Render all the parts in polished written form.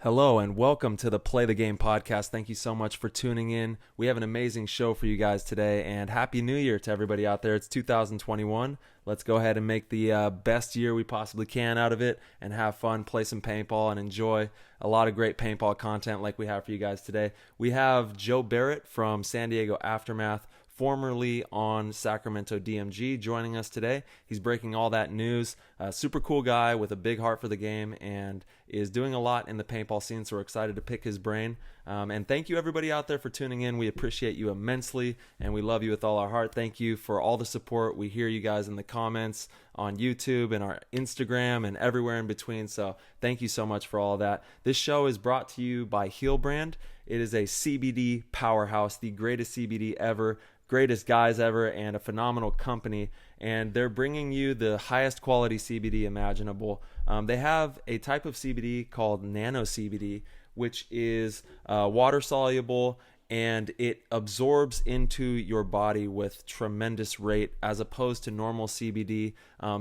Hello and welcome to the Play the Game podcast. Thank you so much for tuning in. We have an amazing show for you guys today, and Happy New Year to everybody out there. It's 2021. Let's go ahead and make the best year we possibly can out of it and have fun, play some paintball, and enjoy a lot of great paintball content like we have for you guys today. We have Joe Barrett from San Diego Aftermath, formerly on Sacramento DMG, joining us today. He's breaking all that news. Super cool guy with a big heart for the game and is doing a lot in the paintball scene, so we're excited to pick his brain. And thank you everybody out there for tuning in. We appreciate you immensely and we love you with all our heart. Thank you for all the support. We hear you guys in the comments on YouTube and our Instagram and everywhere in between, so thank you so much for all of that. This show is brought to you by Heal Brand. It is a CBD powerhouse, the greatest CBD ever, greatest guys ever, and a phenomenal company, and they're bringing you the highest quality CBD imaginable. They have a type of CBD called Nano Cbd, which is water soluble, and it absorbs into your body with tremendous rate as opposed to normal CBD.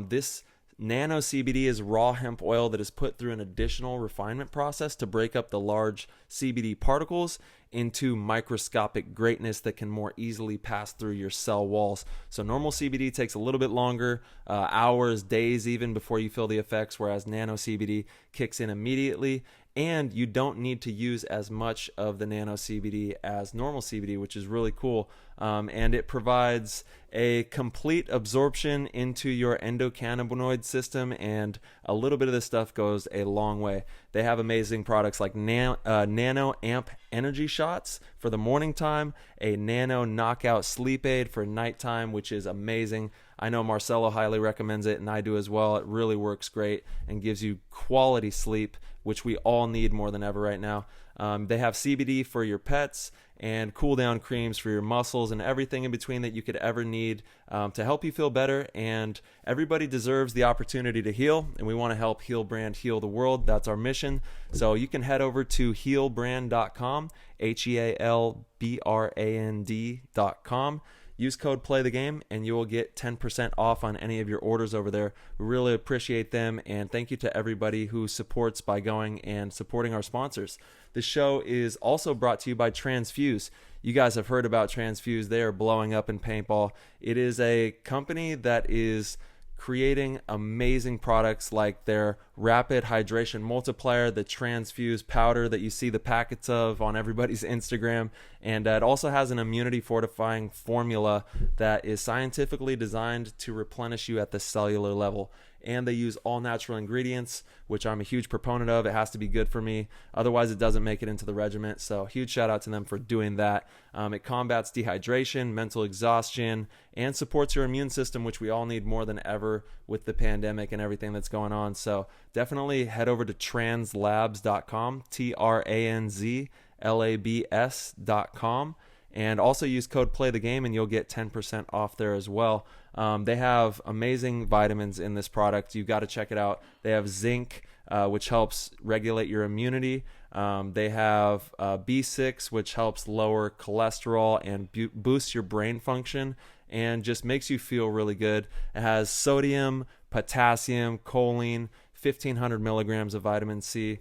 This Nano CBD is raw hemp oil that is put through an additional refinement process to break up the large CBD particles into microscopic greatness that can more easily pass through your cell walls. So normal CBD takes a little bit longer, hours, days even before you feel the effects, whereas Nano CBD kicks in immediately. And you don't need to use as much of the Nano CBD as normal CBD, which is really cool. And it provides a complete absorption into your endocannabinoid system, and a little bit of this stuff goes a long way. They have amazing products like Nano Amp Energy Shots for the morning time, a Nano Knockout Sleep Aid for nighttime, which is amazing. I know Marcelo highly recommends it, and I do as well. It really works great and gives you quality sleep, which we all need more than ever right now. They have CBD for your pets and cool down creams for your muscles and everything in between that you could ever need to help you feel better. And everybody deserves the opportunity to heal, and we want to help Heal Brand heal the world. That's our mission. So you can head over to healbrand.com, HEALBRAND.com. Use code PLAYTHEGAME and you will get 10% off on any of your orders over there. We really appreciate them, and thank you to everybody who supports by going and supporting our sponsors. This show is also brought to you by Transfuse. You guys have heard about Transfuse. They are blowing up in paintball. It is a company that is creating amazing products like their rapid hydration multiplier, the Transfuse powder that you see the packets of on everybody's Instagram, and it also has an immunity fortifying formula that is scientifically designed to replenish you at the cellular level. And they use all natural ingredients, which I'm a huge proponent of. It has to be good for me, otherwise it doesn't make it into the regiment. So huge shout out to them for doing that. It combats dehydration, mental exhaustion, and supports your immune system, which we all need more than ever with the pandemic and everything that's going on. So definitely head over to translabs.com, translabs.com, and also use code PLAYTHEGAME and you'll get 10% off there as well. They have amazing vitamins in this product. You've got to check it out. They have zinc, which helps regulate your immunity. They have B6, which helps lower cholesterol and boosts your brain function and just makes you feel really good. It has sodium, potassium, choline, 1,500 milligrams of vitamin C.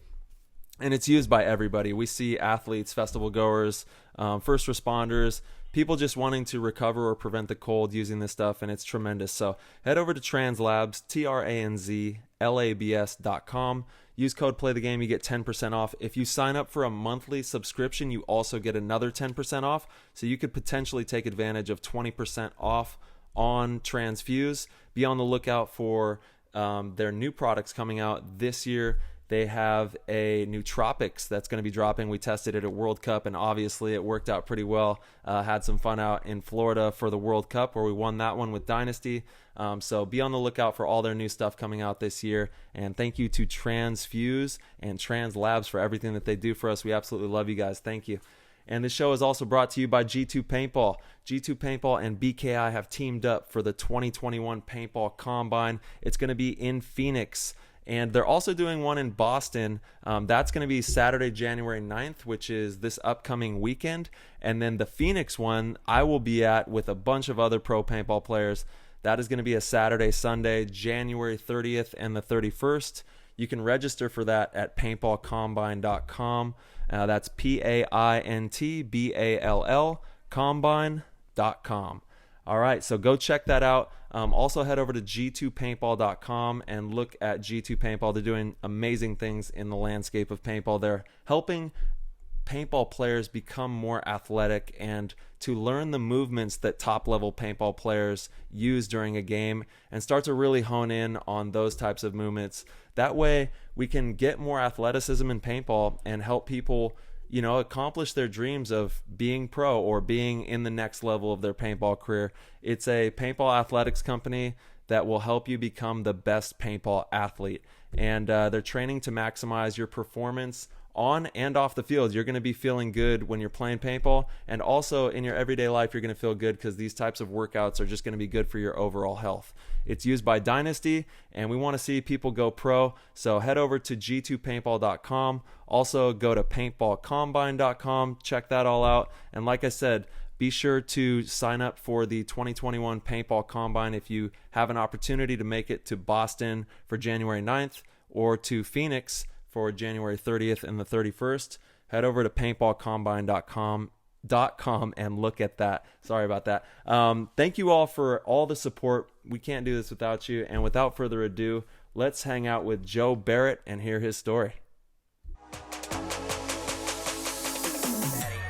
And it's used by everybody. We see athletes, festival goers, first responders, people just wanting to recover or prevent the cold using this stuff, and it's tremendous. So head over to Translabs, translabs.com. Use code PLAYTHEGAME, you get 10% off. If you sign up for a monthly subscription, you also get another 10% off. So you could potentially take advantage of 20% off on Transfuse. Be on the lookout for their new products coming out this year. They have a new Tropics that's going to be dropping. We tested it at World Cup, and obviously it worked out pretty well. Had some fun out in Florida for the World Cup, where we won that one with Dynasty. So be on the lookout for all their new stuff coming out this year. And thank you to Transfuse and Translabs for everything that they do for us. We absolutely love you guys. Thank you. And this show is also brought to you by G2 Paintball. G2 Paintball and BKI have teamed up for the 2021 Paintball Combine. It's going to be in Phoenix. And they're also doing one in Boston. That's going to be Saturday, January 9th, which is this upcoming weekend. And then the Phoenix one I will be at with a bunch of other pro paintball players. That is going to be a Saturday, Sunday, January 30th and the 31st. You can register for that at paintballcombine.com. That's PAINTBALL combine.com. All right, so go check that out. Also head over to g2paintball.com and look at G2 Paintball. They're doing amazing things in the landscape of paintball. They're helping paintball players become more athletic and to learn the movements that top level paintball players use during a game and start to really hone in on those types of movements. That way we can get more athleticism in paintball and help people, you know, accomplish their dreams of being pro or being in the next level of their paintball career. It's a paintball athletics company that will help you become the best paintball athlete. And they're training to maximize your performance on and off the field. You're going to be feeling good when you're playing paintball, and also in your everyday life you're going to feel good because these types of workouts are just going to be good for your overall health. It's used by Dynasty, and we want to see people go pro, so head over to g2paintball.com. Also go to paintballcombine.com, check that all out. And like I said, be sure to sign up for the 2021 Paintball Combine if you have an opportunity to make it to Boston for January 9th or to Phoenix for January 30th and the 31st. Head over to paintballcombine.com and look at that. Sorry about that. Thank you all for all the support. We can't do this without you. And without further ado, let's hang out with Joe Barrett and hear his story.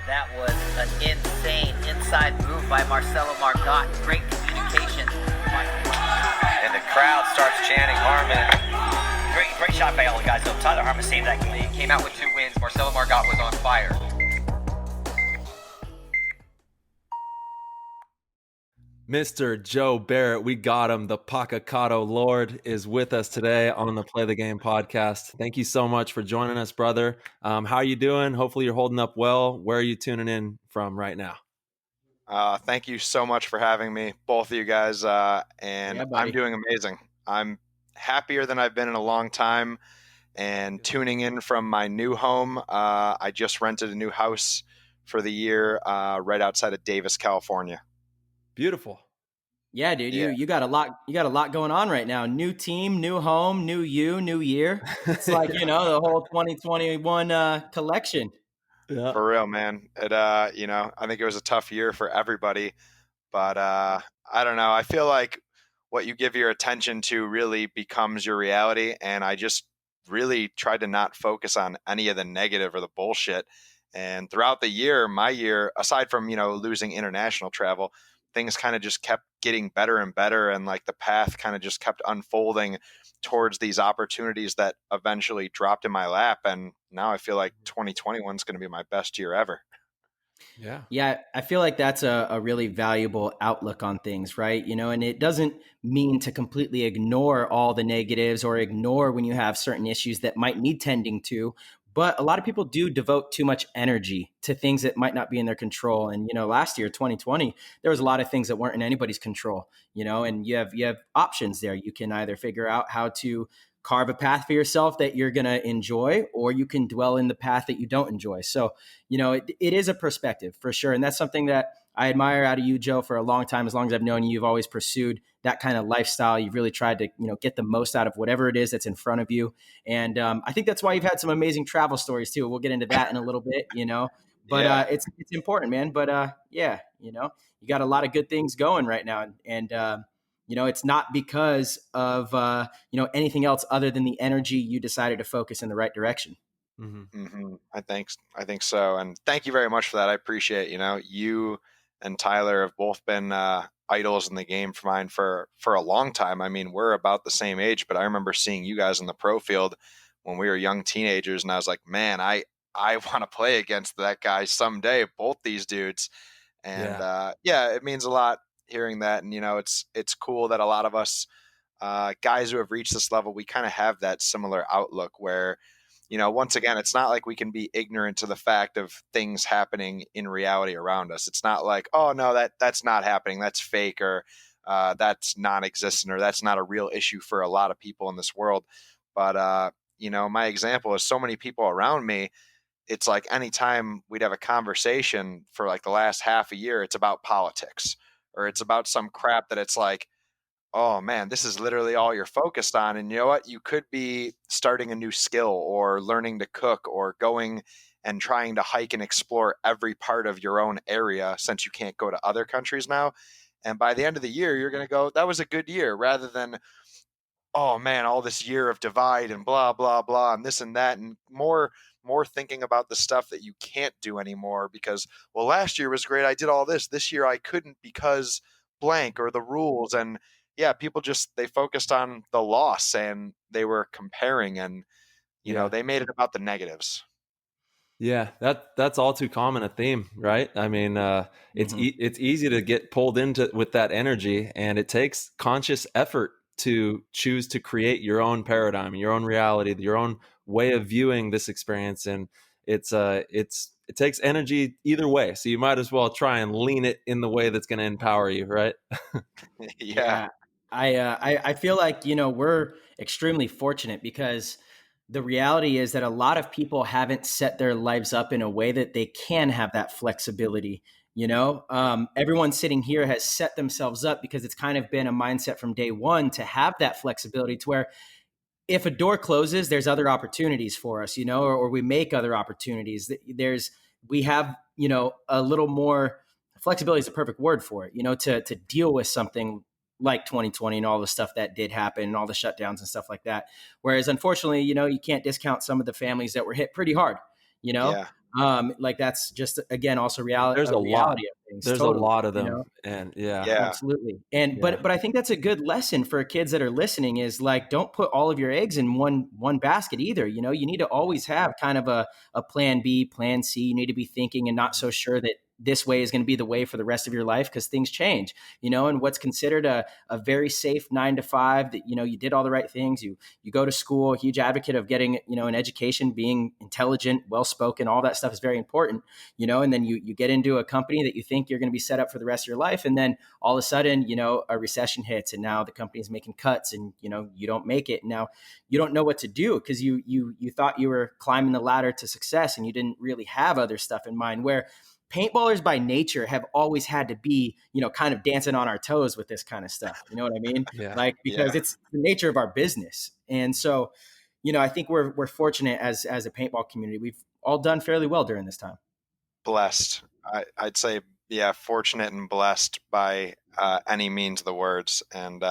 That was an insane inside move by Marcelo Margot. Great communication. And the crowd starts chanting Harmon. Great shot by all the guys. So Tyler Harmon saved that game. He came out with 2 wins. Marcelo Margot was on fire. Mr. Joe Barrett, we got him. The Pacacato Lord is with us today on the Play the Game podcast. Thank you so much for joining us, brother. How are you doing? Hopefully you're holding up well. Where are you tuning in from right now? Thank you so much for having me, both of you guys. And I'm doing amazing. I'm happier than I've been in a long time, and tuning in from my new home. I just rented a new house for the year right outside of Davis, California. Beautiful. Yeah, dude, you got a lot going on right now. New team, new home, new you, new year. It's like, you know, the whole 2021 collection. Yeah. For real, man. It I think it was a tough year for everybody, but I don't know. I feel like what you give your attention to really becomes your reality, and I just really tried to not focus on any of the negative or the bullshit. And throughout the year, my year, aside from, losing international travel, things kind of just kept getting better and better. And like the path kind of just kept unfolding towards these opportunities that eventually dropped in my lap. And now I feel like 2021 is going to be my best year ever. Yeah. I feel like that's a really valuable outlook on things, right? And it doesn't mean to completely ignore all the negatives or ignore when you have certain issues that might need tending to. But a lot of people do devote too much energy to things that might not be in their control. And, last year, 2020, there was a lot of things that weren't in anybody's control, and you have options there. You can either figure out how to carve a path for yourself that you're going to enjoy, or you can dwell in the path that you don't enjoy. So, it is a perspective for sure. And that's something that I admire out of you, Joe, for a long time. As long as I've known you, you've always pursued that kind of lifestyle. You've really tried to, get the most out of whatever it is that's in front of you. And I think that's why you've had some amazing travel stories too. We'll get into that in a little bit, but it's important, man. But you got a lot of good things going right now. And it's not because of, anything else other than the energy you decided to focus in the right direction. Mm-hmm. Mm-hmm. I think so. And thank you very much for that. I appreciate, you and Tyler have both been idols in the game for mine for a long time. I mean, we're about the same age, but I remember seeing you guys in the pro field when we were young teenagers, and I was like, man, I want to play against that guy someday, both these dudes. And it means a lot hearing that. And, it's cool that a lot of us guys who have reached this level, we kind of have that similar outlook where, once again, it's not like we can be ignorant to the fact of things happening in reality around us. It's not like, oh no, that's not happening. That's fake, or that's non-existent, or that's not a real issue for a lot of people in this world. But, my example is so many people around me. It's like anytime we'd have a conversation for like the last half a year, it's about politics, or it's about some crap that it's like, oh man, this is literally all you're focused on. And you know what? You could be starting a new skill or learning to cook or going and trying to hike and explore every part of your own area since you can't go to other countries now. And by the end of the year, you're going to go, that was a good year, rather than, oh man, all this year of divide and blah, blah, blah, and this and that, and more thinking about the stuff that you can't do anymore because, well, last year was great. I did all this year I couldn't because blank or the rules. And yeah, people just, they focused on the loss and they were comparing, and Yeah. they made it about the negatives. Yeah, that's all too common a theme, right? I mean, it's it's easy to get pulled into with that energy, and it takes conscious effort to choose to create your own paradigm, your own reality, your own way of viewing this experience, and it takes energy either way. So you might as well try and lean it in the way that's going to empower you, right? Yeah. I feel like, we're extremely fortunate because the reality is that a lot of people haven't set their lives up in a way that they can have that flexibility. Everyone sitting here has set themselves up because it's kind of been a mindset from day one to have that flexibility to where if a door closes, there's other opportunities for us, or we make other opportunities. We have, a little more flexibility is the perfect word for it, to deal with something like 2020 and all the stuff that did happen and all the shutdowns and stuff like that. Whereas unfortunately, you can't discount some of the families that were hit pretty hard, Yeah. Like that's just, again, also reality. There's a lot. Reality of things. There's Totally, a lot of them, and yeah, absolutely. And but I think that's a good lesson for kids that are listening is like, don't put all of your eggs in one basket either. You need to always have kind of a plan B, plan C. You need to be thinking and not so sure that this way is going to be the way for the rest of your life because things change, and what's considered a very safe 9 to 5 that, you did all the right things. You go to school, a huge advocate of getting, an education, being intelligent, well-spoken, all that stuff is very important, and then you get into a company that you think you're going to be set up for the rest of your life. And then all of a sudden, a recession hits and now the company's making cuts and, you don't make it. Now you don't know what to do because you thought you were climbing the ladder to success and you didn't really have other stuff in mind, where paintballers by nature have always had to be, kind of dancing on our toes with this kind of stuff. You know what I mean? Yeah. Because it's the nature of our business. And so, I think we're fortunate as a paintball community. We've all done fairly well during this time. Blessed. I'd say, yeah, fortunate and blessed by any means of the words. And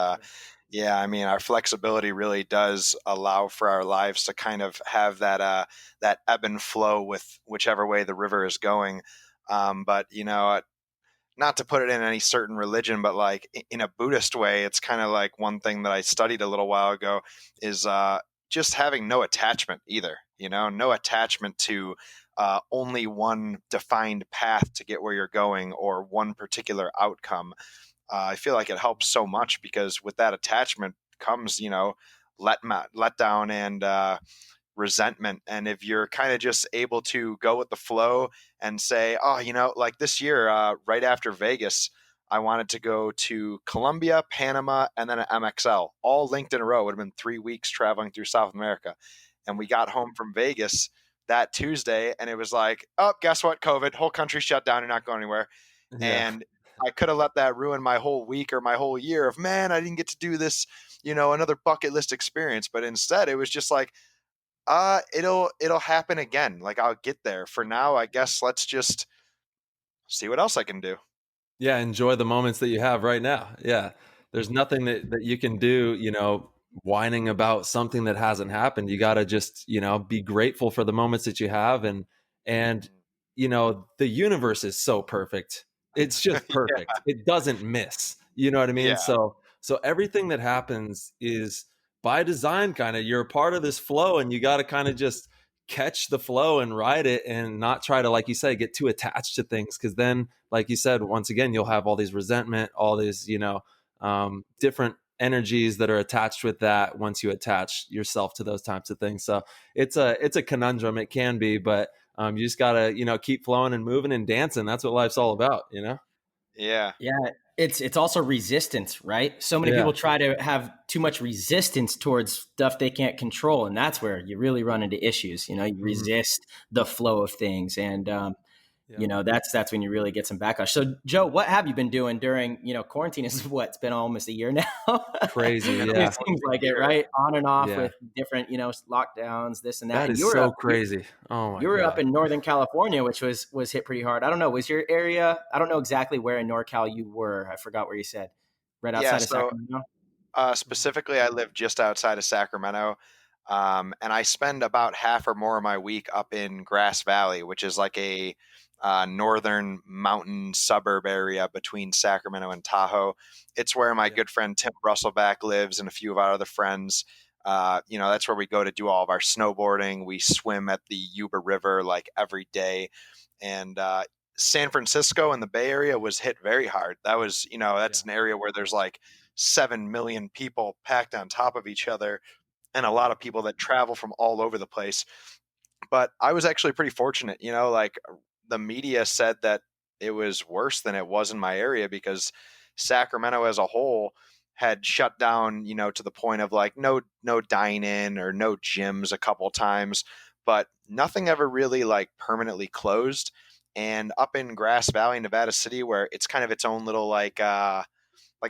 yeah, I mean, our flexibility really does allow for our lives to kind of have that ebb and flow with whichever way the river is going. But not to put it in any certain religion, but like in a Buddhist way, it's kind of like one thing that I studied a little while ago is just having no attachment either. No attachment to only one defined path to get where you're going or one particular outcome. I feel like it helps so much because with that attachment comes, let down and resentment. And if you're kind of just able to go with the flow and say, oh, like this year, right after Vegas, I wanted to go to Colombia, Panama, and then an MXL, all linked in a row. It would have been 3 weeks traveling through South America. And we got home from Vegas that Tuesday and it was like, oh, guess what? COVID, whole country shut down. You're not going anywhere. Yeah. And I could have let that ruin my whole week or my whole year of, man, I didn't get to do this, another bucket list experience. But instead it was just like, it'll happen again. Like I'll get there. For now, I guess let's just see what else I can do. Yeah, enjoy the moments that you have right now. Yeah. There's nothing that you can do, whining about something that hasn't happened. You got to just, be grateful for the moments that you have and the universe is so perfect. It's just perfect. Yeah. It doesn't miss. You know what I mean? Yeah. So everything that happens is by design, kind of. You're a part of this flow and you got to kind of just catch the flow and ride it and not try to, like you said, get too attached to things. Because then, like you said, once again, you'll have all these resentment, all these, different energies that are attached with that once you attach yourself to those types of things. So it's a conundrum. It can be, but you just gotta, keep flowing and moving and dancing. That's what life's all about, Yeah. Yeah. It's also resistance, right? So many people try to have too much resistance towards stuff they can't control. And that's where you really run into issues. You resist the flow of things. And that's when you really get some backlash. So Joe, what have you been doing during, quarantine is it's been almost a year now. Crazy. Yeah. It seems like it, right? On and off with different, lockdowns, this and that. That and is so crazy. Oh my God. You were up in Northern California, which was hit pretty hard. I don't know. Was your area, I don't know exactly where in NorCal you were. I forgot where you said. Right outside of Sacramento? Specifically, I live just outside of Sacramento. And I spend about half or more of my week up in Grass Valley, which is like a northern mountain suburb area between Sacramento and Tahoe. It's where my good friend Tim Russellback lives and a few of our other friends. That's where we go to do all of our snowboarding. We swim at the Yuba River like every day. And San Francisco and the Bay Area was hit very hard. That was, that's an area where there's like 7 million people packed on top of each other and a lot of people that travel from all over the place. But I was actually pretty fortunate, like the media said that it was worse than it was in my area because Sacramento as a whole had shut down, to the point of like no dine-in or no gyms a couple times, but nothing ever really like permanently closed. And up in Grass Valley, Nevada City, where it's kind of its own little like a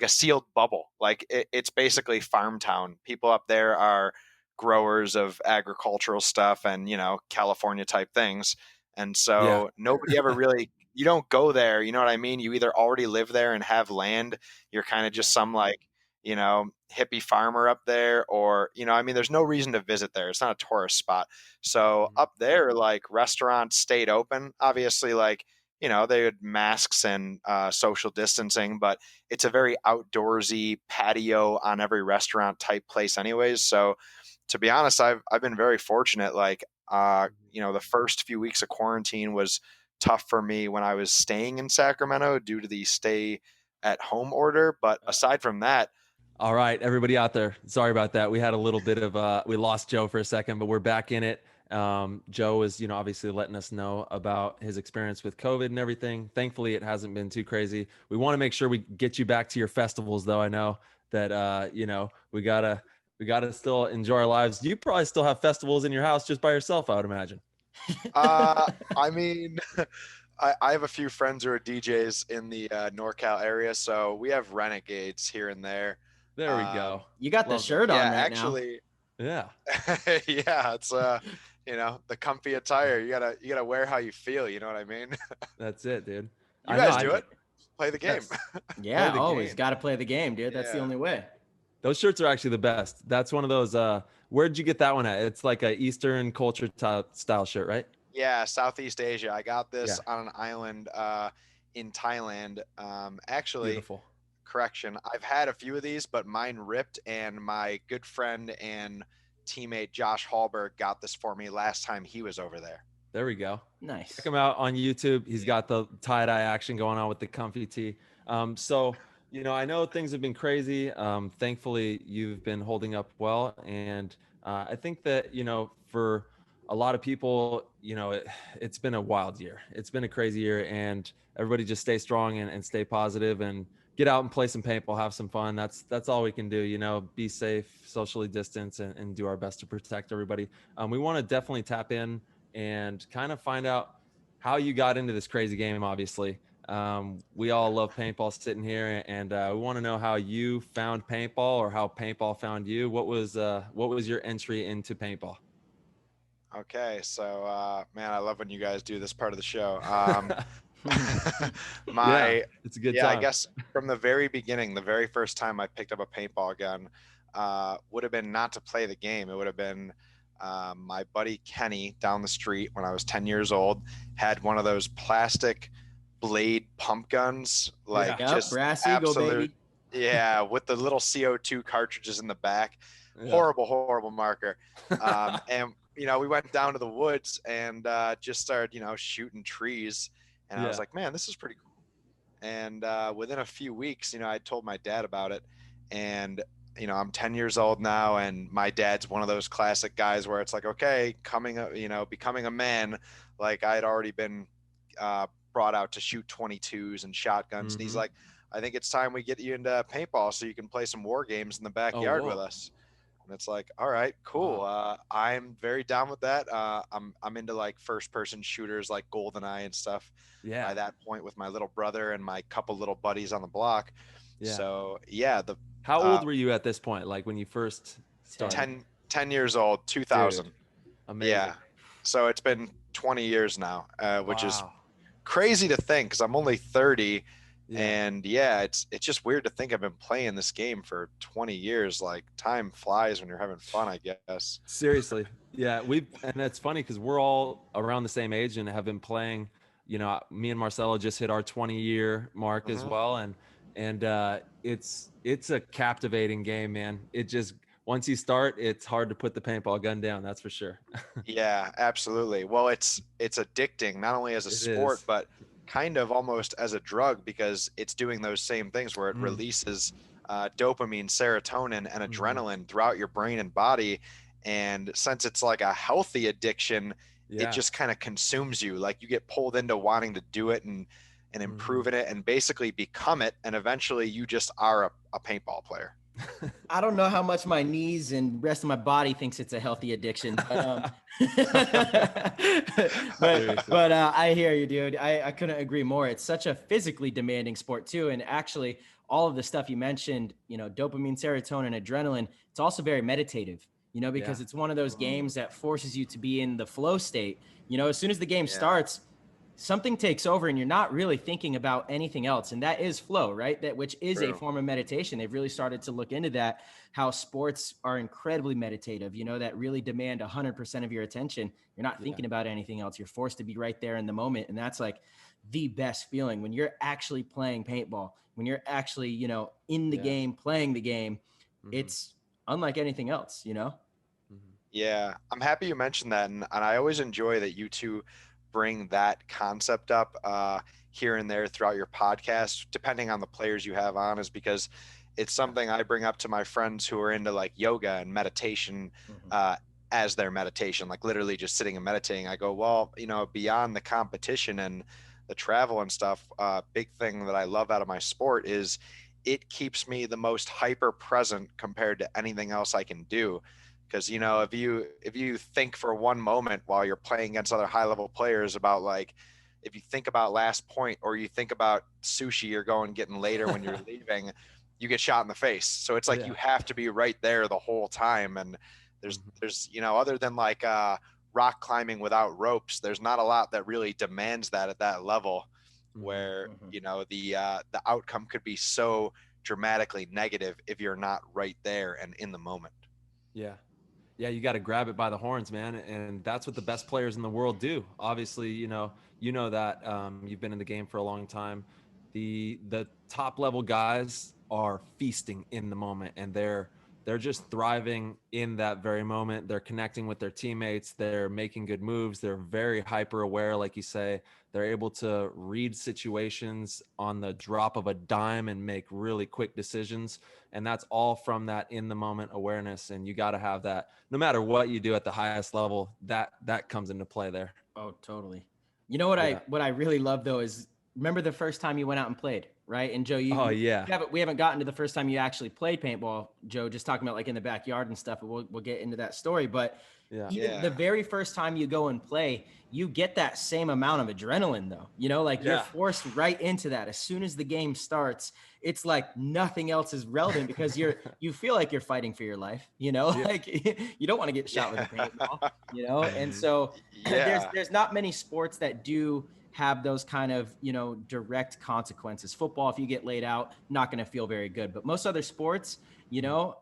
sealed bubble, like it's basically farm town. People up there are growers of agricultural stuff and California type things. And so nobody ever really, you don't go there. You know what I mean? You either already live there and have land. You're kind of just some like, hippie farmer up there, or, there's no reason to visit there. It's not a tourist spot. So up there, like restaurants stayed open, obviously, like, they had masks and social distancing, but it's a very outdoorsy patio on every restaurant type place anyways. So to be honest, I've been very fortunate. Like, the first few weeks of quarantine was tough for me when I was staying in Sacramento due to the stay at home order. But aside from that. All right, everybody out there, sorry about that. We had a little bit of, we lost Joe for a second, but we're back in it. Joe is, obviously letting us know about his experience with COVID and everything. Thankfully, it hasn't been too crazy. We want to make sure we get you back to your festivals, though. I know that, we gotta still enjoy our lives. You probably still have festivals in your house just by yourself, I would imagine. I have a few friends who are DJs in the NorCal area, so we have renegades here and there. There we go. You got the shirt on right actually, now. Yeah. Yeah, it's the comfy attire. You gotta wear how you feel, you know what I mean? That's it, dude. You guys do it. Play the game. Yeah, always got to play the game, dude. That's the only way. Those shirts are actually the best. That's one of those. Where'd you get that one at? It's like a Eastern culture style shirt, right? Yeah, Southeast Asia. I got this on an island in Thailand. Actually, beautiful. Correction. I've had a few of these, but mine ripped, and my good friend and teammate Josh Hallberg got this for me last time he was over there. There we go. Nice. Check him out on YouTube. He's got the tie-dye action going on with the comfy tee. So, I know things have been crazy. Thankfully, you've been holding up well. And I think that, for a lot of people, it's been a wild year. It's been a crazy year, and everybody just stay strong and stay positive and get out and play some paintball, have some fun. That's all we can do, be safe, socially distance, and do our best to protect everybody. We want to definitely tap in and kind of find out how you got into this crazy game. Obviously, we all love paintball sitting here, and we want to know how you found paintball or how paintball found you. What was your entry into paintball? Okay, so man, I love when you guys do this part of the show. It's a good time. I guess from the very beginning, the very first time I picked up a paintball gun would have been not to play the game. It would have been my buddy Kenny down the street when I was 10 years old had one of those plastic blade pump guns, like just brass eagle, baby. Yeah, with the little CO2 cartridges in the back. Horrible marker. And we went down to the woods and just started shooting trees, and I was like, man, this is pretty cool. And within a few weeks, I told my dad about it, and I'm 10 years old now, and my dad's one of those classic guys where it's like, okay, becoming a man. Like, I had already been brought out to shoot 22s and shotguns. And he's like, I think it's time we get you into paintball so you can play some war games in the backyard with us. And it's like, all right, cool. I'm very down with that. I'm into like first person shooters like GoldenEye and stuff. Yeah. By that point, with my little brother and my couple little buddies on the block. Yeah. So yeah, how old were you at this point? Like when you first started? 10 years old, 2000. Dude, amazing. Yeah. So it's been 20 years now, which is Wow. crazy to think because I'm only 30. Yeah. And yeah, it's just weird to think I've been playing this game for 20 years. Like time flies when you're having fun, I guess. Seriously. Yeah. And it's funny because we're all around the same age and have been playing, you know, me and Marcelo just hit our 20-year mark as well. And it's a captivating game, man. It just, once you start, it's hard to put the paintball gun down. That's for sure. Yeah, absolutely. Well, it's addicting, not only as a sport, but kind of almost as a drug, because it's doing those same things where it releases dopamine, serotonin, and adrenaline throughout your brain and body. And since it's like a healthy addiction, it just kind of consumes you. Like you get pulled into wanting to do it and improving it and basically become it. And eventually you just are a paintball player. I don't know how much my knees and rest of my body thinks it's a healthy addiction, but I hear you, dude. I couldn't agree more. It's such a physically demanding sport too. And actually all of the stuff you mentioned, you know, dopamine, serotonin, adrenaline, it's also very meditative, you know, because it's one of those games that forces you to be in the flow state. You know, as soon as the game starts, something takes over and you're not really thinking about anything else. And that is flow, right? Which is a form of meditation. They've really started to look into that, how sports are incredibly meditative, you know, that really demand 100% of your attention. You're not thinking about anything else. You're forced to be right there in the moment. And that's like the best feeling when you're actually playing paintball, when you're actually, you know, in the game, playing the game. It's unlike anything else, you know? Yeah, I'm happy you mentioned that. And I always enjoy that you two bring that concept up here and there throughout your podcast, depending on the players you have on, is because it's something I bring up to my friends who are into like yoga and meditation as their meditation, like literally just sitting and meditating. I go, well, you know, beyond the competition and the travel and stuff, big thing that I love out of my sport is it keeps me the most hyper present compared to anything else I can do. Because, you know, if you think for one moment while you're playing against other high level players about like, if you think about last point or you think about sushi you're going getting later when you're leaving, you get shot in the face. So it's like you have to be right there the whole time. And there's you know, other than like rock climbing without ropes, there's not a lot that really demands that at that level where, you know, the outcome could be so dramatically negative if you're not right there and in the moment. Yeah, you got to grab it by the horns, man. And that's what the best players in the world do. Obviously, you know that you've been in the game for a long time. The top level guys are feasting in the moment, and they're just thriving in that very moment. They're connecting with their teammates. They're making good moves. They're very hyper aware, like you say. They're able to read situations on the drop of a dime and make really quick decisions. And that's all from that in the moment awareness. And you got to have that no matter what you do at the highest level, that comes into play there. Oh, totally. You know what I really love though is, remember the first time you went out and played, right? And Joe, we haven't gotten to the first time you actually played paintball, Joe, just talking about like in the backyard and stuff. We'll get into that story, but the very first time you go and play, you get that same amount of adrenaline though, you know, like you're forced right into that. As soon as the game starts, it's like nothing else is relevant because you feel like you're fighting for your life, you know, like you don't want to get shot with a paintball, you know? And so there's not many sports that do have those kind of, you know, direct consequences. Football, if you get laid out, not going to feel very good, but most other sports, you know,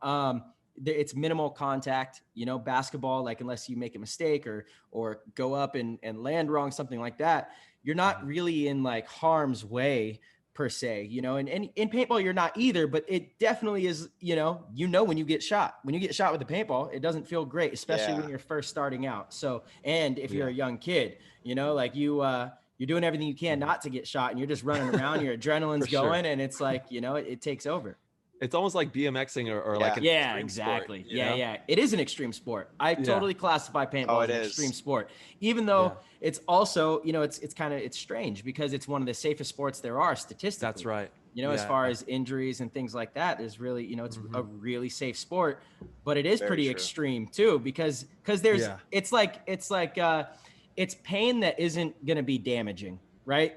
it's minimal contact, you know. Basketball, like unless you make a mistake or go up and land wrong, something like that, you're not really in like harm's way per se, you know. And in paintball, you're not either, but it definitely is, you know, when you get shot with a paintball, it doesn't feel great, especially when you're first starting out. So, and if you're a young kid, you know, like you're doing everything you can not to get shot and you're just running around, your adrenaline's going and it's like, you know, it takes over. It's almost like BMXing or like an extreme exactly. Sport, you know? Yeah. It is an extreme sport. I totally classify paintball as an extreme sport, even though it's also, you know, it's strange because it's one of the safest sports there are statistically. That's right. as far as injuries and things like that. There's really, it's a really safe sport, but it is pretty extreme too, because there's, it's like, it's pain that isn't going to be damaging. Right.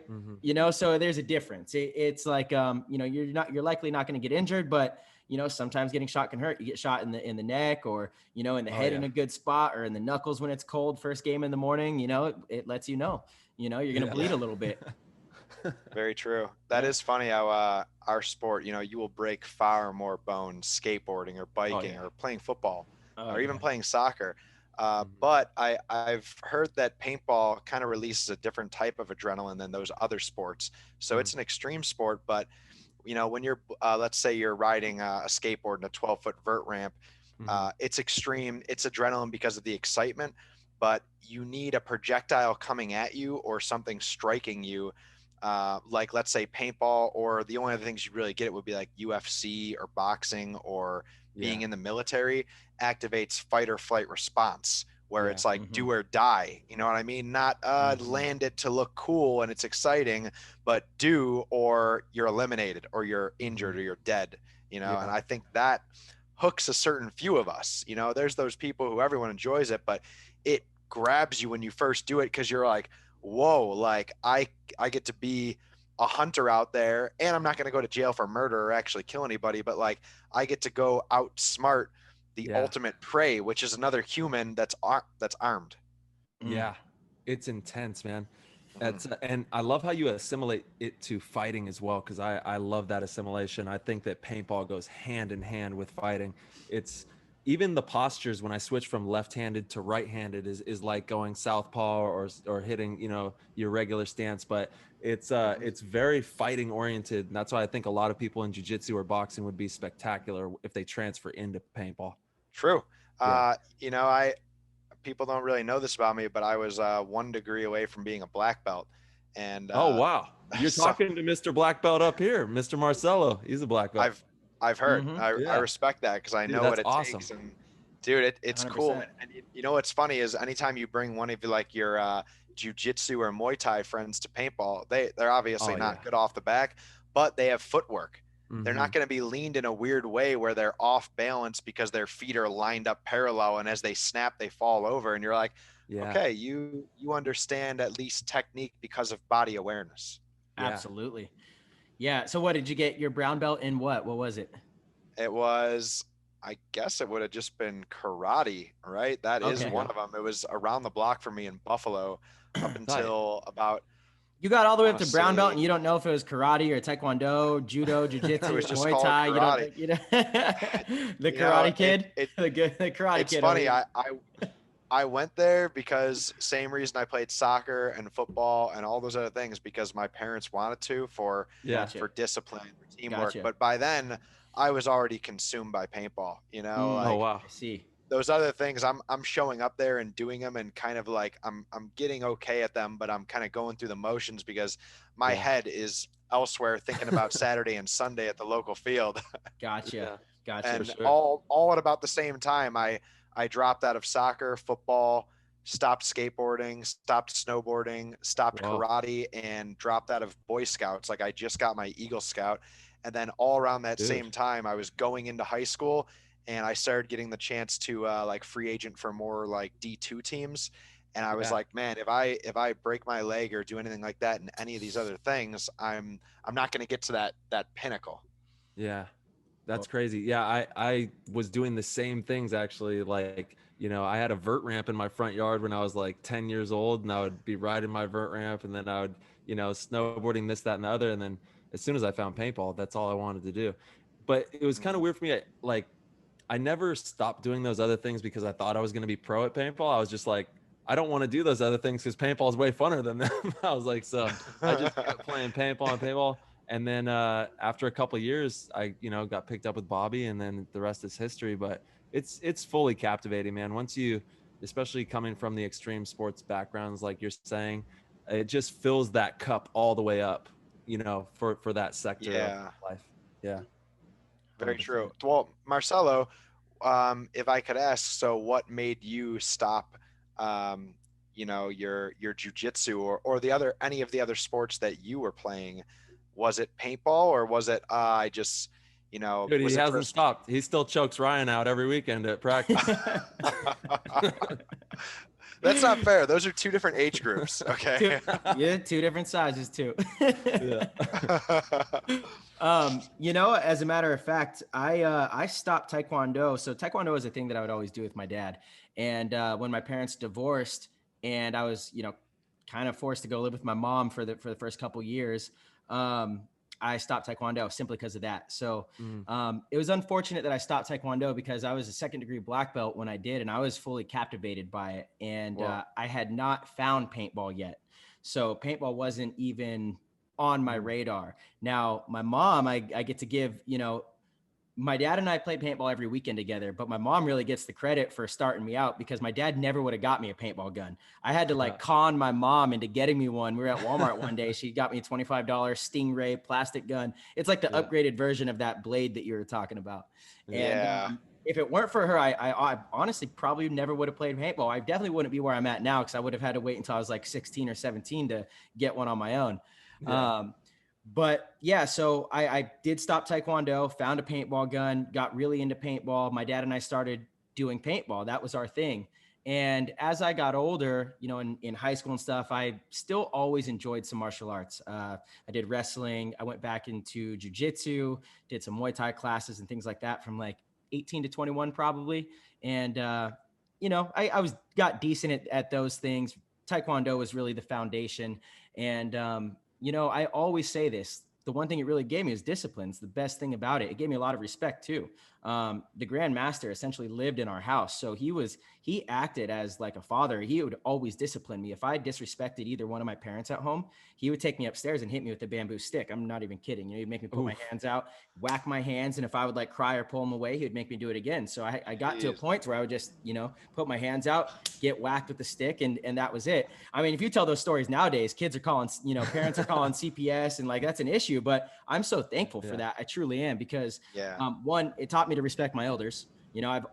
So there's a difference. It's like, you're likely not going to get injured, but sometimes getting shot can hurt. You get shot in the neck, or, in the head in a good spot, or in the knuckles when it's cold, first game in the morning, it lets you're going to bleed a little bit. Very true. That is funny how our sport, you will break far more bones skateboarding or biking or playing football or even playing soccer. But I've heard that paintball kind of releases a different type of adrenaline than those other sports. So it's an extreme sport, but when you're, let's say you're riding a skateboard in a 12-foot vert ramp, it's extreme. It's adrenaline because of the excitement, but you need a projectile coming at you or something striking you. Like, let's say paintball, or the only other things you really get it would be like UFC or boxing or being in the military activates fight or flight response, where it's like do or die. You know what I mean? Not land it to look cool and it's exciting, but do, or you're eliminated, or you're injured, or you're dead. And I think that hooks a certain few of us. There's those people who everyone enjoys it, but it grabs you when you first do it, because you're like, whoa, like I get to be a hunter out there, and I'm not going to go to jail for murder or actually kill anybody, but like I get to go outsmart the ultimate prey, which is another human that's armed. Yeah, it's intense, man. And I love how you assimilate it to fighting as well, because I love that assimilation. I think that paintball goes hand in hand with fighting. It's even the postures when I switch from left-handed to right-handed is like going southpaw or hitting your regular stance, but it's very fighting oriented, and that's why I think a lot of people in jiu-jitsu or boxing would be spectacular if they transfer into paintball. True. People don't really know this about me, but I was 1 degree away from being a black belt. And oh wow, you're talking to Mr. Black Belt up here, Mr. Marcelo. He's a black belt. I've heard. I respect that, because I know what it takes. And dude, it's 100%. Cool. And what's funny is anytime you bring one of your jiu-jitsu or Muay Thai friends to paintball, they're obviously not good off the back, but they have footwork. They're not going to be leaned in a weird way where they're off balance because their feet are lined up parallel, and as they snap, they fall over. And you're like, okay, you understand at least technique because of body awareness. Absolutely. Yeah. So what did you get your brown belt in? What was it? It was, I guess it would have just been karate, right? That is one of them. It was around the block for me in Buffalo up until about. You got all the way up to brown belt, and you don't know if it was karate or taekwondo, judo, jiu-jitsu, Muay Thai. Karate. The karate kid. The karate kid. It's funny. I went there because same reason I played soccer and football and all those other things, because my parents wanted to for discipline, for teamwork. But by then I was already consumed by paintball. Oh wow. I see. Those other things, I'm showing up there and doing them, and kind of like I'm getting okay at them, but I'm kind of going through the motions because my head is elsewhere, thinking about Saturday and Sunday at the local field. Gotcha. And all at about the same time, I dropped out of soccer, football, stopped skateboarding, stopped snowboarding, stopped karate, and dropped out of Boy Scouts. Like, I just got my Eagle Scout, and then all around that same time, I was going into high school. And I started getting the chance to like free agent for more like D2 teams. And I was like, man, if I break my leg or do anything like that in any of these other things, I'm not going to get to that pinnacle. Yeah, that's crazy. Yeah, I was doing the same things actually. Like, I had a vert ramp in my front yard when I was like 10 years old, and I would be riding my vert ramp, and then I would, snowboarding, this, that, and the other. And then as soon as I found paintball, that's all I wanted to do. But it was kind of weird for me. I never stopped doing those other things because I thought I was going to be pro at paintball. I was just like, I don't want to do those other things because paintball is way funner than them. I was like, so I just kept playing paintball. And then after a couple of years, I, got picked up with Bobby, and then the rest is history. But it's fully captivating, man. Once you, especially coming from the extreme sports backgrounds, like you're saying, it just fills that cup all the way up, for that sector of life. Yeah. Very true. Well, Marcelo, if I could ask, so what made you stop, your jiu-jitsu or any of the other sports that you were playing? was it paintball or was it I just, Dude, was he it hasn't stopped. He still chokes Ryan out every weekend at practice. That's not fair. Those are 2 different age groups. Okay. Yeah, 2 different sizes too. Yeah. As a matter of fact, I stopped Taekwondo. So Taekwondo is a thing that I would always do with my dad. And when my parents divorced and I was, kind of forced to go live with my mom for the first couple years, I stopped Taekwondo simply because of that. So it was unfortunate that I stopped Taekwondo because I was a 2nd degree black belt when I did, and I was fully captivated by it. And I had not found paintball yet. So paintball wasn't even on my radar. Now, my mom, I get to give, my dad and I played paintball every weekend together, but my mom really gets the credit for starting me out because my dad never would have got me a paintball gun. I had to con my mom into getting me one. We were at Walmart one day. She got me a $25 Stingray plastic gun. It's like the upgraded version of that blade that you were talking about. And if it weren't for her, I honestly probably never would have played paintball. I definitely wouldn't be where I'm at now because I would have had to wait until I was like 16 or 17 to get one on my own. Yeah. But yeah, so I did stop Taekwondo, found a paintball gun, got really into paintball. My dad and I started doing paintball. That was our thing. And as I got older, in high school and stuff, I still always enjoyed some martial arts. I did wrestling. I went back into jiu-jitsu, did some Muay Thai classes and things like that from like 18 to 21 probably. And, I got decent at those things. Taekwondo was really the foundation. And, I always say this, the one thing it really gave me is discipline. It's the best thing about it. It gave me a lot of respect too. The Grand Master essentially lived in our house. So he acted as like a father. He would always discipline me. If I disrespected either one of my parents at home, he would take me upstairs and hit me with a bamboo stick. I'm not even kidding. He'd make me put my hands out, whack my hands. And if I would like cry or pull them away, he would make me do it again. So I got to a point where I would just, put my hands out, get whacked with the stick. And that was it. I mean, if you tell those stories nowadays, kids are calling, parents are calling CPS and like, that's an issue, but I'm so thankful for that. I truly am because one, it taught me to respect my elders.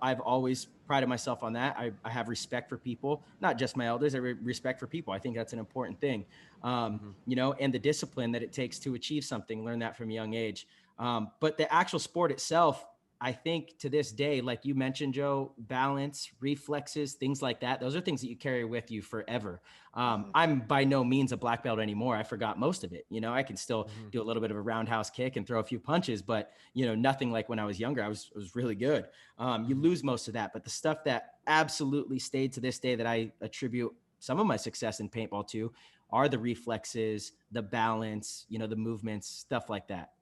I've always prided myself on that. I have respect for people, not just my elders. I respect for people. I think that's an important thing. And the discipline that it takes to achieve something, learn that from a young age. But the actual sport itself, I think to this day, like you mentioned, Joe, balance, reflexes, things like that. Those are things that you carry with you forever. I'm by no means a black belt anymore. I forgot most of it. I can still do a little bit of a roundhouse kick and throw a few punches, but nothing like when I was younger. I was really good. You lose most of that, but the stuff that absolutely stayed to this day that I attribute some of my success in paintball to are the reflexes, the balance, the movements, stuff like that.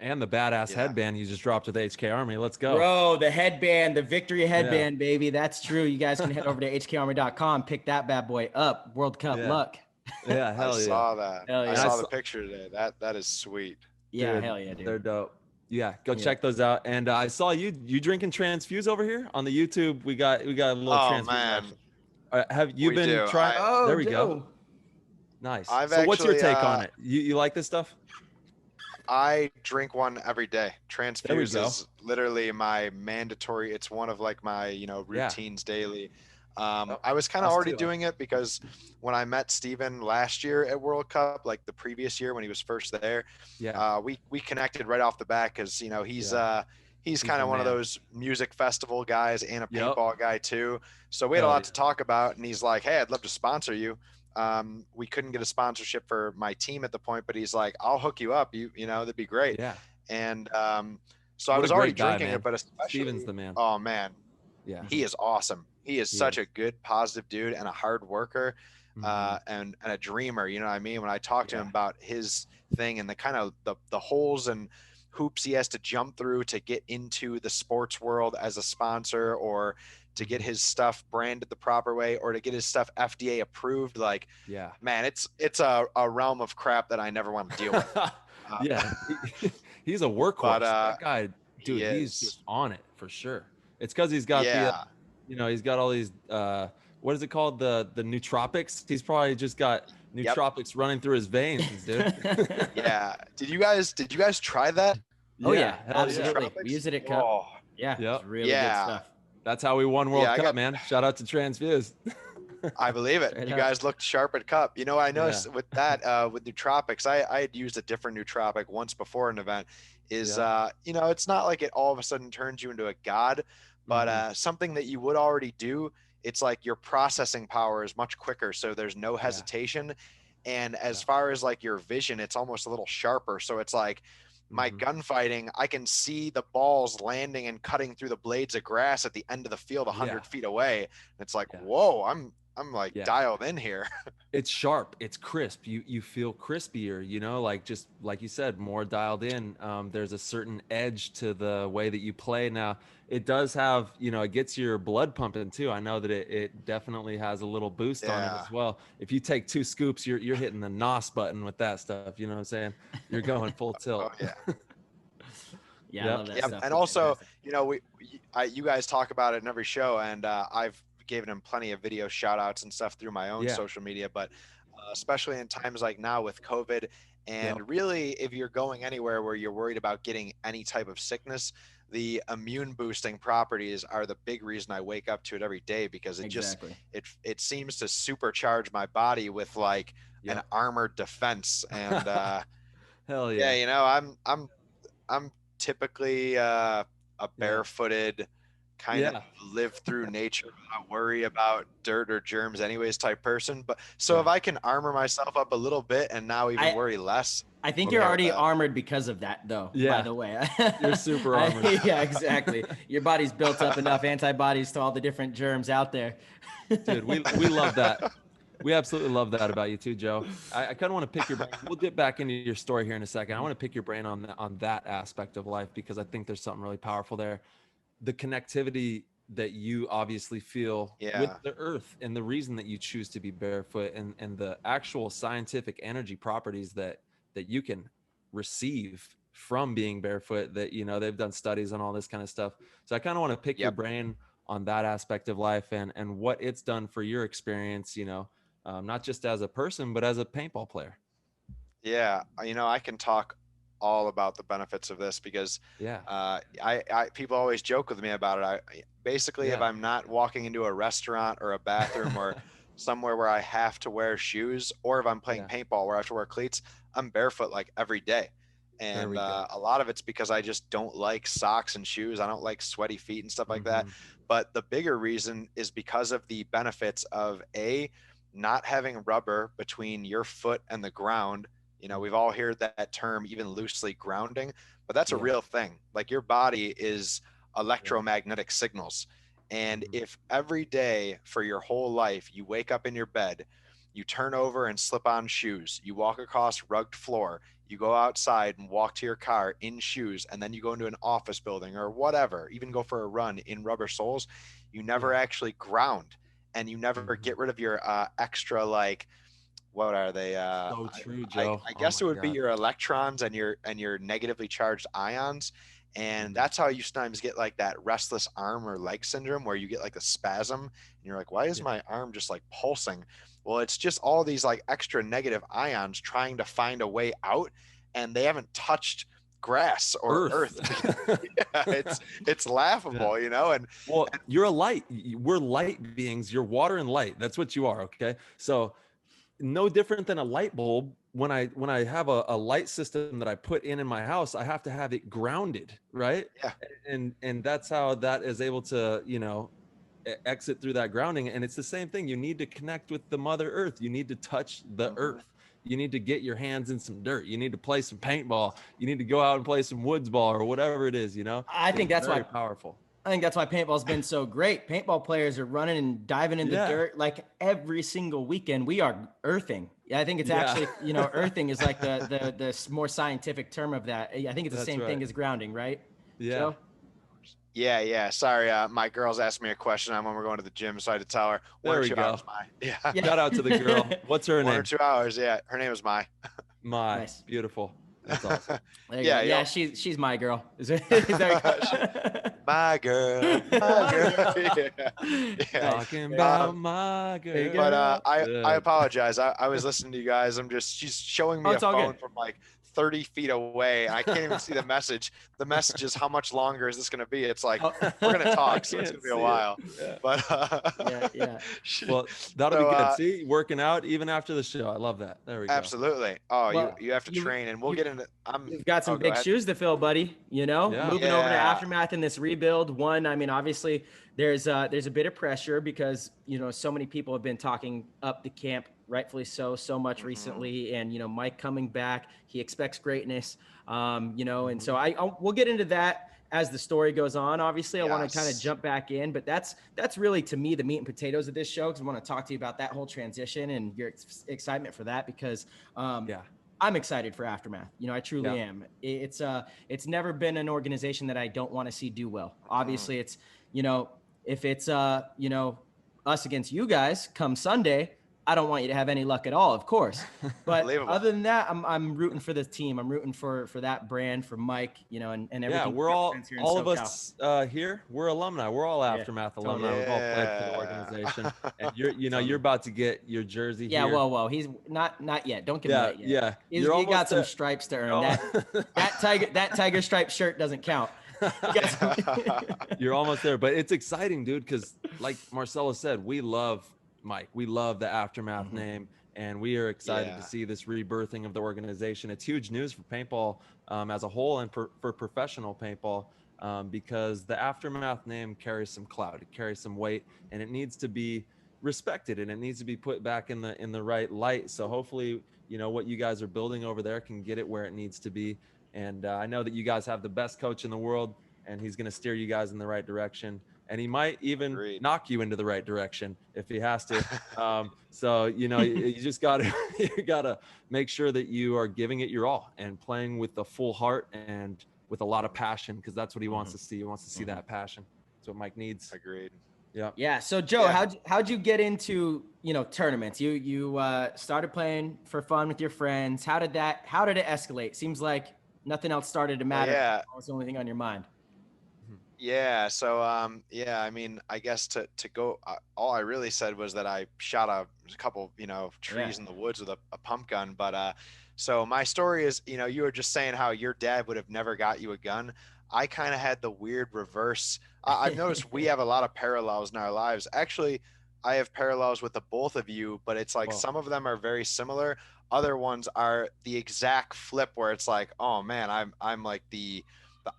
And the badass headband you just dropped with the HK Army. Let's go. Bro, the headband, the victory headband, baby. That's true. You guys can head over to hkarmy.com, pick that bad boy up. World Cup luck. Yeah, hell yeah. I saw that. Hell yeah. I saw the picture today. That is sweet. Yeah, Dude, hell yeah, dude. They're dope. Yeah, go check those out. And I saw you drinking Transfuse over here on the YouTube. We got a little Transfuse. Man. Have you been trying? There we go. Nice. So what's your take on it? You like this stuff? I drink one every day. Transfuse is literally my mandatory. It's one of like my, routines daily. I was kind of already doing it because when I met Steven last year at World Cup, like the previous year when he was first there, we connected right off the bat because, he's kind of one of those music festival guys and a paintball guy too. So we had a lot to talk about, and he's like, "Hey, I'd love to sponsor you." We couldn't get a sponsorship for my team at the point, but he's like, "I'll hook you up. That'd be great." Yeah. And so I was already drinking it, but especially Steven's the man. Oh man, yeah, he is awesome. He is such a good, positive dude and a hard worker, and a dreamer. You know what I mean? When I talked to him about his thing and the kind of the holes and hoops he has to jump through to get into the sports world as a sponsor, or to get his stuff branded the proper way, or to get his stuff FDA approved. Like, man, it's a realm of crap that I never want to deal with. He's a workhorse. That guy, dude, he's just on it for sure. It's because he's got he's got all these, what is it called? The nootropics. He's probably just got nootropics running through his veins, dude. Yeah. Did you guys try that? Oh yeah, absolutely. We use it at Cup. Oh. Yeah. It's really good stuff. That's how we won World Cup, man. Shout out to Transfuse. I believe it. Straight You up. guys looked sharp at cup. You know, I noticed Yeah. with that, with nootropics, I had used a different nootropic once before an event. You know, it's not like it all of a sudden turns you into a god, but something that you would already do, it's like your processing power is much quicker. So there's no hesitation. And as far as like your vision, it's almost a little sharper. So it's like my gunfighting, I can see the balls landing and cutting through the blades of grass at the end of the field 100 feet away. And it's like, whoa, I'm like dialed in here. It's sharp, it's crisp. You feel crispier, you know, like just like you said, more dialed in. There's a certain edge to the way that you play. Now it does have, you know, it gets your blood pumping too. I know that it definitely has a little boost on it as well. If you take 2 scoops, you're hitting the NOS button with that stuff. You know what I'm saying? You're going full tilt. Oh yeah. Yeah, I love that stuff. And also, you know, you guys talk about it in every show, and I've given him plenty of video shout outs and stuff through my own social media, but especially in times like now with COVID, and really if you're going anywhere where you're worried about getting any type of sickness, the immune boosting properties are the big reason I wake up to it every day, because it just it seems to supercharge my body with like an armored defense. And hell yeah. You know, I'm typically a barefooted kind of live through nature, not worry about dirt or germs anyways type person. But so if I can armor myself up a little bit and now even worry less. I think you're already armored because of that, though, by the way. You're super armored. Yeah, exactly. Your body's built up enough antibodies to all the different germs out there. Dude, we love that. We absolutely love that about you too, Joe. I kind of want to pick your brain. We'll get back into your story here in a second. I want to pick your brain on that aspect of life, because I think there's something really powerful there. The connectivity that you obviously feel with the earth, and the reason that you choose to be barefoot, and the actual scientific energy properties that you can receive from being barefoot, that, you know, they've done studies on all this kind of stuff. So I kind of want to pick your brain on that aspect of life, and what it's done for your experience, you know, not just as a person, but as a paintball player. Yeah. You know, I can talk all about the benefits of this, because I people always joke with me about it. I basically, if I'm not walking into a restaurant or a bathroom or somewhere where I have to wear shoes, or if I'm playing paintball where I have to wear cleats, I'm barefoot like every day. And a lot of it's because I just don't like socks and shoes. I don't like sweaty feet and stuff like that. But the bigger reason is because of the benefits of not having rubber between your foot and the ground. You know, we've all heard that term, even loosely, grounding, but that's a real thing. Like, your body is electromagnetic signals. And if every day for your whole life, you wake up in your bed, you turn over and slip on shoes, you walk across rugged floor, you go outside and walk to your car in shoes, and then you go into an office building or whatever, even go for a run in rubber soles, you never actually ground, and you never get rid of your extra, like, what are they? So true, Joe. I guess it would be your electrons and your negatively charged ions. And that's how you sometimes get like that restless arm or leg syndrome, where you get like a spasm and you're like, why is my arm just like pulsing? Well, it's just all these like extra negative ions trying to find a way out, and they haven't touched grass or earth. It's laughable, you know. And you're a light. We're light beings. You're water and light. That's what you are. Okay. So no different than a light bulb. When I have a light system that I put in my house, I have to have it grounded, right? Yeah. And that's how that is able to, you know, exit through that grounding. And it's the same thing. You need to connect with the Mother Earth. You need to touch the earth. You need to get your hands in some dirt. You need to play some paintball. You need to go out and play some woods ball or whatever it is, you know. I think that's why powerful. I think that's why paintball's been so great. Paintball players are running and diving in the dirt like every single weekend. We are earthing. Yeah, I think it's actually, you know, earthing is like the more scientific term of that. I think it's the same thing as grounding, right? Yeah. Joe? Yeah. Sorry, my girl's asked me a question on when we're going to the gym, so I had to tell her. There we go. Shout out to the girl. What's her name? 1 or 2 hours. Yeah, her name is Mai. Mai. Nice. Beautiful. That's awesome. Yeah, she's my girl. Is there my girl. Talking about my girl. But I apologize. I was listening to you guys. She's showing me a phone from like 30 feet away. I can't even see the message. The message is, how much longer is this going to be? It's like, we're going to talk, so it's going to be a while. Yeah. But yeah. Well, that'll be good. See, working out even after the show. I love that. There we go. Absolutely. Oh, Well, you have to train, and we'll get into. You've got some big shoes to fill, buddy. You know, moving over to Aftermath in this rebuild. One, I mean, obviously there's a bit of pressure because, you know, so many people have been talking up the camp, rightfully so much recently. And, you know, Mike coming back, he expects greatness, you know, and so we'll get into that as the story goes on. Obviously, I want to kind of jump back in, but that's really, to me, the meat and potatoes of this show, because I want to talk to you about that whole transition and your excitement for that, because I'm excited for Aftermath. You know, I truly am. It's never been an organization that I don't want to see do well. Obviously, it's, you know, if it's you know, us against you guys come Sunday, I don't want you to have any luck at all, of course. But other than that, I'm rooting for the team. I'm rooting for that brand, for Mike, you know, and everything. Yeah, we're all of us here. We're alumni. We're all Aftermath alumni. We've all played for the organization. And you're about to get your jersey. Yeah, here. Well, he's not yet. Don't give him that yet. Yeah, he got some stripes to earn. That tiger striped shirt doesn't count. You're almost there, but it's exciting, dude, because like Marcelo said, we love Mike. We love the Aftermath name, and we are excited to see this rebirthing of the organization. It's huge news for paintball as a whole, and for professional paintball, because the Aftermath name carries some clout, it carries some weight, and it needs to be respected, and it needs to be put back in the right light. So hopefully, you know, what you guys are building over there can get it where it needs to be. And I know that you guys have the best coach in the world, and he's going to steer you guys in the right direction. And he might even knock you into the right direction if he has to. So, you know, you just gotta make sure that you are giving it your all and playing with a full heart and with a lot of passion, because that's what he wants to see. He wants to see that passion. That's what Mike needs. Agreed. Yeah. So Joe, how'd you get into, you know, tournaments? You started playing for fun with your friends. How did it escalate? Seems like nothing else started to matter. That was the only thing on your mind. Yeah. So, I mean, I guess to go, all I really said was that I shot a couple, you know, trees in the woods with a pump gun. But, so my story is, you know, you were just saying how your dad would have never got you a gun. I kind of had the weird reverse. I've noticed we have a lot of parallels in our lives. Actually, I have parallels with the both of you, but it's like some of them are very similar. Other ones are the exact flip, where it's like, oh man, I'm like the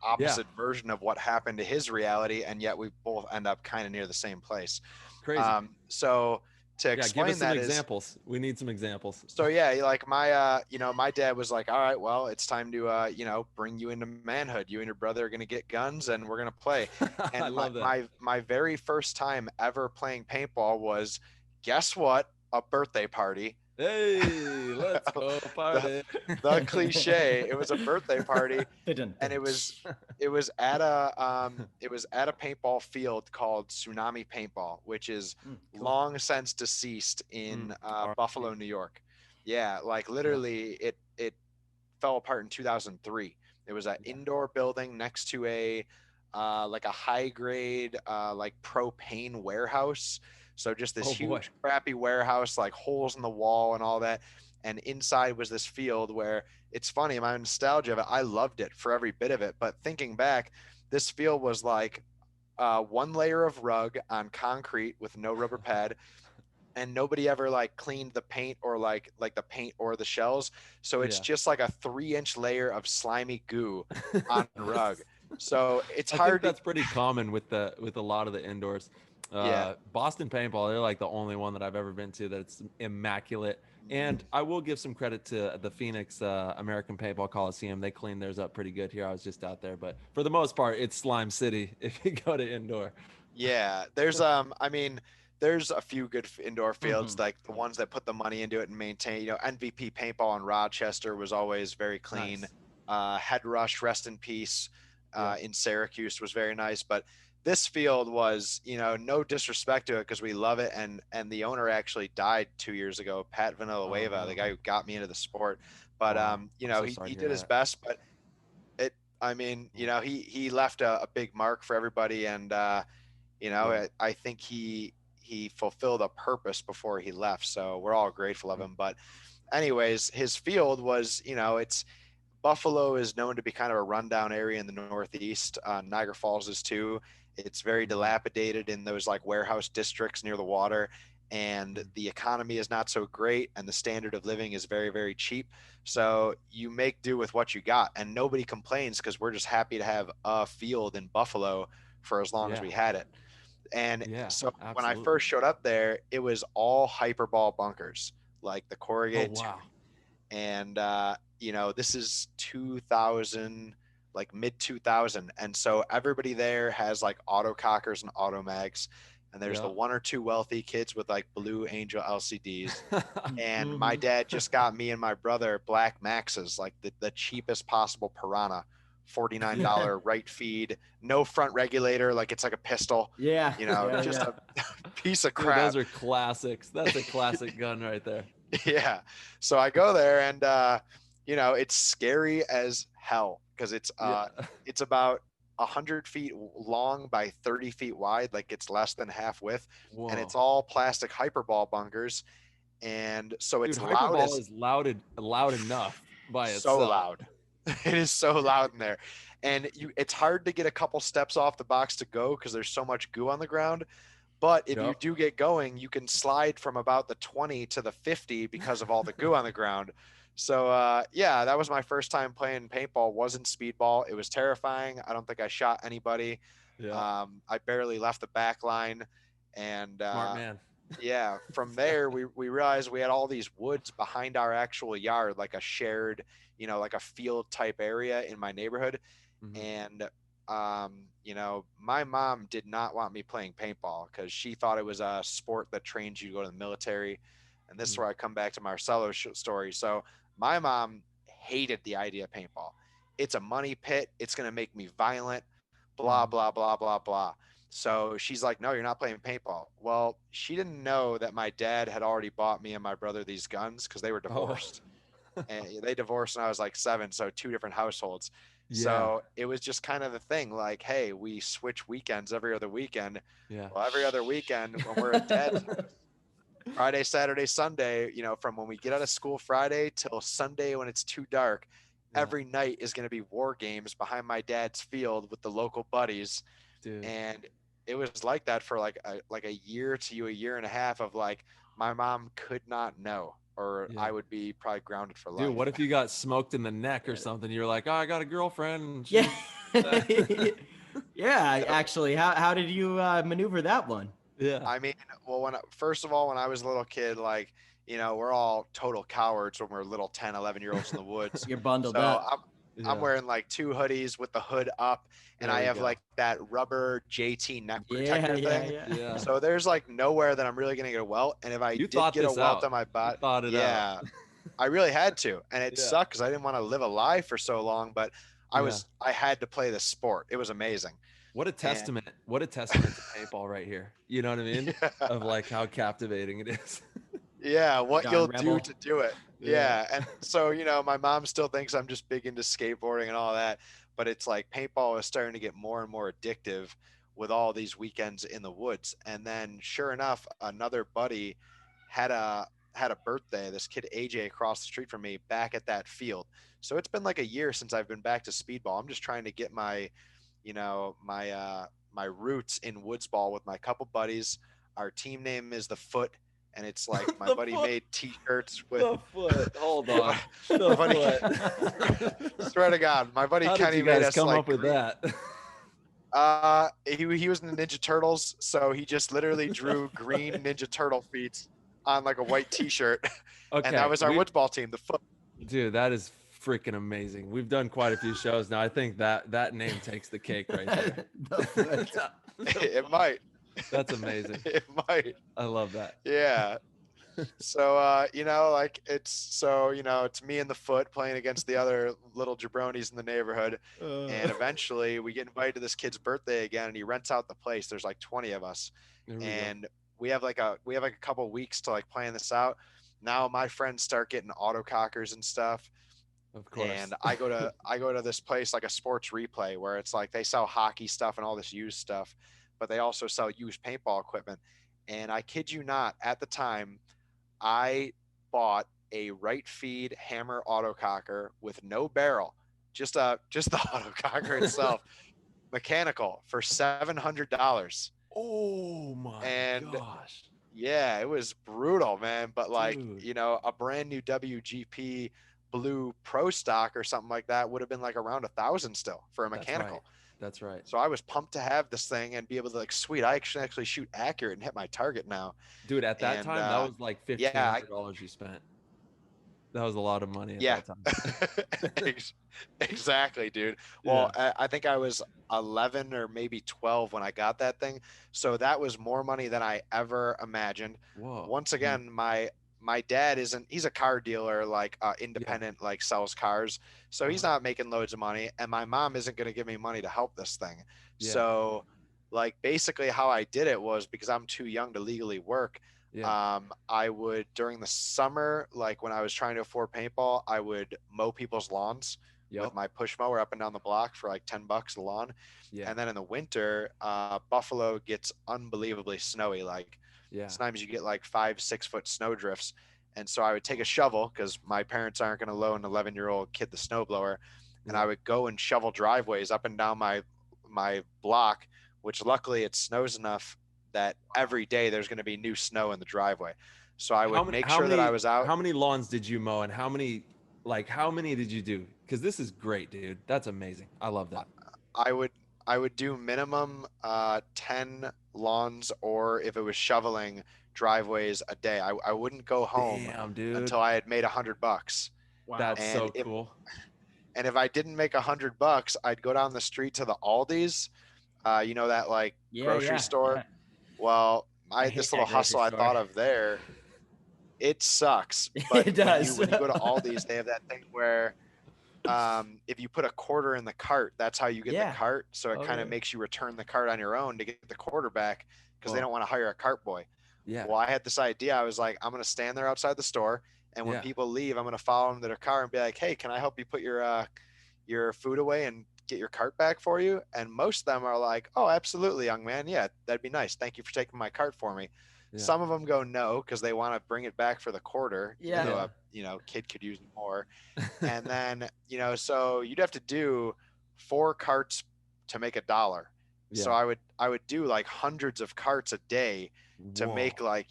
opposite version of what happened to his reality, and yet we both end up kind of near the same place. Crazy. So to explain give us some examples. We need some examples. So like my you know, my dad was like, all right, well, it's time to you know, bring you into manhood. You and your brother are going to get guns and we're going to play. And I love that. My very first time ever playing paintball was, guess what? A birthday party. Hey, let's go party. The cliche. It was a birthday party, and it was at a paintball field called Tsunami Paintball, which is long since deceased in Buffalo, New York. Yeah, like literally, it fell apart in 2003. It was an indoor building next to a like a high grade like propane warehouse. So just this huge crappy warehouse, like holes in the wall and all that. And inside was this field where, it's funny, my nostalgia of it, I loved it for every bit of it. But thinking back, this field was like one layer of rug on concrete with no rubber pad. And nobody ever like cleaned the paint or like the paint or the shells. So it's just like a 3-inch layer of slimy goo on the rug. So it's hard. I think that's pretty common with a lot of the indoors. Boston Paintball, they're like the only one that I've ever been to that's immaculate. And I will give some credit to the Phoenix American Paintball Coliseum. They cleaned theirs up pretty good here. I was just out there, but for the most part, it's Slime City if you go to indoor. Yeah, there's I mean, there's a few good indoor fields, like the ones that put the money into it and maintain. You know, MVP Paintball in Rochester was always very clean. Nice. Head Rush, rest in peace, in Syracuse was very nice, but this field was, you know, no disrespect to it because we love it, and the owner actually died 2 years ago, Pat Villanueva, the guy who got me into the sport. But you know, he did his best, but I mean, you know, he left a big mark for everybody, and you know, I think he fulfilled a purpose before he left, so we're all grateful of him. But anyways, his field was, you know, it's Buffalo is known to be kind of a rundown area in the Northeast. Niagara Falls is too. It's very dilapidated in those like warehouse districts near the water, and the economy is not so great, and the standard of living is very, very cheap. So you make do with what you got, and nobody complains because we're just happy to have a field in Buffalo for as long as we had it. And so when I first showed up there, it was all hyperball bunkers, like the corrugated tube. And this is 2000, like mid 2000, and so everybody there has like autocockers and automags, and there's the one or two wealthy kids with like Blue Angel LCDs. And my dad just got me and my brother Black Maxes, like the cheapest possible Piranha, $49 right feed, no front regulator, like it's like a pistol. Just a piece of crap. Dude, those are classics. That's a classic gun right there. Yeah. So I go there, and it's scary as hell because it's about 100 feet long by 30 feet wide, like it's less than half width. Whoa. And it's all plastic hyperball bunkers. And so it's hyperball is loud enough by itself. So loud. It is so loud in there. And it's hard to get a couple steps off the box to go because there's so much goo on the ground. But if you do get going, you can slide from about the 20 to the 50 because of all the goo on the ground. So, that was my first time playing paintball. Wasn't speedball. It was terrifying. I don't think I shot anybody. I barely left the back line. And smart man. From there, we realized we had all these woods behind our actual yard, like a shared, like a field type area in my neighborhood. And my mom did not want me playing paintball because she thought it was a sport that trains you to go to the military. And this is where I come back to Marcelo's story. So my mom hated the idea of paintball. It's a money pit. It's going to make me violent, blah, blah, blah, blah, blah. So she's like, no, you're not playing paintball. Well, she didn't know that my dad had already bought me and my brother these guns because they were divorced. And they divorced when I was like 7. So 2 different households. So it was just kind of the thing, like, hey, we switch weekends every other weekend. Well, every other weekend when we're at dad's Friday, Saturday, Sunday, from when we get out of school Friday till Sunday when it's too dark, every night is going to be war games behind my dad's field with the local buddies. Dude. And it was like that for like a year to a year and a half of like, my mom could not know, or I would be probably grounded for life. Dude, what if you got smoked in the neck or something? You're like, oh, I got a girlfriend. Actually, how did you maneuver that one? I mean, well, first of all, when I was a little kid, like, we're all total cowards when we're little 10, 11-year-olds in the woods. You're bundled up. I'm wearing like 2 hoodies with the hood up, and I have like that rubber JT neck protector thing. So there's like nowhere that I'm really going to get a welt. And if I did get a welt on my butt, I really had to. And it sucked because I didn't want to live a lie for so long, but I had to play this sport. It was amazing. What a testament. What a testament to paintball right here. You know what I mean? Of like how captivating it is. What John you'll Rebel. Do to do it. And so, my mom still thinks I'm just big into skateboarding and all that, but it's like paintball is starting to get more and more addictive with all these weekends in the woods. And then sure enough, another buddy had a birthday, this kid AJ across the street from me, back at that field. So it's been like a year since I've been back to speedball. I'm just trying to get my my roots in woods ball with my couple buddies. Our team name is the Foot. And it's like my buddy made T-shirts with the Foot. Hold on, the Foot. Swear to God, my buddy Kenny made us come up with that. He was in the Ninja Turtles, so he just literally drew green Ninja Turtle feet on like a white T-shirt, and that was our woods ball team, the Foot. Dude, that is freaking amazing. We've done quite a few shows now. I think that name takes the cake right there. It might. That's amazing. It might. I love that. Yeah. So, it's me and the Foot playing against the other little jabronis in the neighborhood. And eventually we get invited to this kid's birthday again, and he rents out the place. There's like 20 of us. And we have like a couple weeks to like plan this out. Now my friends start getting autocockers and stuff. Of course. And I go to this place, like a Sports Replay, where it's like they sell hockey stuff and all this used stuff, but they also sell used paintball equipment. And I kid you not, at the time, I bought a right feed hammer autococker with no barrel, just the autococker itself, mechanical, for $700. Oh my And gosh. yeah, it was brutal, man. But like, Dude. a brand new WGP blue pro stock or something like that would have been like around 1,000 still for a mechanical. That's right. So I was pumped to have this thing and be able to like, sweet, I can actually shoot accurate and hit my target now. Dude, at that And time, that was like yeah, $1,500 you spent. That was a lot of money at yeah, that time. exactly, dude. Well, I think I was 11 or maybe 12 when I got that thing. So that was more money than I ever imagined. Whoa. Once again, my dad he's a car dealer, like Yeah. independent, like sells cars. So he's not making loads of money. And my mom isn't going to give me money to help this thing. Yeah. So like basically how I did it was, because I'm too young to legally work. Yeah. I would, during the summer, like when I was trying to afford paintball, I would mow people's lawns with my push mower up and down the block for like $10 a lawn. Yeah. And then in the winter, Buffalo gets unbelievably snowy. Like sometimes you get like 5-6 foot snow drifts. And so I would take a shovel, because my parents aren't going to loan an 11-year-old kid the snowblower. And I would go and shovel driveways up and down my block, which luckily it snows enough that every day there's going to be new snow in the driveway. So I would make sure that I was out. How many lawns did you mow, and how many did you do? Because this is great, dude. That's amazing. I love that. I would do minimum 10 lawns, or if it was shoveling, driveways a day. I wouldn't go home until I had made $100. Wow. That's so cool. And if I didn't make $100, I'd go down the street to the Aldi's, that like grocery store. Yeah. Well, this little hustle I thought of there, it sucks. But it does. When you go to Aldi's, they have that thing where if you put a quarter in the cart, that's how you get the cart. So it kind of makes you return the cart on your own to get the quarter back, because they don't want to hire a cart boy. Yeah. Well, I had this idea. I was like, I'm going to stand there outside the store, and when people leave, I'm going to follow them to their car and be like, hey, can I help you put your food away and get your cart back for you? And most of them are like, oh, absolutely, young man. Yeah, that'd be nice. Thank you for taking my cart for me. Yeah. Some of them go no, because they want to bring it back for the quarter. Yeah. Kid could use more. And then, so you'd have to do 4 carts to make $1. Yeah. So I would do like hundreds of carts a day to make like,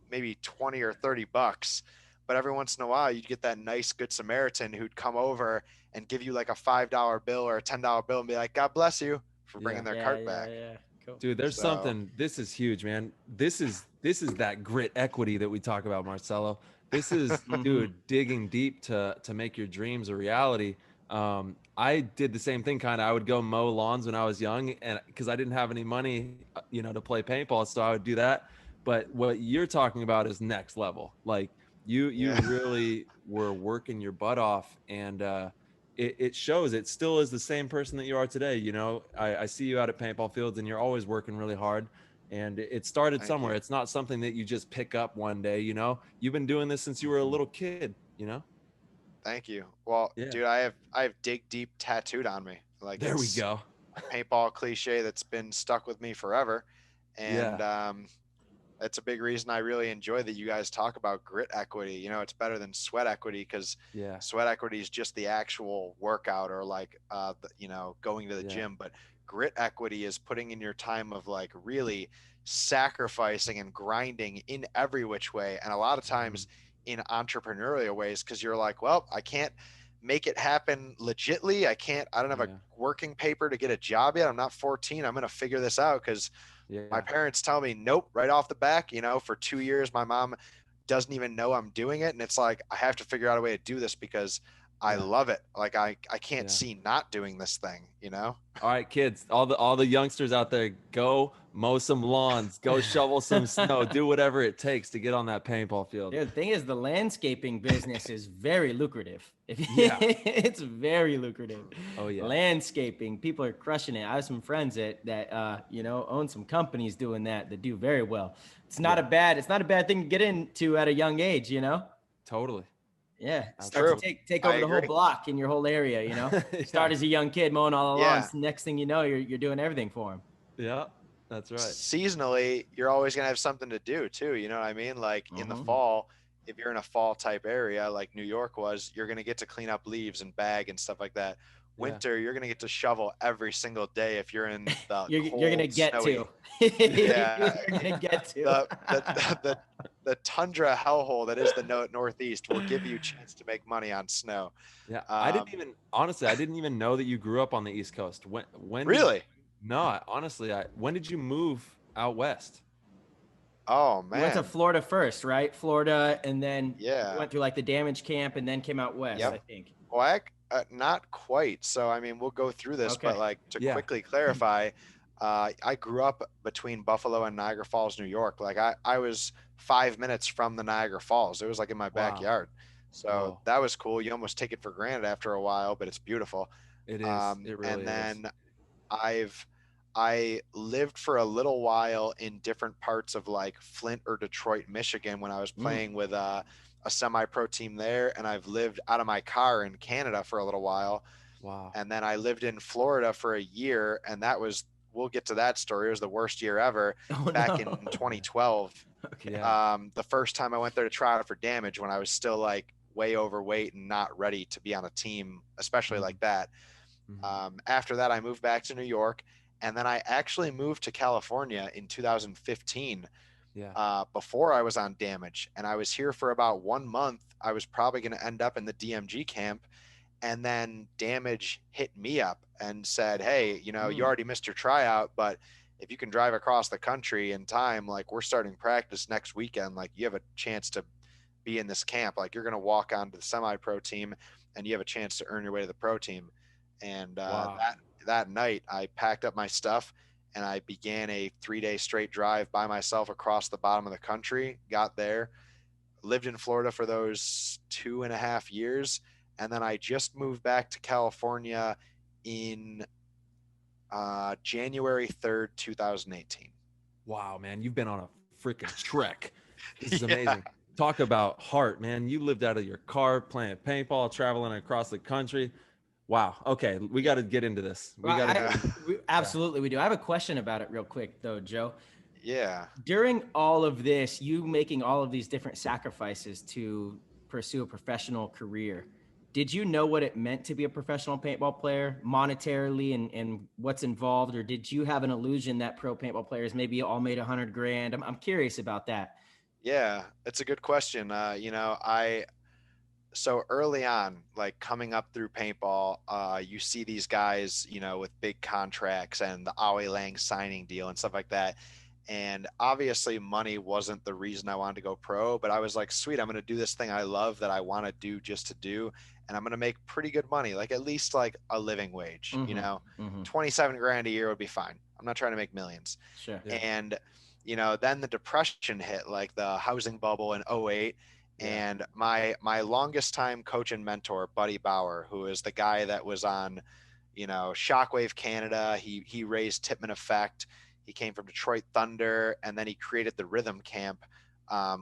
maybe 20 or $30. But every once in a while, you'd get that nice Good Samaritan who'd come over and give you like a $5 bill or a $10 bill and be like, God bless you, for bringing their cart back. Yeah. Cool. Dude, there's something. This is huge, man. This is that grit equity that we talk about, Marcelo. This is, dude, digging deep to make your dreams a reality. I did the same thing, kind of. I would go mow lawns when I was young, and because I didn't have any money, to play paintball, so I would do that. But what you're talking about is next level. Like you really were working your butt off, and it shows. It still is the same person that you are today. I see you out at paintball fields, and you're always working really hard. And it started somewhere. It's not something that you just pick up one day. You've been doing this since you were a little kid. Thank you. Well, dude, I have dig deep tattooed on me. Like, there we go. A paintball cliche that's been stuck with me forever. And that's a big reason I really enjoy that you guys talk about grit equity. It's better than sweat equity, because sweat equity is just the actual workout, or like, going to the gym. But grit equity is putting in your time of like really sacrificing and grinding in every which way. And a lot of times in entrepreneurial ways, because you're like, well, I can't make it happen legitly. I don't have a working paper to get a job yet. I'm not 14. I'm going to figure this out, because my parents tell me, nope, right off the back. For 2 years, my mom doesn't even know I'm doing it. And it's like, I have to figure out a way to do this, because I love it. Like I can't see not doing this thing, All right, kids, all the youngsters out there, go mow some lawns, go shovel some snow, do whatever it takes to get on that paintball field. Dude, the thing is, the landscaping business is very lucrative. It's very lucrative. Oh yeah. Landscaping, people are crushing it. I have some friends that own some companies doing that do very well. It's not a bad thing to get into at a young age, Totally. Yeah, start to take over the whole block in your whole area. Start as a young kid mowing all the lawns. Next thing you know, you're doing everything for them. Yeah, that's right. Seasonally, you're always gonna have something to do too. You know what I mean? Like in the fall, if you're in a fall type area like New York was, you're going to get to clean up leaves and bag and stuff like that. Yeah. Winter, you're going to get to shovel every single day if you're in the you're gonna cold, get snowy. to. Yeah, You're gonna get to. the tundra hellhole that is the Northeast will give you a chance to make money on snow. Yeah, I didn't even honestly, I didn't even know that you grew up on the East Coast. When did Really? No, honestly, when did you move out west? Oh You went to man. Florida first, right? Florida, and then Yeah. went through like the damage camp, and then came out west. Yep. I think. Well, not quite. So, I mean, we'll go through this, Okay. but like to Yeah. quickly clarify, I grew up between Buffalo and Niagara Falls, New York. Like I was 5 minutes from the Niagara Falls. It was like in my Wow. backyard. So Whoa. that was cool. You almost take it for granted after a while, but it's beautiful. It is. It really And then is. I lived for a little while in different parts of like Flint or Detroit, Michigan when I was playing with a semi-pro team there, and I've lived out of my car in Canada for a little while. Wow. And then I lived in Florida for a year, and that was, we'll get to that story. It was the worst year ever back in 2012. Okay. Yeah. The first time I went there to try out for damage when I was still like way overweight and not ready to be on a team, especially like that. After that, I moved back to New York, and then I actually moved to California in 2015 Yeah. before I was on damage. And I was here for about 1 month. I was probably going to end up in the DMG camp. And then damage hit me up and said, hey, you know, you already missed your tryout, but if you can drive across the country in time, like we're starting practice next weekend, like you have a chance to be in this camp. Like you're going to walk onto the semi-pro team and you have a chance to earn your way to the pro team. And Wow. that night I packed up my stuff and I began a 3-day straight drive by myself across the bottom of the country, got there, lived in Florida for those 2.5 years. And then I just moved back to California in January 3rd, 2018. Wow, man, you've been on a freaking trek. This is amazing. Talk about heart, man. You lived out of your car playing paintball, traveling across the country. Wow. Okay, we got to get into this. Absolutely, we do. I have a question about it real quick, though, Joe. Yeah. During all of this, you making all of these different sacrifices to pursue a professional career, did you know what it meant to be a professional paintball player monetarily and what's involved? Or did you have an illusion that pro paintball players maybe all made $100,000? I'm curious about that. Yeah, it's a good question. You know, so early on, like coming up through paintball, you see these guys, you know, with big contracts and the Aoi Lang signing deal and stuff like that. And obviously money wasn't the reason I wanted to go pro, but I was like, sweet, I'm going to do this thing I love that I want to do just to do. And I'm going to make pretty good money, like at least like a living wage, you know, 27 grand a year would be fine. I'm not trying to make millions. Sure. Yeah. And, you know, then the depression hit, like the housing bubble in 08. And my longest time coach and mentor, Buddy Bauer, who is the guy that was on, you know, Shockwave Canada, he raised Tipman Effect. He came from Detroit Thunder, and then he created the Rhythm Camp,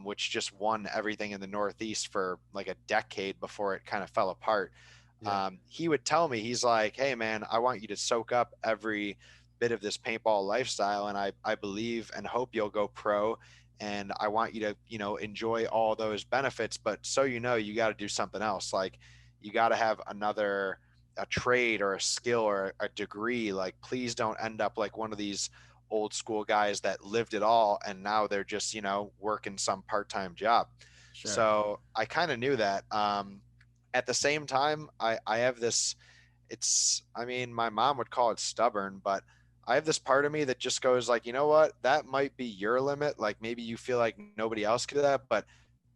which just won everything in the Northeast for like a decade before it kind of fell apart. Yeah. He would tell me, he's like, hey man, I want you to soak up every bit of this paintball lifestyle, and I believe and hope you'll go pro. And I want you to, you know, enjoy all those benefits, but so, you know, you got to do something else. Like you got to have a trade or a skill or a degree. Like, please don't end up like one of these old school guys that lived it all and now they're just, you know, working some part-time job. Sure. So I kind of knew that. At the same time, I have this, I mean, my mom would call it stubborn, but I have this part of me that just goes like, you know what, that might be your limit. Like maybe you feel like nobody else could do that, but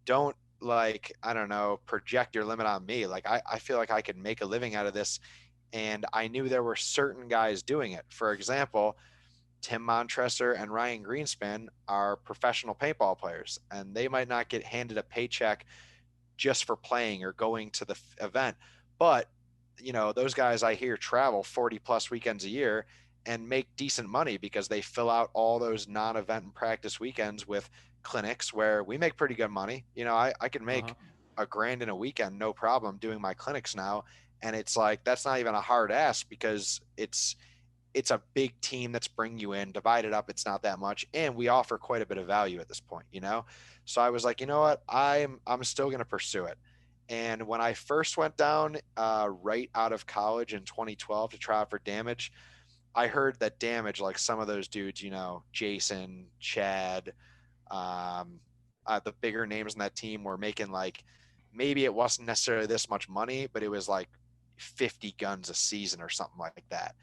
don't, like, I don't know, project your limit on me. Like I feel like I could make a living out of this. And I knew there were certain guys doing it. For example, Tim Montresor and Ryan Greenspan are professional paintball players, and they might not get handed a paycheck just for playing or going to the event. But, you know, those guys I hear travel 40 plus weekends a year and make decent money because they fill out all those non-event and practice weekends with clinics where we make pretty good money. You know, I can make $1,000 in a weekend, no problem, doing my clinics now. And it's like, that's not even a hard ask because it's it's a big team that's bringing you in. Divided up, it's not that much, and we offer quite a bit of value at this point, you know. So I was like, you know what, I'm still going to pursue it. And when I first went down right out of college in 2012 to try out for Damage, I heard that Damage, like some of those dudes, you know, Jason, Chad, the bigger names in that team were making like, maybe it wasn't necessarily this much money, but it was like 50 guns a season or something like that.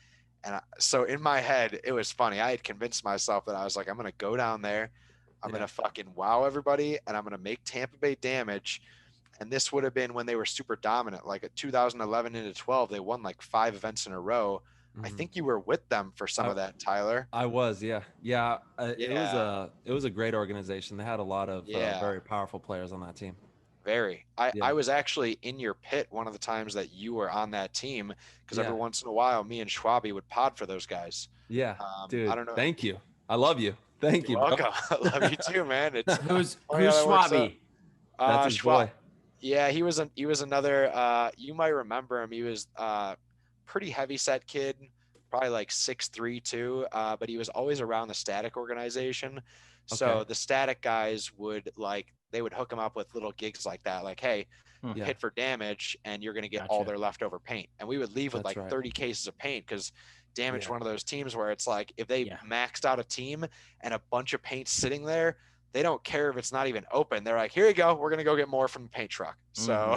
And so in my head, it was funny. I had convinced myself that I was like, I'm going to go down there. I'm going to fucking wow everybody, and I'm going to make Tampa Bay Damage. And this would have been when they were super dominant. Like at 2011 into 12, they won like 5 events in a row. I think you were with them for some of that, Tyler. I was, yeah. It was a great organization. They had a lot of very powerful players on that team. Very. I was actually in your pit one of the times that you were on that team, because every once in a while, me and Schwabi would pod for those guys. Yeah, dude. I don't know. Thank you. I love you. Thank you. Welcome. I love you too, man. It's who's Schwabi? That's his boy. Yeah, he was another. You might remember him. He was pretty heavy set kid, probably like 6'3" too. But he was always around the Static organization. So the Static guys would they would hook him up with little gigs like that, like, hey, hit for Damage, and you're going to get all their leftover paint. And we would leave with 30 cases of paint, because Damage, one of those teams where it's like, if they maxed out a team and a bunch of paint sitting there, they don't care if it's not even open. They're like, here you go. We're going to go get more from the paint truck. So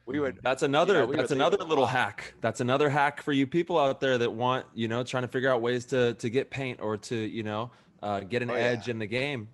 we would, that's another little hack. That's another hack for you people out there that want, trying to figure out ways to get paint or to, get an edge in the game.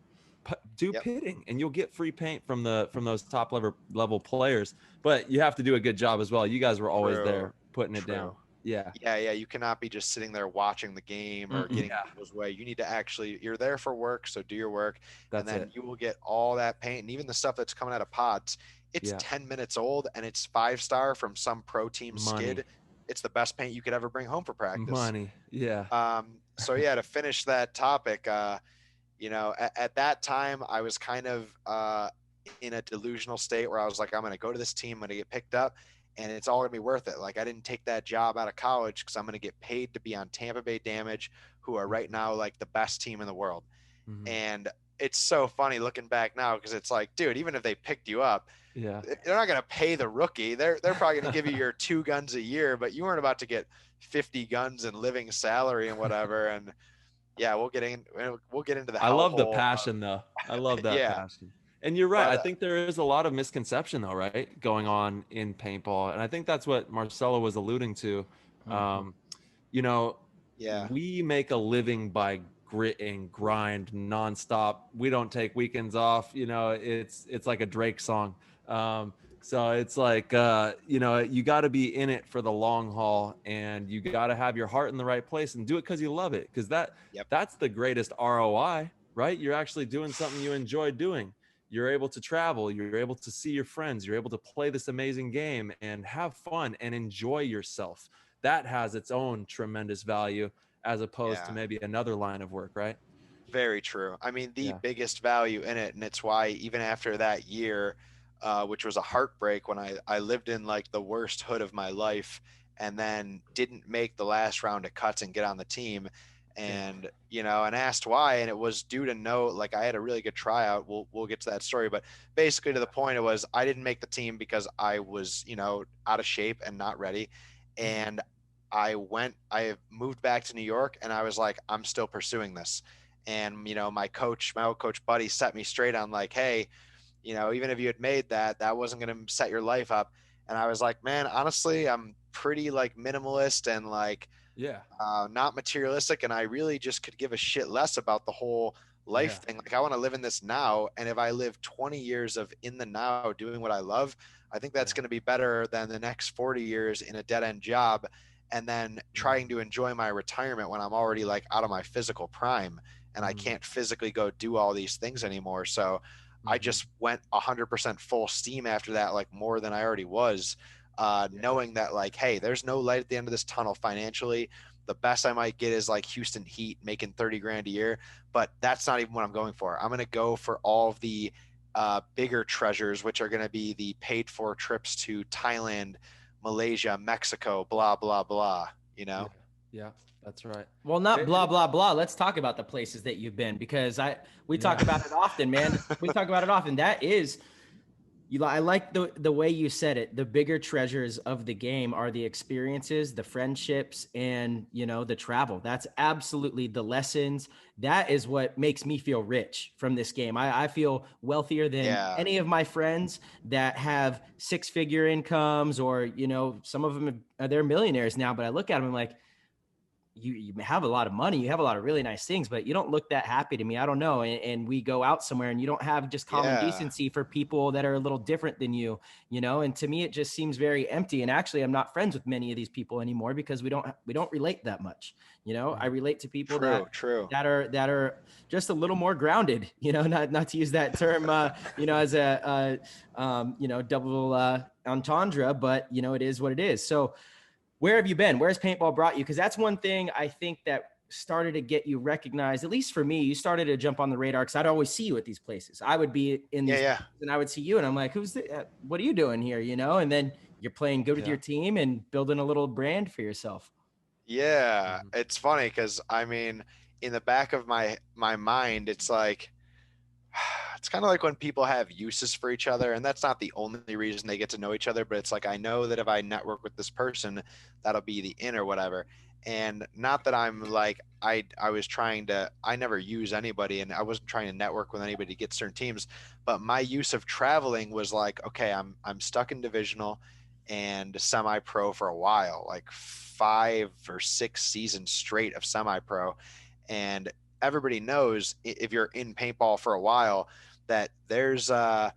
Do pitting, and you'll get free paint from those top level players. But you have to do a good job as well. You guys were always there putting it down. Yeah. You cannot be just sitting there watching the game or getting people's way. You need to actually, you're there for work, so do your work. And then you will get all that paint, and even the stuff that's coming out of pods. It's 10 minutes old, and it's 5-star from some pro team skid. It's the best paint you could ever bring home for practice. Money. Yeah. So to finish that topic, at that time I was kind of in a delusional state where I was like, I'm going to go to this team, I'm going to get picked up, and it's all going to be worth it. Like, I didn't take that job out of college because I'm going to get paid to be on Tampa Bay Damage, who are right now like the best team in the world. And it's so funny looking back now, because it's like, dude, even if they picked you up, they're not going to pay the rookie. They're probably going to give you your 2 guns a year, but you weren't about to get 50 guns and living salary and whatever. And we'll get into the I love the passion though. I love that passion. And you're right. I think there is a lot of misconception though, right, going on in paintball. And I think that's what Marcelo was alluding to. We make a living by grit and grind nonstop. We don't take weekends off. It's like a Drake song. So it's like, you got to be in it for the long haul, and you got to have your heart in the right place and do it because you love it. Because that's the greatest ROI, right? You're actually doing something you enjoy doing. You're able to travel. You're able to see your friends. You're able to play this amazing game and have fun and enjoy yourself. That has its own tremendous value as opposed to maybe another line of work, right? Very true. I mean, the biggest value in it, and it's why even after that year, which was a heartbreak when I lived in like the worst hood of my life, and then didn't make the last round of cuts and get on the team, and and asked why, and it was due to like I had a really good tryout. We'll get to that story, but basically to the point, it was I didn't make the team because I was out of shape and not ready, and I moved back to New York, and I was like, I'm still pursuing this. And my old coach buddy set me straight on like, hey, even if you had made that wasn't going to set your life up. And I was like, man, honestly, I'm pretty like minimalist and like, not materialistic. And I really just could give a shit less about the whole life thing. Like, I want to live in this now. And if I live 20 years of in the now doing what I love, I think that's going to be better than the next 40 years in a dead end job. And then trying to enjoy my retirement when I'm already like out of my physical prime and I can't physically go do all these things anymore. So I just went 100% full steam after that, like more than I already was, knowing that like, hey, there's no light at the end of this tunnel financially. The best I might get is like Houston Heat making 30 grand a year, but that's not even what I'm going for. I'm going to go for all of the bigger treasures, which are going to be the paid for trips to Thailand, Malaysia, Mexico, blah, blah, blah, Yeah. That's right. Well, not blah, blah, blah. Let's talk about the places that you've been, because we talk about it often, man. We talk about it often. That is, I like the way you said it. The bigger treasures of the game are the experiences, the friendships, and the travel. That's absolutely the lessons. That is what makes me feel rich from this game. I feel wealthier than any of my friends that have 6-figure incomes, or some of them they're millionaires now. But I look at them and I'm like, you have a lot of money, you have a lot of really nice things, but you don't look that happy to me. I don't know. And we go out somewhere and you don't have just common decency for people that are a little different than you, and to me, it just seems very empty. And actually, I'm not friends with many of these people anymore because we don't relate that much. I relate to people that are just a little more grounded, not to use that term, as a, double entendre, but it is what it is. So, where have you been? Where's paintball brought you? Because that's one thing I think that started to get you recognized. At least for me, you started to jump on the radar because I'd always see you at these places. I would be in these places and I would see you and I'm like, what are you doing here? And then you're playing good with your team and building a little brand for yourself. Yeah. It's funny because in the back of my mind, it's like, it's kind of like when people have uses for each other, and that's not the only reason they get to know each other, but it's like, I know that if I network with this person, that'll be the in or whatever. And not that I'm like, I never use anybody and I wasn't trying to network with anybody to get certain teams, but my use of traveling was like, okay, I'm stuck in divisional and semi-pro for a while, like 5 or 6 seasons straight of semi-pro. And everybody knows, if you're in paintball for a while, that there's a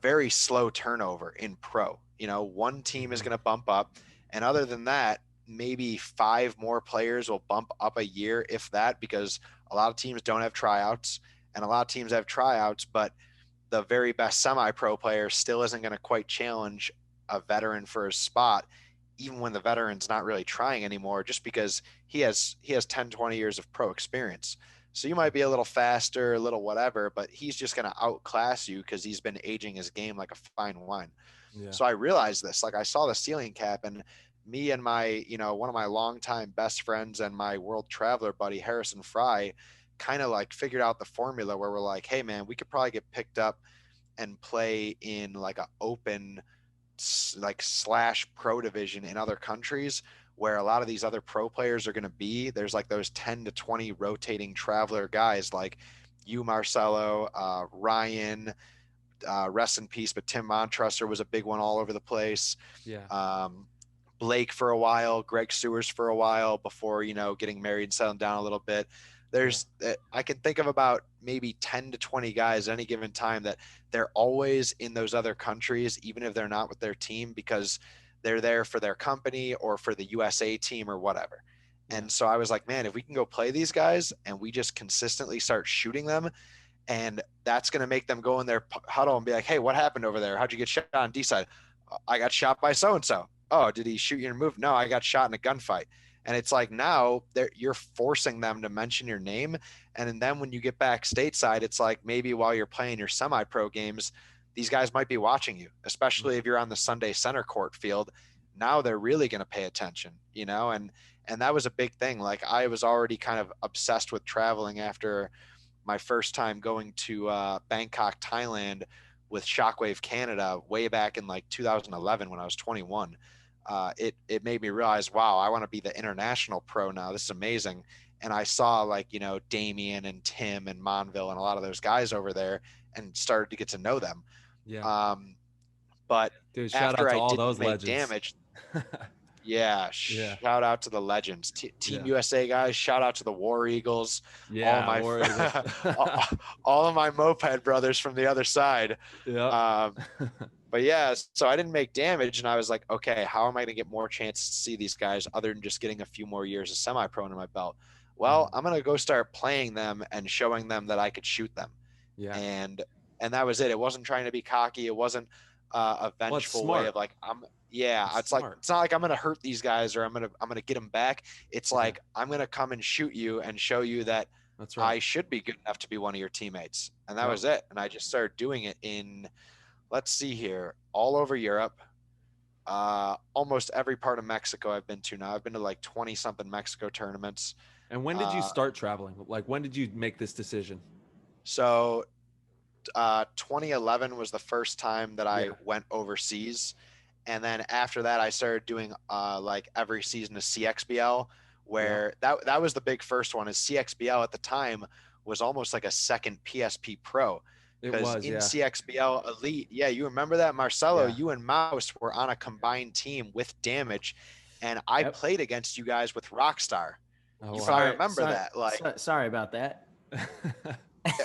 very slow turnover in pro. One team is going to bump up, and other than that, maybe 5 more players will bump up a year, if that, because a lot of teams don't have tryouts, and a lot of teams have tryouts, but the very best semi-pro player still isn't going to quite challenge a veteran for his spot, even when the veteran's not really trying anymore, just because he has 10, 20 years of pro experience. So you might be a little faster, a little whatever, but he's just going to outclass you because he's been aging his game like a fine wine. Yeah. So I realized this, like I saw the ceiling cap, and me and my, one of my longtime best friends and my world traveler buddy, Harrison Fry, kind of like figured out the formula where we're like, hey man, we could probably get picked up and play in like a open like / pro division in other countries where a lot of these other pro players are going to be. There's like those 10 to 20 rotating traveler guys like you, Marcelo, Ryan, rest in peace, but Tim Montrusser was a big one all over the place. Yeah. Blake for a while, Greg Sewers for a while before, getting married and settling down a little bit. I can think of about maybe 10 to 20 guys at any given time that they're always in those other countries, even if they're not with their team, because they're there for their company or for the USA team or whatever. Yeah. And so I was like, man, if we can go play these guys and we just consistently start shooting them, and that's going to make them go in their huddle and be like, hey, what happened over there? How'd you get shot on D side? I got shot by so-and-so. Oh, did he shoot you in a move? No, I got shot in a gunfight. And it's like, now you're forcing them to mention your name. And then when you get back stateside, it's like, maybe while you're playing your semi-pro games, these guys might be watching you, especially if you're on the Sunday center court field. Now they're really going to pay attention, and that was a big thing. Like, I was already kind of obsessed with traveling after my first time going to Bangkok, Thailand with Shockwave Canada way back in like 2011 when I was 21. It made me realize, wow, I want to be the international pro now. This is amazing. And I saw like, Damien and Tim and Monville and a lot of those guys over there and started to get to know them. Yeah. But dude, shout out to all those legends. Damage. Shout out to the legends. Team USA guys, shout out to the War Eagles. Yeah, War Eagles. all of my moped brothers from the other side. Yeah. But yeah, so I didn't make damage, and I was like, okay, how am I going to get more chances to see these guys other than just getting a few more years of semi-pro under my belt? Well, I'm going to go start playing them and showing them that I could shoot them. Yeah. And that was it. It wasn't trying to be cocky. It wasn't a vengeful way of like, it's like, it's not like I'm going to hurt these guys or I'm going to get them back. It's like, I'm going to come and shoot you and show you that that's right. I should be good enough to be one of your teammates. And that was it. And I just started doing it in, let's see here, all over Europe, Almost every part of Mexico I've been to now. I've been to like 20 something Mexico tournaments. And when did you start traveling? Like, when did you make this decision? So 2011 was the first time that I went overseas. And then after that, I started doing like every season of CXBL, where that was the big first one. Is CXBL at the time was almost like a second PSP Pro. Because in CXBL Elite, you remember that, Marcelo, you and Mouse were on a combined team with Damage, and I played against you guys with Rockstar. You probably remember that. Like, sorry about that.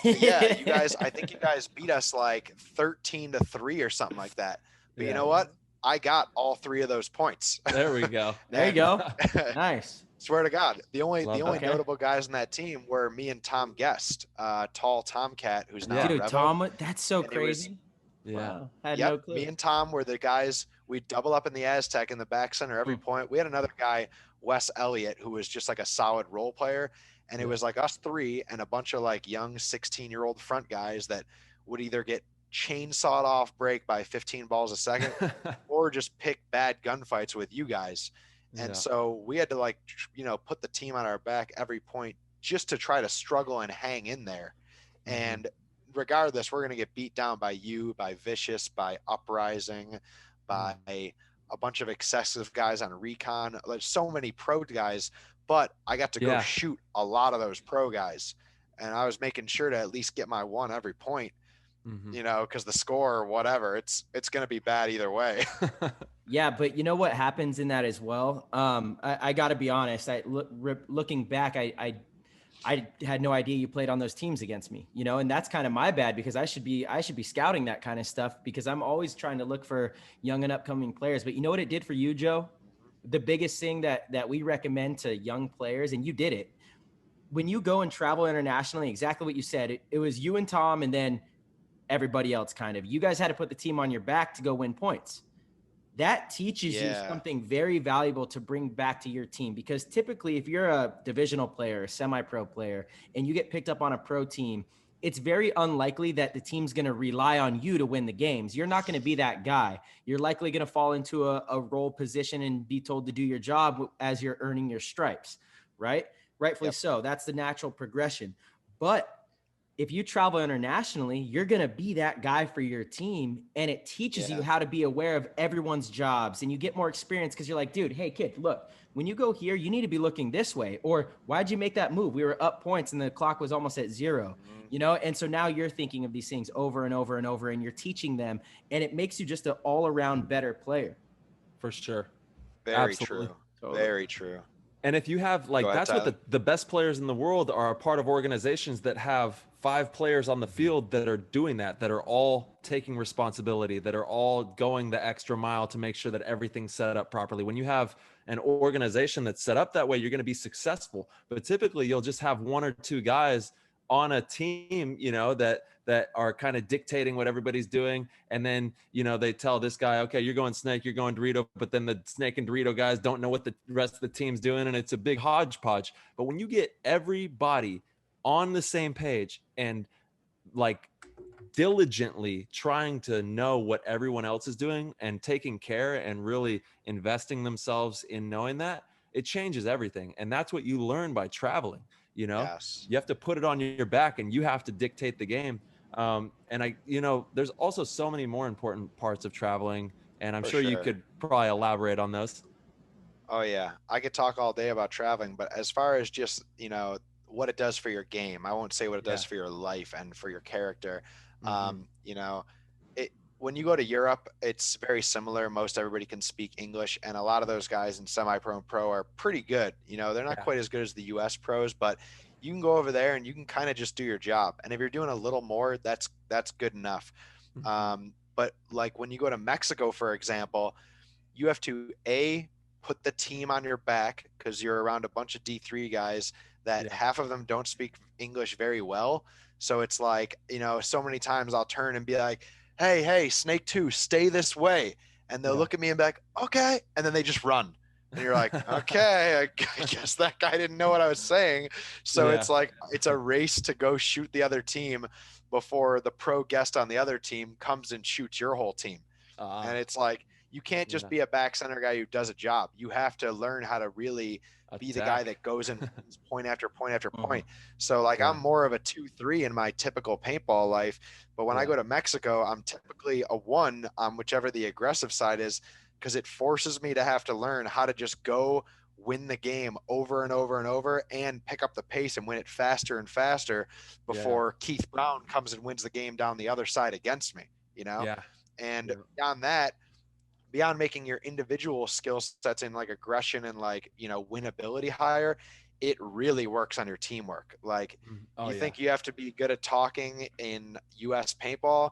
Yeah, you guys, I think you guys beat us like 13-3 or something like that. But you know what? I got all 3 of those points. There we go. There you go. Nice. Swear to God, the only notable guys in that team were me and Tom Guest, tall Tomcat, who's now dude, Tom. That's so crazy. Wow. Had no clue. Me and Tom were the guys. We'd double up in the Aztec in the back center every point. We had another guy, Wes Elliott, who was just like a solid role player. And it was like us 3 and a bunch of like young 16-year-old front guys that would either get chainsawed off break by 15 balls a second or just pick bad gunfights with you guys. And so we had to like, put the team on our back every point just to try to struggle and hang in there. And regardless, we're going to get beat down by you, by Vicious, by Uprising, by a bunch of excessive guys on Recon. There's so many pro guys, but I got to go shoot a lot of those pro guys. And I was making sure to at least get my one every point, because the score or whatever, it's going to be bad either way. Yeah, but you know what happens in that as well? I got to be honest. Looking back, I had no idea you played on those teams against me, and that's kind of my bad, because I should be scouting that kind of stuff, because I'm always trying to look for young and upcoming players. But you know what it did for you, Joe? The biggest thing that we recommend to young players, and you did it, when you go and travel internationally, exactly what you said, it was you and Tom and then everybody else kind of. You guys had to put the team on your back to go win points. That teaches you something very valuable to bring back to your team, because typically if you're a divisional player, a semi-pro player, and you get picked up on a pro team, it's very unlikely that the team's going to rely on you to win the games. You're not going to be that guy. You're likely going to fall into a role position and be told to do your job as you're earning your stripes, right? Rightfully so. That's the natural progression. But if you travel internationally, you're going to be that guy for your team, and it teaches you how to be aware of everyone's jobs, and you get more experience, because you're like, dude, hey kid, look, when you go here, you need to be looking this way, or why'd you make that move? We were up points and the clock was almost at 0, and so now you're thinking of these things over and over and over, and you're teaching them, and it makes you just an all around better player. For sure. Very true. Totally. Very true. And if you have that's what the best players in the world are a part of organizations that have 5 players on the field that are doing that are all taking responsibility, that are all going the extra mile to make sure that everything's set up properly. When you have an organization that's set up that way, you're going to be successful. But typically you'll just have 1 or 2 guys on a team, that are kind of dictating what everybody's doing. And then, they tell this guy, okay, you're going Snake, you're going Dorito, but then the Snake and Dorito guys don't know what the rest of the team's doing. And it's a big hodgepodge. But when you get everybody on the same page and diligently trying to know what everyone else is doing and taking care and really investing themselves in knowing that, it changes everything. And that's what you learn by traveling. You have to put it on your back, and you have to dictate the game. And there's also so many more important parts of traveling, and I'm sure you could probably elaborate on those. Oh yeah, I could talk all day about traveling, but as far as just, what it does for your game, I won't say what it does for your life and for your character. When you go to Europe, it's very similar. Most everybody can speak English, and a lot of those guys in semi-pro and pro are pretty good. They're not quite as good as the US pros, but you can go over there and you can kind of just do your job. And if you're doing a little more, that's good enough. But like when you go to Mexico, for example, you have to put the team on your back, because you're around a bunch of D3 guys that half of them don't speak English very well. So it's like, so many times I'll turn and be like, hey, Snake 2, stay this way. And they'll look at me and be like, okay. And then they just run. And you're like, okay, I guess that guy didn't know what I was saying. So it's like, it's a race to go shoot the other team before the pro guest on the other team comes and shoots your whole team. And it's like, You can't just be a back center guy who does a job. You have to learn how to really be the guy that goes and point after point after point. So like I'm more of a 2-3 in my typical paintball life, but when I go to Mexico, I'm typically a 1 on whichever the aggressive side is, because it forces me to have to learn how to just go win the game over and over and over and pick up the pace and win it faster and faster before Keith Brown comes and wins the game down the other side against me, you know? And beyond that, beyond making your individual skill sets in like aggression and like, you know, winnability higher, it really works on your teamwork. Like think you have to be good at talking in US paintball,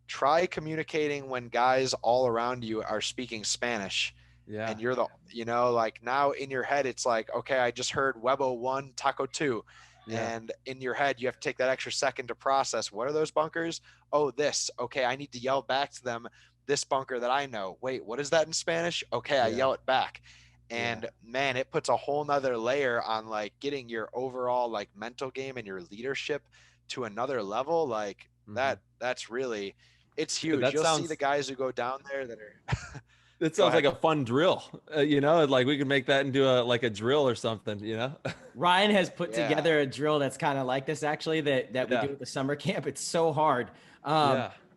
try communicating when guys all around you are speaking Spanish. And you're the, you know, like now in your head, it's like, okay, I just heard Webo 1, Taco 2. And in your head, you have to take that extra second to process. What are those bunkers? Oh, this. Okay, I need to yell back to them this bunker that I know. Wait, what is that in Spanish? Okay, I yell it back. And man, it puts a whole nother layer on like getting your overall like mental game and your leadership to another level. Like that's really, it's huge. You'll see the guys who go down there that are it sounds like a fun drill, you know, like we could make that into a drill or something, you know. Ryan has put together a drill that's kind of like this, actually, that we do at the summer camp. It's so hard.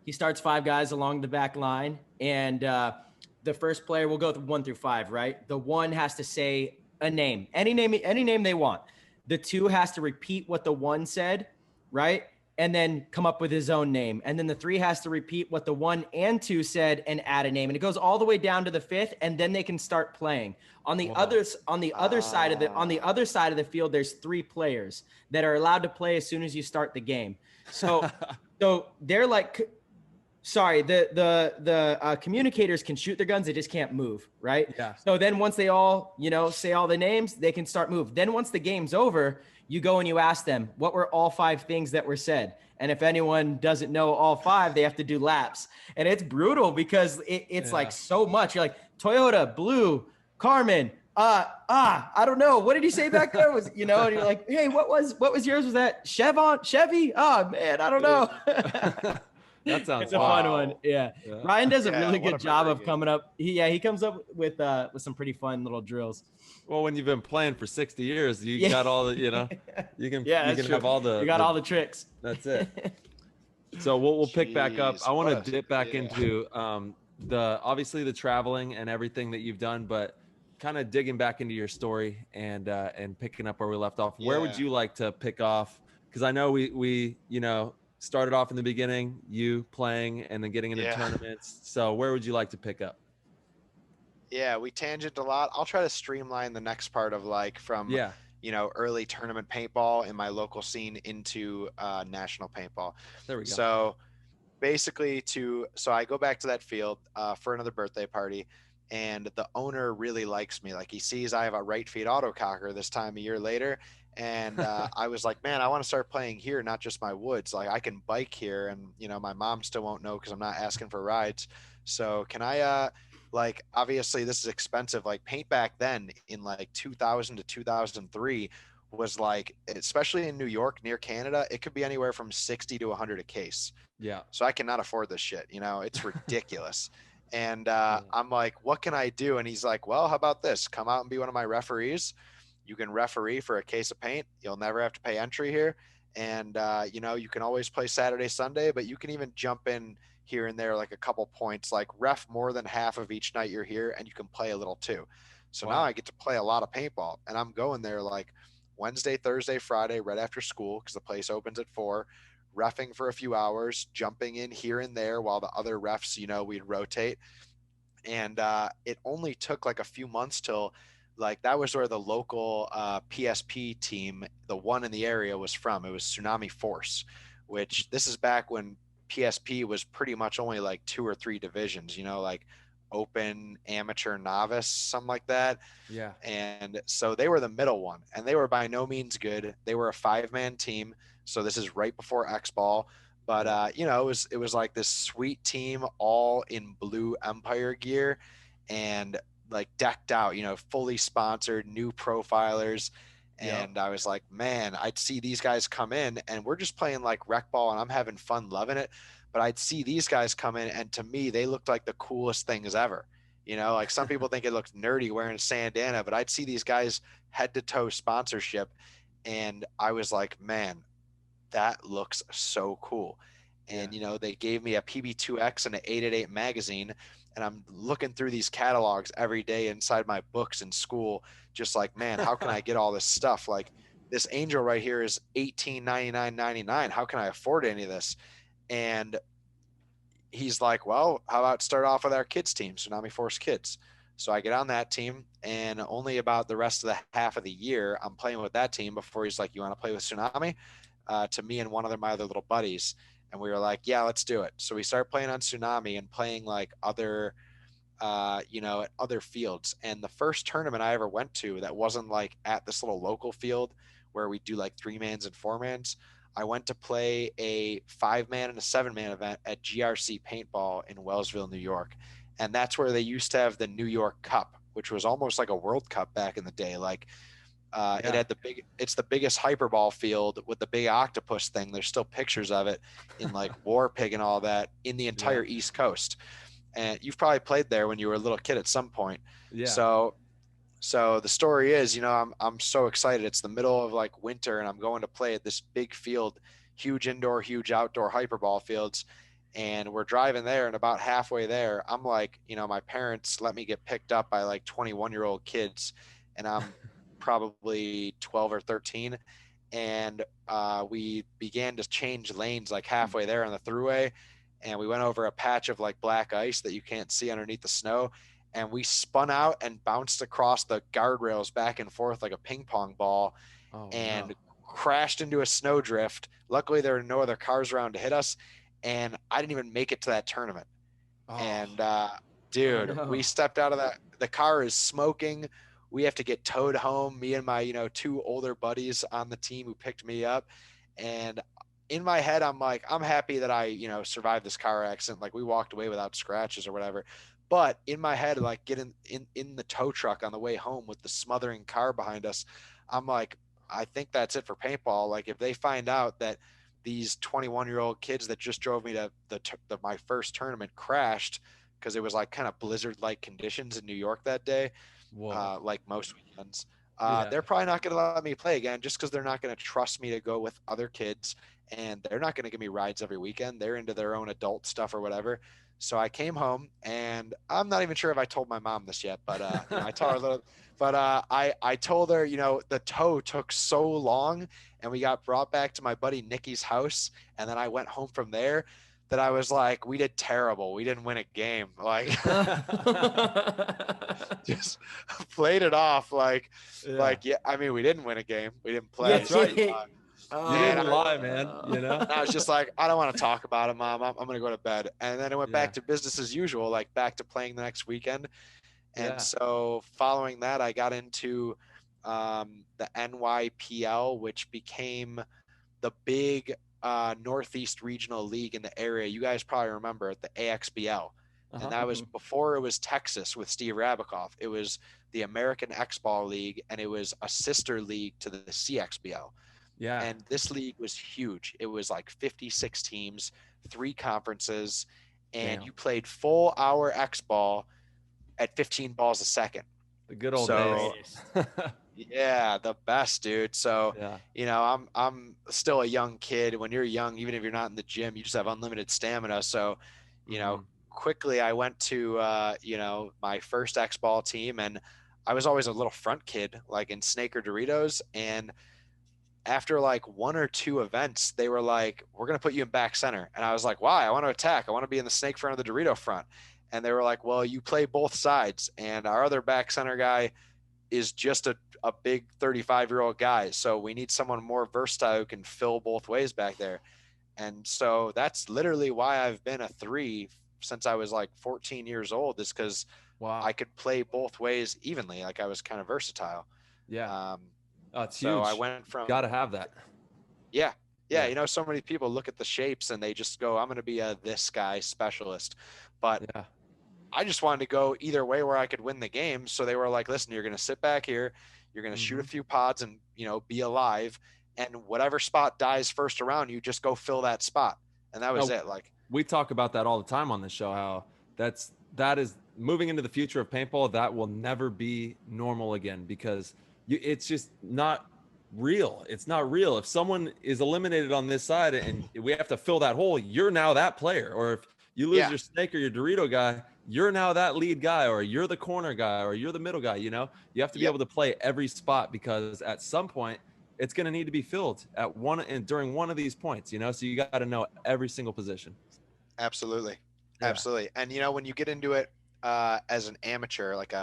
He starts 5 guys along the back line, and the first player will go 1 through 5, right? The 1 has to say a name, any name they want. The 2 has to repeat what the 1 said, right? And then come up with his own name. And then the 3 has to repeat what the 1 and 2 said and add a name. And it goes all the way down to the 5th, and then they can start playing. On the other side of the field, there's 3 players that are allowed to play as soon as you start the game. So they're like, sorry, the communicators can shoot their guns, they just can't move, right? So then once they all, you know, say all the names, they can start move. Then once the game's over, you go and you ask them, what were all 5 things that were said? And if anyone doesn't know all 5, they have to do laps. And it's brutal because it's like so much. You're like, Toyota, Blue, Carmen, I don't know. What did he say back there? Was, you know, and you're like, hey, what was yours? Was that Chevy? Oh man, I don't know. That sounds it's a fun one. Yeah. Ryan does a really good job of coming up. He comes up with some pretty fun little drills. Well, when you've been playing for 60 years, you got all the, you know, you can have all the, you got all the tricks. That's it. So we'll pick back up. I want to dip back into obviously the traveling and everything that you've done, but kind of digging back into your story and picking up where we left off. Where would you like to pick off? Because I know we you know, started off in the beginning, you playing and then getting into tournaments. So where would you like to pick up? Yeah, we tangent a lot. I'll try to streamline the next part of like from, you know, early tournament paintball in my local scene into national paintball. There we go. So basically so I go back to that field for another birthday party, and the owner really likes me. Like he sees I have a right feed autococker this time a year later. And I was like, man, I want to start playing here, not just my woods. Like I can bike here, and you know, my mom still won't know because I'm not asking for rides. So can I like, obviously this is expensive. Like paint back then in like 2000 to 2003 was like, especially in New York near Canada, it could be anywhere from 60 to 100 a case. Yeah. So I cannot afford this shit. You know, it's ridiculous. And I'm like, what can I do? And he's like, well, how about this? Come out and be one of my referees. You can referee for a case of paint. You'll never have to pay entry here. And, you know, you can always play Saturday, Sunday, but you can even jump in here and there, like a couple points, like ref more than half of each night you're here, and you can play a little too. So now I get to play a lot of paintball, and I'm going there like Wednesday, Thursday, Friday, right after school, because the place opens at 4, reffing for a few hours, jumping in here and there while the other refs, you know, we'd rotate. And it only took like a few months till like that was where the local PSP team, the one in the area, was from. It was Tsunami Force, which this is back when PSP was pretty much only like 2 or 3 divisions, you know, like open, amateur, novice, something like that. Yeah. And so they were the middle one, and they were by no means good. They were a 5-man team. So this is right before X-Ball. But, you know, it was like this sweet team all in blue Empire gear and like decked out, you know, fully sponsored, new profilers. And I was like, man, I'd see these guys come in and we're just playing like rec ball and I'm having fun, loving it. But I'd see these guys come in, and to me, they looked like the coolest things ever. You know, like some people think it looks nerdy wearing a bandana, but I'd see these guys head to toe sponsorship. And I was like, man, that looks so cool. And, you know, they gave me a PB2X and an 888 magazine. And I'm looking through these catalogs every day inside my books in school, just like, man, how can I get all this stuff? Like this Angel right here is $18.99.99. How can I afford any of this? And he's like, well, how about start off with our kids team, Tsunami Force Kids? So I get on that team, and only about the rest of the half of the year, I'm playing with that team before he's like, you want to play with Tsunami? To me and my other little buddies. And we were like, yeah, let's do it. So we started playing on Tsunami and playing like other, you know, at other fields. And the first tournament I ever went to that wasn't like at this little local field where we do like 3-mans and 4-mans, I went to play a 5-man and a 7-man event at GRC Paintball in Wellsville, New York. And that's where they used to have the New York Cup, which was almost like a World Cup back in the day. Like it had it's the biggest hyperball field with the big octopus thing. There's still pictures of it in like War Pig and all that in the entire East Coast. And you've probably played there when you were a little kid at some point. Yeah. So the story is, you know, I'm so excited. It's the middle of like winter and I'm going to play at this big field, huge indoor, huge outdoor hyperball fields. And we're driving there, and about halfway there, I'm like, you know, my parents let me get picked up by like 21-year-old kids, and I'm probably 12 or 13. And we began to change lanes like halfway there on the thruway. And we went over a patch of like black ice that you can't see underneath the snow. And we spun out and bounced across the guardrails back and forth like a ping pong ball crashed into a snowdrift. Luckily, there were no other cars around to hit us. And I didn't even make it to that tournament. And dude, we stepped out of that. The car is smoking. We have to get towed home. Me and my, you know, 2 older buddies on the team who picked me up. And in my head, I'm like, I'm happy that I, you know, survived this car accident. Like we walked away without scratches or whatever. But in my head, like getting in the tow truck on the way home with the smothering car behind us, I'm like, I think that's it for paintball. Like if they find out that these 21-year-old kids that just drove me to my first tournament crashed because it was like kind of blizzard-like conditions in New York that day, like most weekends. They're probably not going to let me play again just because they're not going to trust me to go with other kids, and they're not going to give me rides every weekend. They're into their own adult stuff or whatever. So I came home, and I'm not even sure if I told my mom this yet, but you know, I told her a little. But I told her, you know, the tow took so long, and we got brought back to my buddy Nikki's house, and then I went home from there. That I was like, we did terrible. We didn't win a game. Like, just played it off. Like, yeah. I mean, we didn't win a game. We didn't play. That's right. You didn't lie, man. You know. I was just like, I don't want to talk about it, Mom. I'm gonna go to bed. And then it went back to business as usual. Like back to playing the next weekend. And so following that, I got into the NYPL, which became the big Northeast Regional League in the area. You guys probably remember it, the AXBL. And that was before it was Texas with Steve Rabikoff. It was the American X-Ball League, and it was a sister league to the CXBL. Yeah. And this league was huge. It was like 56 teams, 3 conferences, and you played full hour X-Ball at 15 balls a second. The good old days. Yeah, the best, dude. So, you know, I'm still a young kid. When you're young, even if you're not in the gym, you just have unlimited stamina. So, you know, quickly I went to, you know, my first X-Ball team, and I was always a little front kid, like in Snake or Doritos. And after like 1 or 2 events, they were like, we're going to put you in back center. And I was like, why? I want to attack. I want to be in the Snake front or the Dorito front. And they were like, well, you play both sides. And our other back center guy is just a big 35-year-old guy. So we need someone more versatile who can fill both ways back there. And so that's literally why I've been a 3 since I was like 14 years old, is because I could play both ways evenly. Like I was kind of versatile. Yeah. It's so huge. I went from, got to have that. Yeah. You know, so many people look at the shapes and they just go, I'm going to be a this guy specialist. But I just wanted to go either way where I could win the game. So they were like, listen, you're going to sit back here. You're going to shoot a few pods and, you know, be alive. And whatever spot dies first around you, just go fill that spot. And that was it. Like, we talk about that all the time on this show, how that's that is moving into the future of paintball. That will never be normal again because it's just not real. It's not real. If someone is eliminated on this side and we have to fill that hole, you're now that player. Or if you lose your snake or your Dorito guy, you're now that lead guy, or you're the corner guy, or you're the middle guy. You know, you have to be able to play every spot because at some point it's going to need to be filled at one and during one of these points, you know, so you got to know every single position. Absolutely. Yeah. Absolutely. And, you know, when you get into it as an amateur, like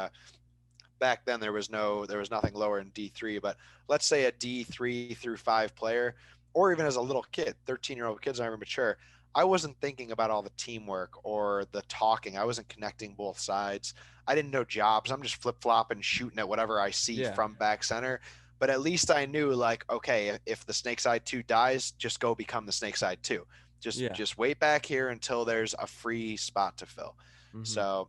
back then there was nothing lower in D3, but let's say a D3 through 5 player, or even as a little kid, 13-year-old kids aren't even mature. I wasn't thinking about all the teamwork or the talking. I wasn't connecting both sides. I didn't know jobs. I'm just flip-flopping, shooting at whatever I see from back center. But at least I knew, like, okay, if the snake side 2 dies, just go become the snake side 2. Just wait back here until there's a free spot to fill. Mm-hmm. So,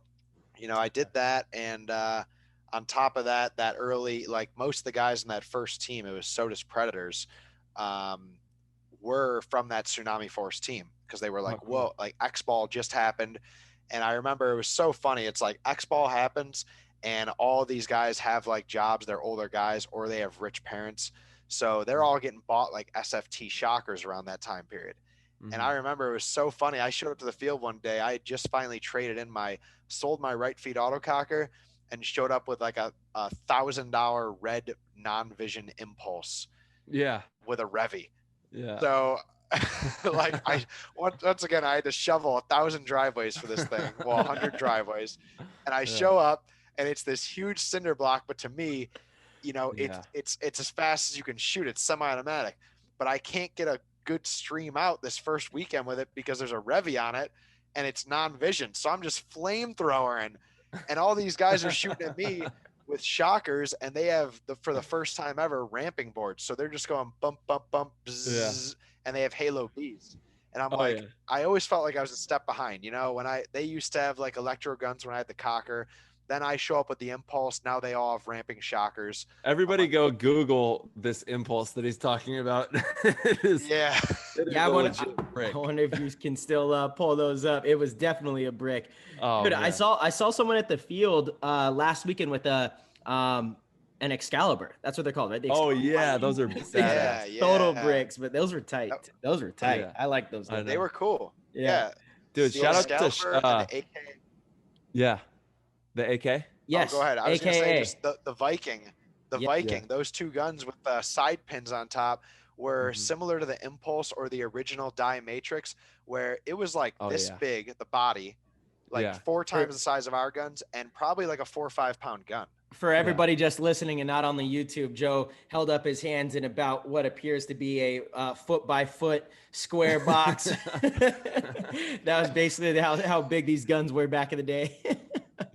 you know, I did that. And on top of that, that early, like most of the guys in that first team, it was Soda's Predators, were from that Tsunami Force team. Because they were like, whoa, like X-Ball just happened. And I remember it was so funny. It's like X-Ball happens and all these guys have like jobs. They're older guys or they have rich parents. So they're all getting bought like SFT shockers around that time period. Mm-hmm. And I remember it was so funny. I showed up to the field one day. I had just finally sold my right feed autococker and showed up with like a $1,000 red non-vision impulse. Yeah. With a Revy. Yeah. So like once again, I had to shovel 1,000 driveways for this thing. Well, 100 driveways. And I show up and it's this huge cinder block. But to me, you know, it's as fast as you can shoot. It's semi-automatic, but I can't get a good stream out this first weekend with it because there's a Revy on it and it's non-vision. So I'm just flamethrowing and all these guys are shooting at me with shockers and they have for the first time ever ramping boards. So they're just going bump, bump, bump, bzz, and they have Halo Bs. And I'm I always felt like I was a step behind, you know, when they used to have like electro guns when I had the cocker, then I show up with the impulse. Now they all have ramping shockers. Everybody go Google this impulse that he's talking about. I wonder if you can still pull those up. It was definitely a brick. Dude, I saw someone at the field last weekend with an Excalibur. That's what they're called, right? Those are badass. Total bricks, but those were tight. Those were tight. Yeah. I like those. They were cool. Yeah. Dude, shout out to AK. Yeah. The AK? Yes. Oh, go ahead. I was going to say just the Viking. The Viking, those two guns with the side pins on top were similar to the Impulse or the original Die Matrix, where it was like this big, the body, like 4 times the size of our guns, and probably like a 4 or 5 pound gun. For everybody just listening and not on the YouTube, Joe held up his hands in about what appears to be a foot by foot square box. That was basically how big these guns were back in the day.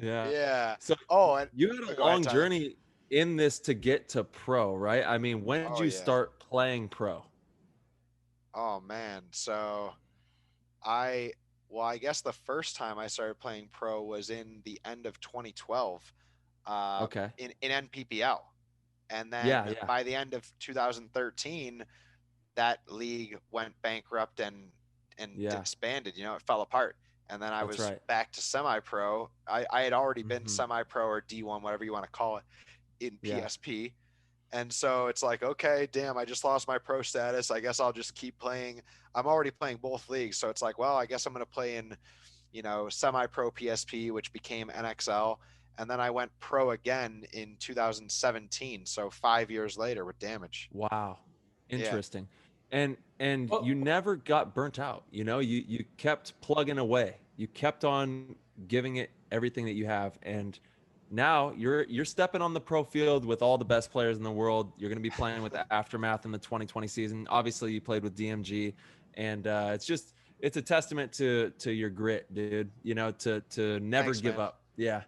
Yeah. So and you had a long journey in this to get to pro, right? I mean, when did you start playing pro? Oh man. So I guess the first time I started playing pro was in the end of 2012. In NPPL. And then by the end of 2013, that league went bankrupt and disbanded, you know, it fell apart. And then I was back to semi-pro. I had already been semi-pro or D1, whatever you want to call it, in PSP. And so it's like, okay, damn, I just lost my pro status. I guess I'll just keep playing. I'm already playing both leagues. So it's like, well, I guess I'm going to play in, you know, semi-pro PSP, which became NXL. And then I went pro again in 2017. So 5 years later with Damage. Wow. Interesting. And you never got burnt out. You know, you kept plugging away. You kept on giving it everything that you have. And now you're stepping on the pro field with all the best players in the world. You're going to be playing with the Aftermath in the 2020 season. Obviously you played with DMG, and it's a testament to your grit, dude, you know, to never give up. Yeah.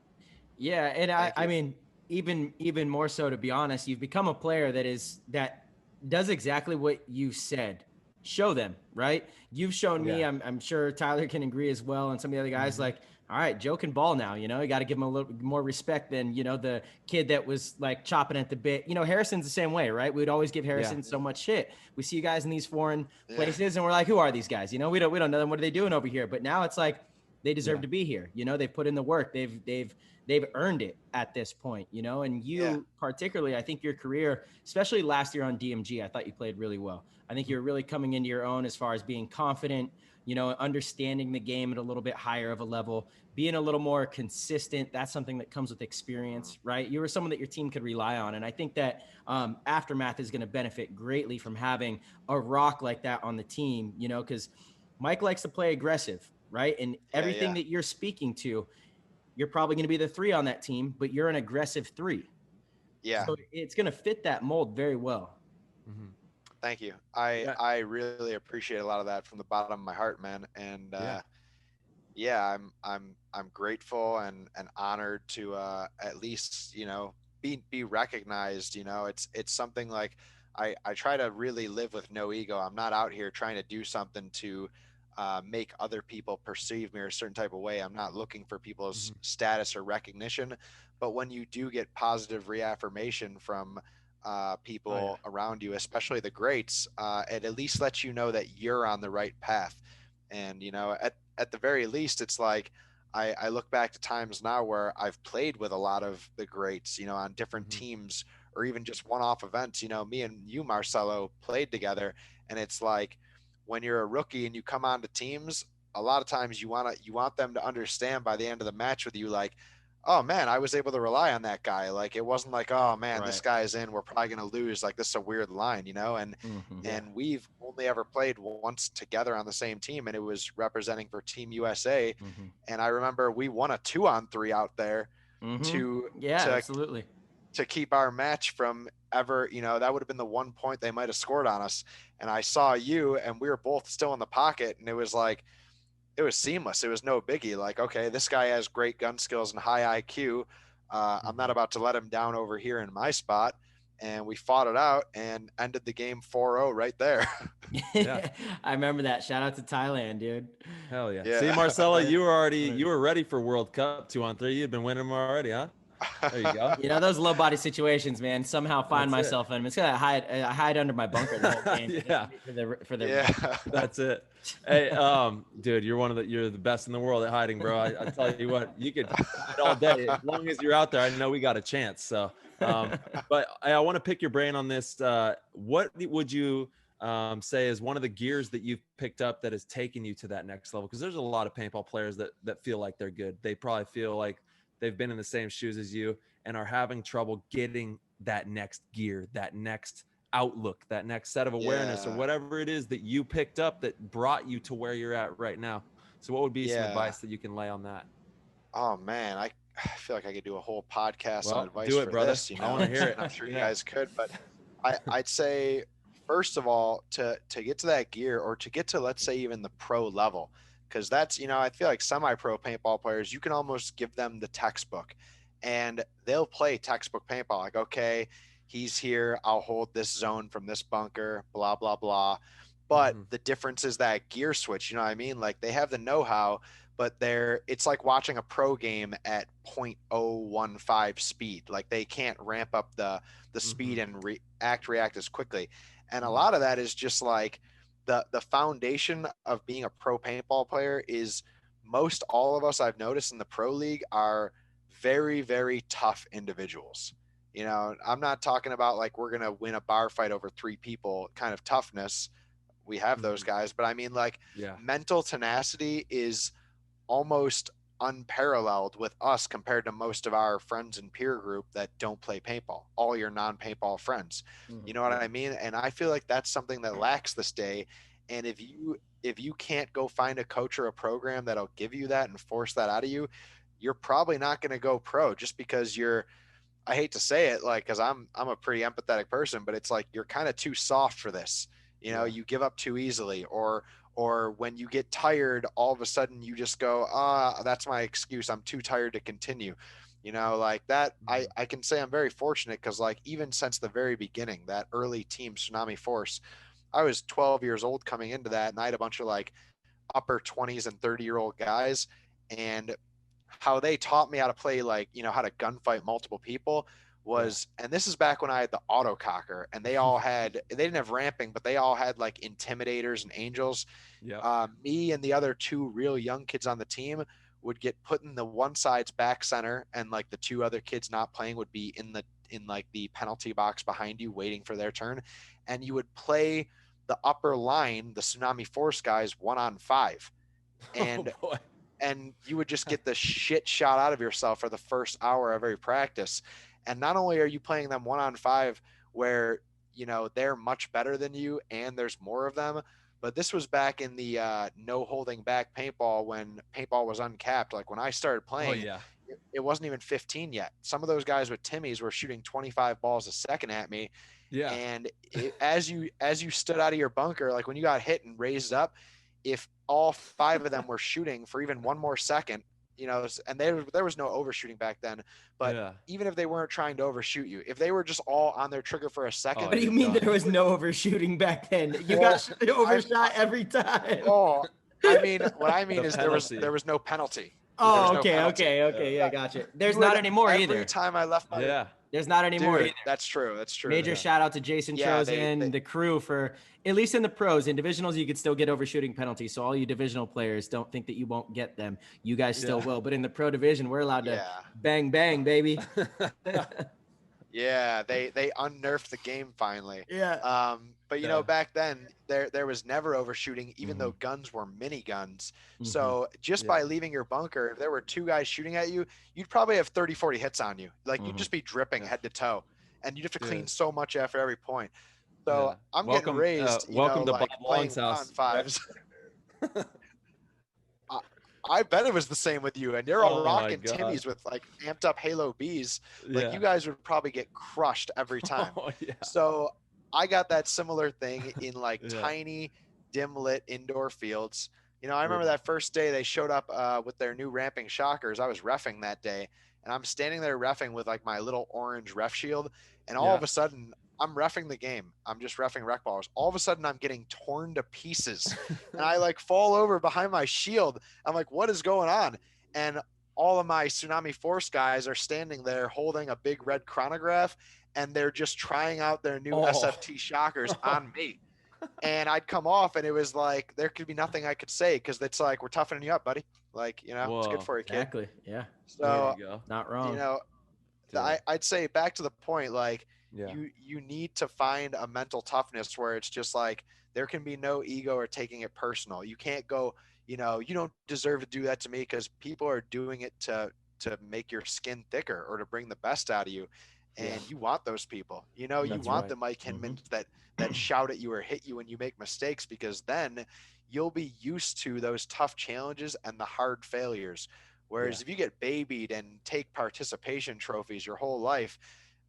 Yeah. And I mean, even more so, to be honest, you've become a player that does exactly what you said. Show them, right? You've shown me, I'm sure Tyler can agree as well. And some of the other guys like, all right, Joe can ball now, you know, you got to give him a little more respect than, you know, the kid that was like chopping at the bit. You know, Harrison's the same way, right? We'd always give Harrison so much shit. We see you guys in these foreign places and we're like, who are these guys? You know, we don't know them. What are they doing over here? But now it's like, they deserve to be here. You know, they've put in the work. They've earned it at this point, you know, and you particularly, I think your career, especially last year on DMG, I thought you played really well. I think you're really coming into your own as far as being confident, you know, understanding the game at a little bit higher of a level, being a little more consistent. That's something that comes with experience, right? You were someone that your team could rely on. And I think that Aftermath is going to benefit greatly from having a rock like that on the team, you know, because Mike likes to play aggressive, right? And everything that you're speaking to, you're probably going to be the 3 on that team, but you're an aggressive 3. Yeah. So it's going to fit that mold very well. Mm-hmm. Thank you. I really appreciate a lot of that from the bottom of my heart, man. And I'm grateful and honored to at least, you know, be recognized. You know, it's something like I try to really live with no ego. I'm not out here trying to do something to make other people perceive me a certain type of way. I'm not looking for people's status or recognition. But when you do get positive reaffirmation from people around you, especially the greats, it at least lets you know that you're on the right path. And, you know, at the very least, it's like I look back to times now where I've played with a lot of the greats, you know, on different teams or even just one-off events. You know, me and you, Marcelo, played together, and it's like when you're a rookie and you come onto teams, a lot of times you want them to understand by the end of the match with you, like, oh man, I was able to rely on that guy. Like, it wasn't like, oh man, this guy's in, we're probably going to lose. Like, this is a weird line, you know? And, and we've only ever played once together on the same team, and it was representing for Team USA. And I remember we won a 2-on-3 out there absolutely, to keep our match from ever, you know, that would have been the one point they might've scored on us. And I saw you, and we were both still in the pocket, and it was like, it was seamless. It was no biggie. Like, okay, this guy has great gun skills and high IQ. I'm not about to let him down over here in my spot. And we fought it out and ended the game 4-0 right there. I remember that. Shout out to Thailand, dude. Hell yeah. See, Marcelo, you were ready for World Cup 2-on-3. You've been winning them already, huh? There you go. You know, those low body situations, man, somehow find myself in them. It's gonna hide under my bunker the whole game. For the That's it. Hey, dude, you're the best in the world at hiding, bro. I tell you what, you could hide all day. As long as you're out there, I know we got a chance. So but I want to pick your brain on this. What would you say is one of the gears that you've picked up that has taken you to that next level? Because there's a lot of paintball players that feel like they're good. They probably feel like they've been in the same shoes as you and are having trouble getting that next gear, that next outlook, that next set of awareness or whatever it is that you picked up that brought you to where you're at right now. So what would be some advice that you can lay on that? Oh man, I feel like I could do a whole podcast on advice do it, for brother. this. You know? I want to hear it. I'm sure you guys could, but I'd say, first of all, to get to that gear, or to get to, let's say, even the pro level, because that's, you know, I feel like semi-pro paintball players, you can almost give them the textbook and they'll play textbook paintball. Like, okay, he's here, I'll hold this zone from this bunker, blah, blah, blah. But the difference is that gear switch, you know what I mean? Like, they have the know-how, but it's like watching a pro game at 0.015 speed. Like, they can't ramp up the speed and react as quickly. And a lot of that is just like, the foundation of being a pro paintball player is, most all of us I've noticed in the pro league are very, very tough individuals. You know, I'm not talking about like we're going to win a bar fight over 3 people kind of toughness. We have those guys, but I mean, like, mental tenacity is almost unparalleled with us compared to most of our friends and peer group that don't play paintball, all your non-paintball friends. You know what I mean? And I feel like that's something that lacks this day. And if you can't go find a coach or a program that'll give you that and force that out of you, you're probably not going to go pro, just because I hate to say it, like, cause I'm a pretty empathetic person, but it's like, you're kind of too soft for this. You know, you give up too easily, or when you get tired, all of a sudden you just go, that's my excuse, I'm too tired to continue. You know, like that. I can say I'm very fortunate, because like, even since the very beginning, that early team Tsunami Force, I was 12 years old coming into that, and I had a bunch of like upper 20s and 30-year-old guys, and how they taught me how to play, like, you know, how to gunfight multiple people was, and this is back when I had the autococker, and they didn't have ramping, but they all had like intimidators and angels. Yeah. Me and the other two real young kids on the team would get put in the one side's back center, and like the two other kids not playing would be in like the penalty box behind you waiting for their turn, and you would play the upper line, the Tsunami Force guys, 1-on-5, and Oh boy. and you would just get the shit shot out of yourself for the first hour of every practice. And not only are you playing them 1-on-5 where, you know, they're much better than you and there's more of them, but this was back in the no holding back paintball, when paintball was uncapped. Like when I started playing, it wasn't even 15 yet. Some of those guys with Timmies were shooting 25 balls a second at me. Yeah. And as you stood out of your bunker, like when you got hit and raised up, if all 5 of them were shooting for even one more second, you know, and there was no overshooting back then, but even if they weren't trying to overshoot you, if they were just all on their trigger for a second. What do you mean there was no overshooting back then? You got overshot every time. Oh, I mean, what I mean is there was no penalty. Oh, okay. Yeah, gotcha. There's not anymore either. Every time I left my there's not anymore either. That's true. Major shout out to Jason Trozen, the crew, for at least in the pros. In divisionals, you could still get overshooting penalties. So all you divisional players, don't think that you won't get them. You guys still will. But in the pro division, we're allowed to bang, baby. Yeah, they unnerfed the game finally. Yeah. But you know, back then there was never overshooting, even though guns were mini guns. So just by leaving your bunker, if there were 2 guys shooting at you, you'd probably have 30, 40 hits on you. Like you'd just be dripping head to toe, and you'd have to clean so much after every point. So I'm getting raised. Welcome to like Bob Long's house. I bet it was the same with you, and you're all rocking Timmies with like amped up Halo Bs. Like you guys would probably get crushed every time. So I got that similar thing in like tiny, dim lit indoor fields. You know, I remember that first day they showed up with their new ramping shockers. I was reffing that day, and I'm standing there reffing with like my little orange ref shield, and all of a sudden I'm reffing the game. I'm just reffing rec ballers. All of a sudden I'm getting torn to pieces, and I like fall over behind my shield. I'm like, what is going on? And all of my Tsunami Force guys are standing there holding a big red chronograph, and they're just trying out their new SFT shockers on me. And I'd come off, and it was like there could be nothing I could say, because it's like, we're toughening you up, buddy. Like, you know, it's good for you, kid. Exactly. Yeah. So not wrong. You know, I'd say back to the point, like you need to find a mental toughness where it's just like there can be no ego or taking it personal. You can't go, you know, you don't deserve to do that to me, because people are doing it to make your skin thicker or to bring the best out of you. And you want those people, you know, you want the Mike Hinmans that shout at you or hit you when you make mistakes, because then you'll be used to those tough challenges and the hard failures. Whereas if you get babied and take participation trophies your whole life,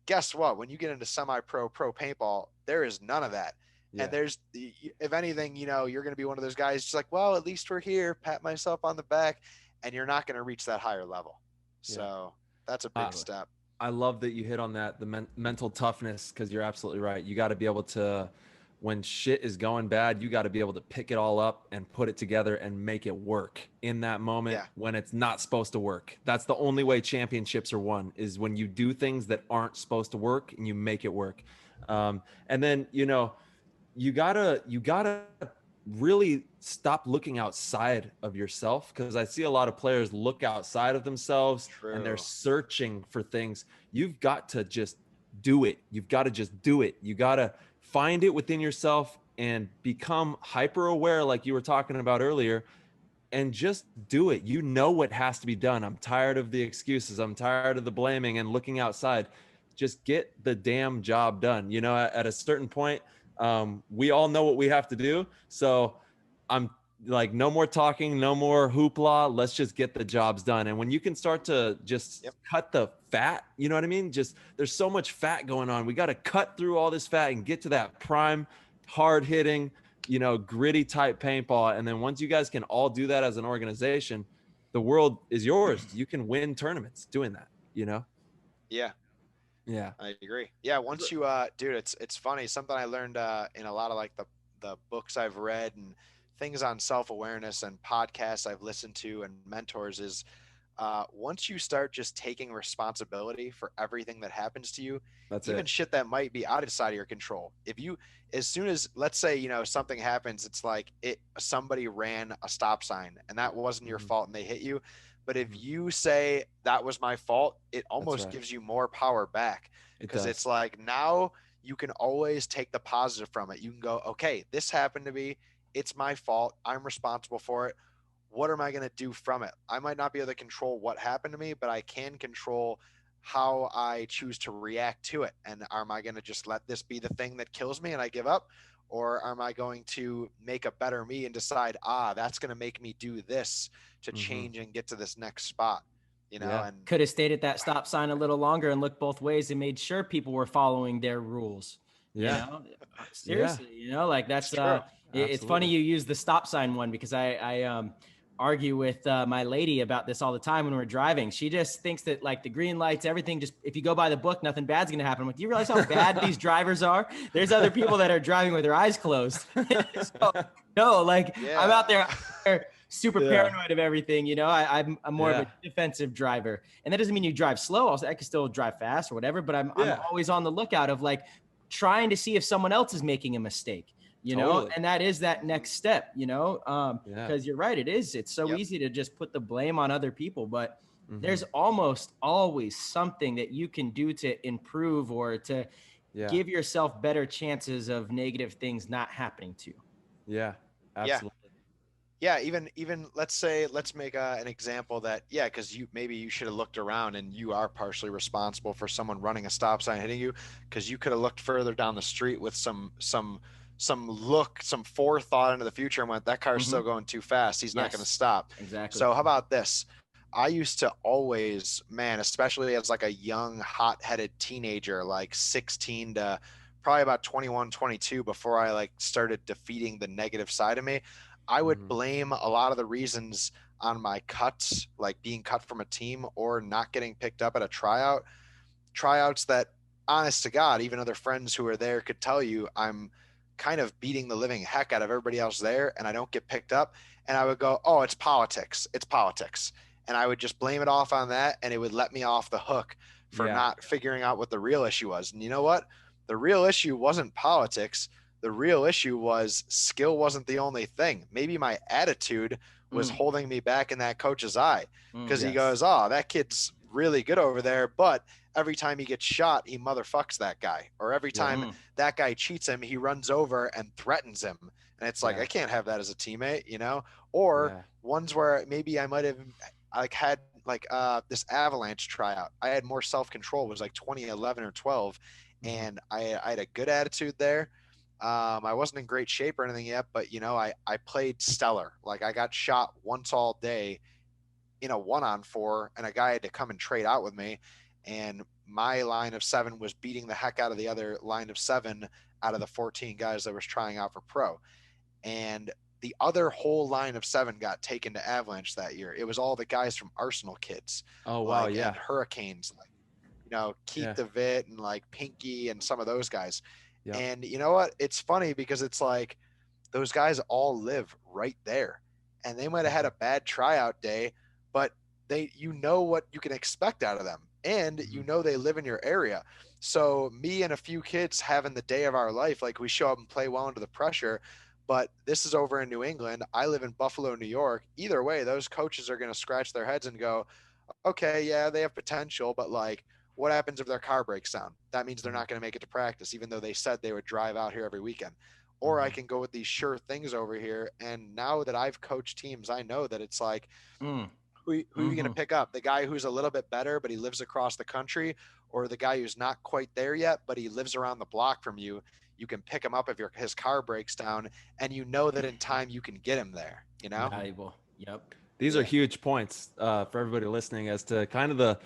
guess what? When you get into semi-pro, pro paintball, there is none of that. And there's, if anything, you know, you're going to be one of those guys just like, well, at least we're here, pat myself on the back, and you're not going to reach that higher level. So that's a big step. I love that you hit on that, the mental toughness, because you're absolutely right. You got to be able to, when shit is going bad, you got to be able to pick it all up and put it together and make it work in that moment when it's not supposed to work. That's the only way championships are won, is when you do things that aren't supposed to work and you make it work. And then, you know, you gotta really stop looking outside of yourself, because I see a lot of players look outside of themselves and they're searching for things. You've got to just do it. You've got to just do it. You got to find it within yourself and become hyper aware, like you were talking about earlier, and just do it. You know what has to be done. I'm tired of the excuses. I'm tired of the blaming and looking outside. Just get the damn job done. You know, at a certain point, we all know what we have to do. So I'm like, no more talking, no more hoopla. Let's just get the jobs done. And when you can start to just cut the fat, you know what I mean? Just, there's so much fat going on. We got to cut through all this fat and get to that prime, hard hitting, you know, gritty type paintball. And then once you guys can all do that as an organization, the world is yours. You can win tournaments doing that, you know? Yeah. Yeah, I agree. Yeah, once you dude, it's funny, something I learned in a lot of like the books I've read and things on self-awareness and podcasts I've listened to and mentors is once you start just taking responsibility for everything that happens to you, That's even it. shit that might be outside of your control. If you, as soon as, let's say, something happens, it's like somebody ran a stop sign and that wasn't your fault and they hit you. But if you say that was my fault, it almost gives you more power back, because it's like, now you can always take the positive from it. You can go, okay, this happened to me. It's my fault. I'm responsible for it. What am I going to do from it? I might not be able to control what happened to me, but I can control how I choose to react to it. And am I going to just let this be the thing that kills me and I give up? Or am I going to make a better me and decide, that's going to make me do this to change and get to this next spot, and could have stayed at that stop sign a little longer and looked both ways and made sure people were following their rules. Seriously, like that's, it's funny you use the stop sign one, because I argue with my lady about this all the time when we're driving. She just thinks that like the green lights, everything, just if you go by the book, nothing bad's going to happen. I'm like, do you realize how bad these drivers are? There's other people that are driving with their eyes closed. No, like I'm out there super paranoid of everything. I'm more of a defensive driver, and that doesn't mean you drive slow. Also, I can still drive fast or whatever, but I'm always on the lookout of like trying to see if someone else is making a mistake. And that is that next step, because you're right. It's so easy to just put the blame on other people, but there's almost always something that you can do to improve or to give yourself better chances of negative things not happening to you. Yeah, absolutely. Yeah. Even let's make an example that, because maybe you should have looked around, and you are partially responsible for someone running a stop sign hitting you, because you could have looked further down the street with some forethought into the future and went, that car's still going too fast. He's not going to stop. Exactly. So how about this? I used to always, especially as like a young, hot-headed teenager, like 16 to probably about 21, 22, before I like started defeating the negative side of me, I would blame a lot of the reasons on my cuts, like being cut from a team or not getting picked up at a tryouts that, honest to God, even other friends who are there could tell you I'm kind of beating the living heck out of everybody else there, and I don't get picked up. And I would go, oh, it's politics. And I would just blame it off on that, and it would let me off the hook for not figuring out what the real issue was. And you know what? The real issue wasn't politics. The real issue was skill wasn't the only thing. Maybe my attitude was holding me back in that coach's eye, because he goes, oh, that kid's really good over there, but every time he gets shot, he motherfucks that guy. Or every time that guy cheats him, he runs over and threatens him. And it's like, I can't have that as a teammate, Or ones where maybe I might have had this Avalanche tryout. I had more self-control. It was like 2011 or 12. And I had a good attitude there. I wasn't in great shape or anything yet, but I played stellar. Like, I got shot once all day in a 1-on-4, and a guy had to come and trade out with me. And my line of 7 was beating the heck out of the other line of 7 out of the 14 guys that was trying out for pro. And the other whole line of 7 got taken to Avalanche that year. It was all the guys from Arsenal kids. Oh, wow. And Hurricanes, Keith DeVitt and like Pinky and some of those guys. Yep. And you know what? It's funny because it's like those guys all live right there, and they might have had a bad tryout day, but you know what you can expect out of them, and they live in your area. So me and a few kids having the day of our life, like we show up and play well under the pressure, but this is over in New England. I live in Buffalo, New York. Either way, those coaches are going to scratch their heads and go, okay, yeah, they have potential, but like, what happens if their car breaks down? That means they're not going to make it to practice, even though they said they would drive out here every weekend. Or I can go with these sure things over here. And now that I've coached teams, I know that it's like, who are you going to pick up? The guy who's a little bit better, but he lives across the country, or the guy who's not quite there yet, but he lives around the block from you. You can pick him up if his car breaks down, and you know that in time you can get him there, Valuable. Yep. These are huge points for everybody listening as to kind of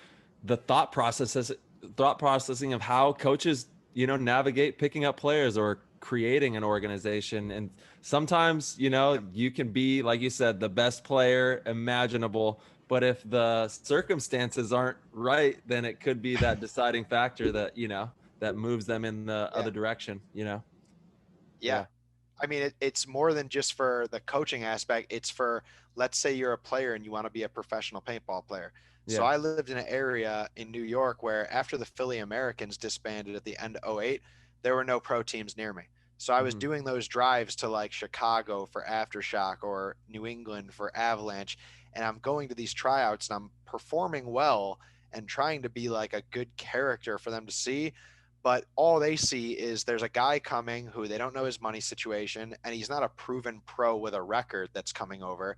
the thought processing of how coaches, navigate picking up players or creating an organization. And sometimes, you can be, like you said, the best player imaginable, but if the circumstances aren't right, then it could be that deciding factor that, that moves them in the other direction, Yeah. I mean, it's more than just for the coaching aspect. It's for, let's say you're a player and you want to be a professional paintball player. So I lived in an area in New York where after the Philly Americans disbanded at the end of '08, there were no pro teams near me. So I was doing those drives to like Chicago for Aftershock or New England for Avalanche. And I'm going to these tryouts and I'm performing well and trying to be like a good character for them to see. But all they see is there's a guy coming who they don't know his money situation, and he's not a proven pro with a record that's coming over.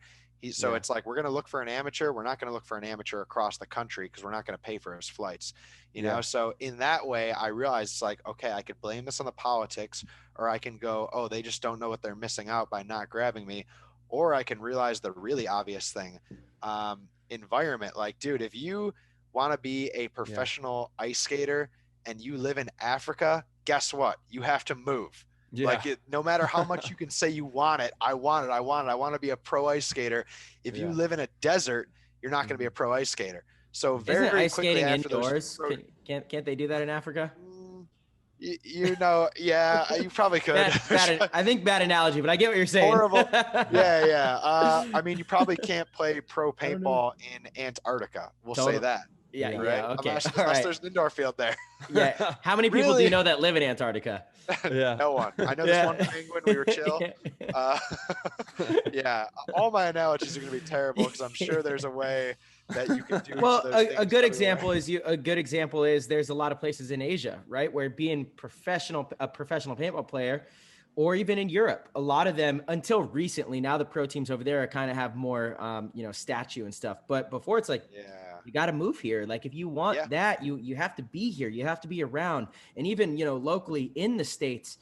So it's like, we're going to look for an amateur. We're not going to look for an amateur across the country because we're not going to pay for his flights, you know? So in that way, I realized it's like, okay, I could blame this on the politics, or I can go, oh, they just don't know what they're missing out by not grabbing me. Or I can realize the really obvious thing, environment. Like, dude, if you want to be a professional ice skater and you live in Africa, guess what? You have to move. Like, no matter how much you can say you want it, I want to be a pro ice skater. If you live in a desert, you're not going to be a pro ice skater. So very, very ice quickly skating after indoors? Can't they do that in Africa? You know, yeah, you probably could. I think bad analogy, but I get what you're saying. Horrible. Yeah. I mean, you probably can't play pro paintball in Antarctica. We'll say that. Yeah, right? yeah, okay. Unless there's an indoor field there. Yeah. How many people do you know that live in Antarctica? No one. I know this one penguin. We were chill. Yeah. All my analogies are going to be terrible because I'm sure there's a way that you can do. Well, a good example is there's a lot of places in Asia, right, where being a professional paintball player, or even in Europe, a lot of them until recently. Now the pro teams over there kind of have more, statue and stuff. But before it's like, you got to move here. Like if you want that, you have to be here. You have to be around. And even, locally in the States,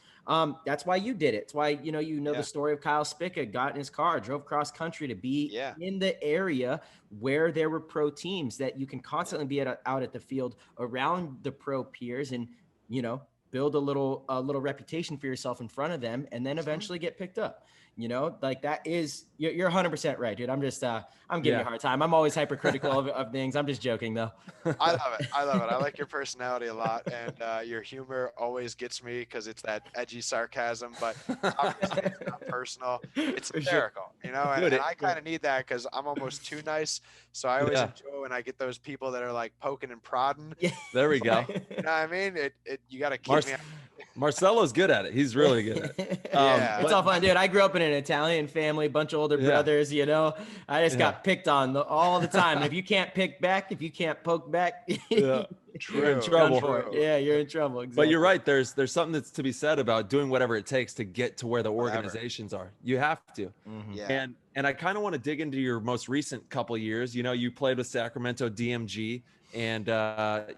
that's why you did it. It's why, the story of Kyle Spica, got in his car, drove cross country to be in the area where there were pro teams that you can constantly be out at the field around the pro peers and, build a little reputation for yourself in front of them and then eventually get picked up. Like that is, you're 100% right, dude. I'm just, I'm giving you a hard time. I'm always hypercritical of things. I'm just joking though. I love it. I like your personality a lot. And your humor always gets me because it's that edgy sarcasm, but obviously it's not personal. It's hysterical, and I kind of need that because I'm almost too nice. So I always enjoy when I get those people that are like poking and prodding. There we go. You know what I mean? You got to keep me. Marcelo's good at it. He's really good at it. It's all fun, dude. I grew up in an Italian family, bunch of older brothers, I just got picked on all the time. And if you can't pick back, if you can't poke back, you're in trouble. Yeah, you're in trouble. Exactly. But you're right. There's something that's to be said about doing whatever it takes to get to where the organizations are. You have to. Mm-hmm. Yeah. And I kind of want to dig into your most recent couple years. You played with Sacramento DMG. And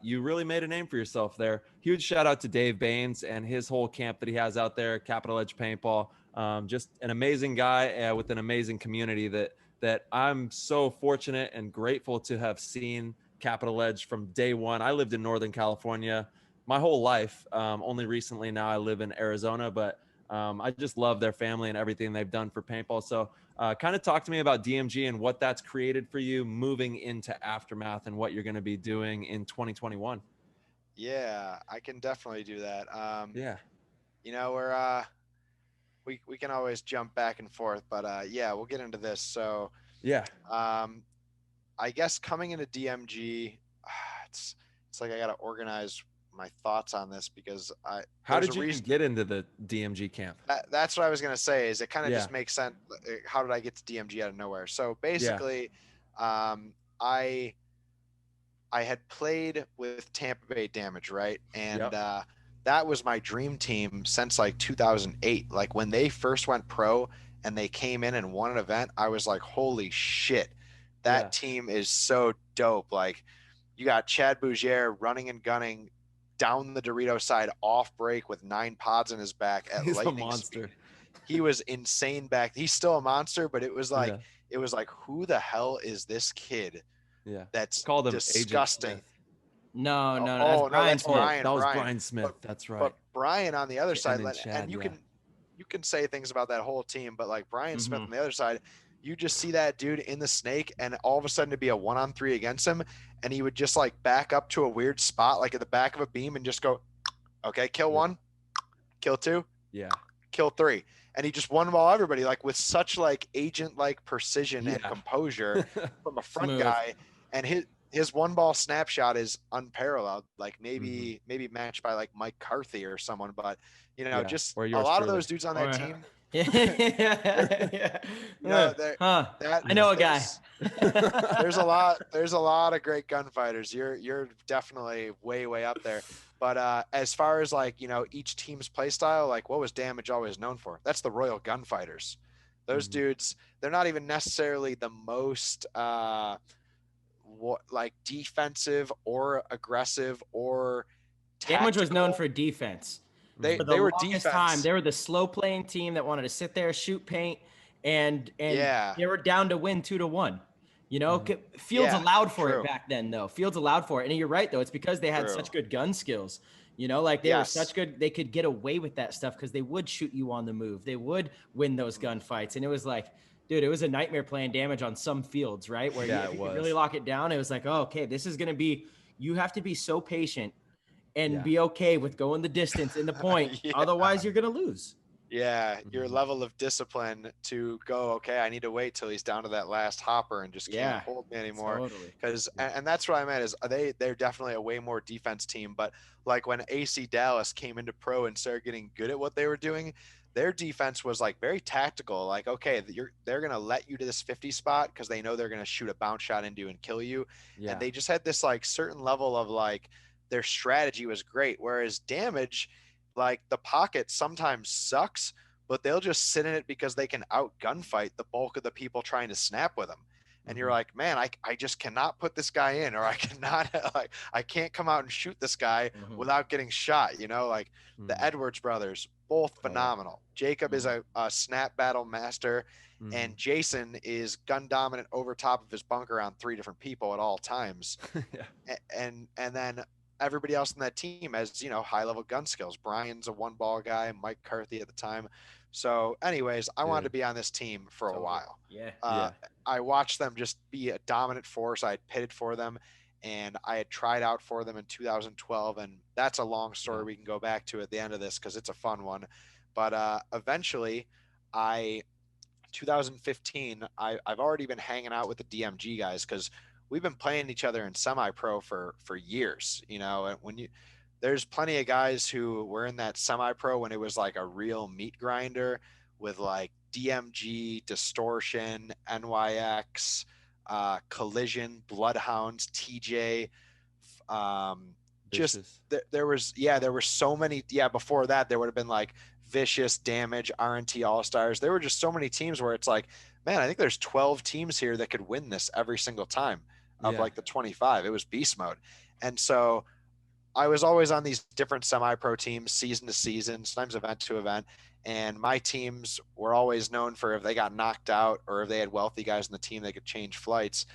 you really made a name for yourself there. Huge shout out to Dave Baines and his whole camp that he has out there, Capital Edge Paintball. Just an amazing guy with an amazing community that I'm so fortunate and grateful to have seen Capital Edge from day one. I lived in Northern California my whole life. Only recently now I live in Arizona, but I just love their family and everything they've done for paintball. So kind of talk to me about DMG and what that's created for you moving into Aftermath and what you're going to be doing in 2021. Yeah, I can definitely do that. We can always jump back and forth, but we'll get into this. So I guess coming into DMG, it's like I got to organize my thoughts on this because how did you get into the DMG camp? That's what I was going to say is it kind of just makes sense. How did I get to DMG out of nowhere? So basically, I had played with Tampa Bay Damage, right? And that was my dream team since like 2008. Like when they first went pro and they came in and won an event, I was like, holy shit, that team is so dope. Like you got Chad Bougier running and gunning down the Dorito side off break with 9 pods in his back at lightning speed. He was insane back. He's still a monster, but it was like who the hell is this kid? Yeah, that's called him disgusting. No, that's Brian. That was Brian Smith. That's right. But Brian on the other side, Chad, and you can say things about that whole team, but like Brian Smith on the other side, you just see that dude in the snake, and all of a sudden to be a 1-on-3 against him, and he would just like back up to a weird spot, like at the back of a beam, and just go, okay, kill 1, kill 2, kill 3, and he just one ball everybody like with such like agent like precision and composure from a front guy, and his one ball snapshot is unparalleled, like maybe matched by like Mike Carthy or someone, but just a lot of those dudes on that team. I know a guy. There's a lot of great gunfighters. You're definitely way up there. But as far as like each team's play style, like what was Damage always known for? That's the Royal Gunfighters. Those dudes, they're not even necessarily the most like defensive or aggressive or tactical. Damage was known for defense. They were defense. Time, they were the slow playing team that wanted to sit there, shoot paint, and they were down to win 2-1. Fields allowed for it back then, though. Fields allowed for it, and you're right, though. It's because they had such good gun skills. Like they were such good, they could get away with that stuff because they would shoot you on the move. They would win those gunfights, and it was like, dude, it was a nightmare playing Damage on some fields, right? Where you could really lock it down. It was like, oh, okay, this is gonna be. You have to be so patient and be okay with going the distance in the point. Otherwise, you're going to lose. Yeah, your level of discipline to go, okay, I need to wait till he's down to that last hopper and just can't hold me anymore. Because and that's what I meant is they're definitely a way more defense team. But like when AC Dallas came into pro and started getting good at what they were doing, their defense was like very tactical. Like, okay, they're going to let you to this 50 spot because they know they're going to shoot a bounce shot into you and kill you. Yeah. And they just had this like certain level of like, their strategy was great. Whereas Damage, like the pocket sometimes sucks, but they'll just sit in it because they can out gunfight the bulk of the people trying to snap with them. And you're like, man, I just cannot put this guy in, or I cannot like, I can't come out and shoot this guy without getting shot. Like the Edwards brothers, both phenomenal. Jacob is a snap battle master, and Jason is gun dominant over top of his bunker on 3 different people at all times. And then everybody else in that team has, high level gun skills. Brian's a one ball guy, Mike Carthy at the time. So anyways, I wanted to be on this team for a while. I watched them just be a dominant force. I had pitted for them, and I had tried out for them in 2012. And that's a long story we can go back to at the end of this, cause it's a fun one. But eventually 2015, I've already been hanging out with the DMG guys, cause we've been playing each other in semi-pro for years, and there's plenty of guys who were in that semi-pro when it was like a real meat grinder with like DMG, Distortion, NYX, Collision, Bloodhounds, TJ. There were so many. Yeah, before that, there would have been like Vicious, Damage, RNT All-Stars. There were just so many teams where it's like, man, I think there's 12 teams here that could win this every single time of like the 25. It was beast mode. And so I was always on these different semi-pro teams, season to season, sometimes event to event. And my teams were always known for, if they got knocked out or if they had wealthy guys in the team, they could change flights,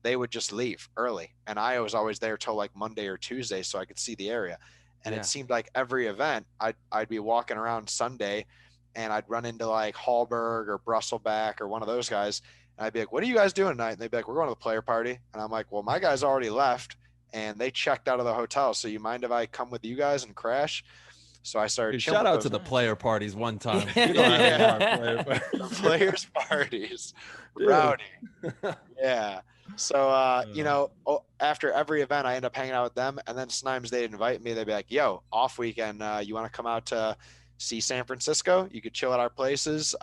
they would just leave early. And I was always there till like Monday or Tuesday so I could see the area. And it seemed like every event I'd be walking around Sunday and I'd run into like Hallberg or Brusselback or one of those guys. And I'd be like, what are you guys doing tonight? And they'd be like, we're going to the player party. And I'm like, well, my guys already left and they checked out of the hotel. So you mind if I come with you guys and crash? So I started. Shout out to the player parties one time. The players parties. Rowdy. Yeah. So, after every event, I end up hanging out with them. And then sometimes they'd invite me. They'd be like, yo, off weekend, you want to come out to see San Francisco? You could chill at our places.